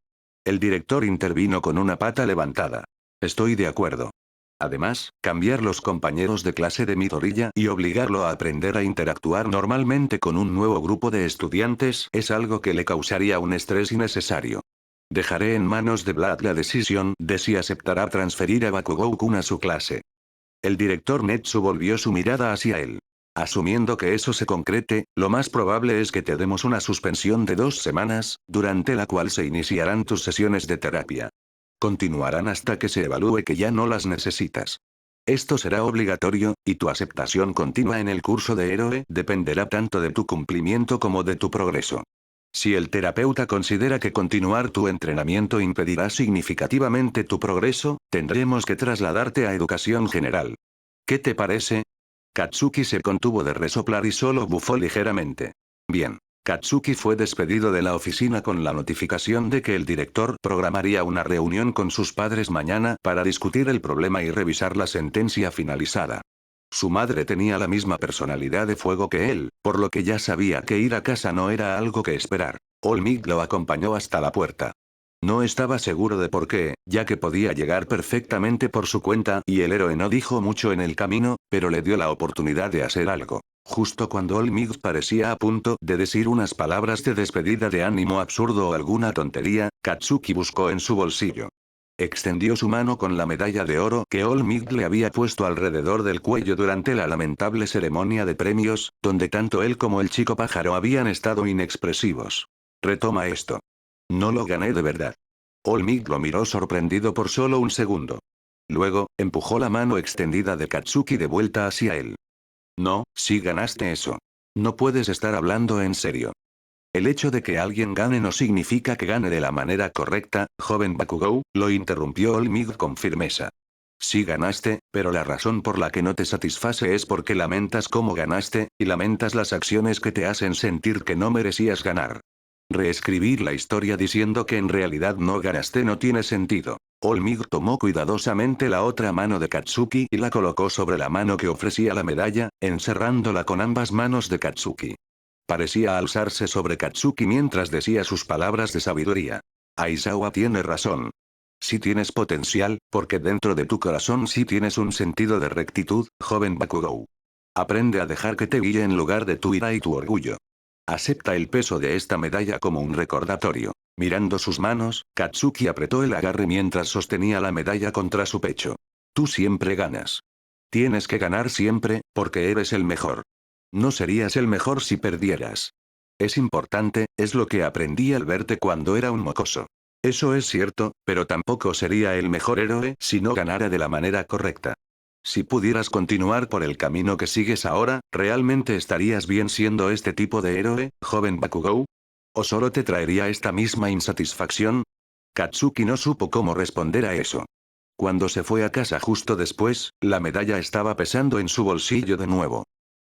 El director intervino con una pata levantada. Estoy de acuerdo. Además, cambiar los compañeros de clase de Midoriya y obligarlo a aprender a interactuar normalmente con un nuevo grupo de estudiantes es algo que le causaría un estrés innecesario. Dejaré en manos de Blood la decisión de si aceptará transferir a Bakugou-kun a su clase. El director Netsu volvió su mirada hacia él. Asumiendo que eso se concrete, lo más probable es que te demos una suspensión de 2 semanas, durante la cual se iniciarán tus sesiones de terapia. Continuarán hasta que se evalúe que ya no las necesitas. Esto será obligatorio, y tu aceptación continua en el curso de héroe dependerá tanto de tu cumplimiento como de tu progreso. Si el terapeuta considera que continuar tu entrenamiento impedirá significativamente tu progreso, tendremos que trasladarte a educación general. ¿Qué te parece? Katsuki se contuvo de resoplar y solo bufó ligeramente. Bien. Katsuki fue despedido de la oficina con la notificación de que el director programaría una reunión con sus padres mañana para discutir el problema y revisar la sentencia finalizada. Su madre tenía la misma personalidad de fuego que él, por lo que ya sabía que ir a casa no era algo que esperar. Olmig lo acompañó hasta la puerta. No estaba seguro de por qué, ya que podía llegar perfectamente por su cuenta y el héroe no dijo mucho en el camino, pero le dio la oportunidad de hacer algo. Justo cuando Olmig parecía a punto de decir unas palabras de despedida de ánimo absurdo o alguna tontería, Katsuki buscó en su bolsillo. Extendió su mano con la medalla de oro que Olmig le había puesto alrededor del cuello durante la lamentable ceremonia de premios, donde tanto él como el chico pájaro habían estado inexpresivos. Retoma esto. No lo gané de verdad. Olmig lo miró sorprendido por solo un segundo. Luego, empujó la mano extendida de Katsuki de vuelta hacia él. No, sí ganaste eso. No puedes estar hablando en serio. El hecho de que alguien gane no significa que gane de la manera correcta, joven Bakugou, lo interrumpió Olmig con firmeza. Sí ganaste, pero la razón por la que no te satisface es porque lamentas cómo ganaste, y lamentas las acciones que te hacen sentir que no merecías ganar. Reescribir la historia diciendo que en realidad no ganaste no tiene sentido. Olmig tomó cuidadosamente la otra mano de Katsuki y la colocó sobre la mano que ofrecía la medalla, encerrándola con ambas manos de Katsuki. Parecía alzarse sobre Katsuki mientras decía sus palabras de sabiduría. Aizawa tiene razón. Sí tienes potencial, porque dentro de tu corazón sí tienes un sentido de rectitud, joven Bakugou. Aprende a dejar que te guíe en lugar de tu ira y tu orgullo. Acepta el peso de esta medalla como un recordatorio. Mirando sus manos, Katsuki apretó el agarre mientras sostenía la medalla contra su pecho. Tú siempre ganas. Tienes que ganar siempre, porque eres el mejor. No serías el mejor si perdieras. Es importante, es lo que aprendí al verte cuando era un mocoso. Eso es cierto, pero tampoco sería el mejor héroe si no ganara de la manera correcta. Si pudieras continuar por el camino que sigues ahora, ¿realmente estarías bien siendo este tipo de héroe, joven Bakugou? ¿O solo te traería esta misma insatisfacción? Katsuki no supo cómo responder a eso. Cuando se fue a casa justo después, la medalla estaba pesando en su bolsillo de nuevo.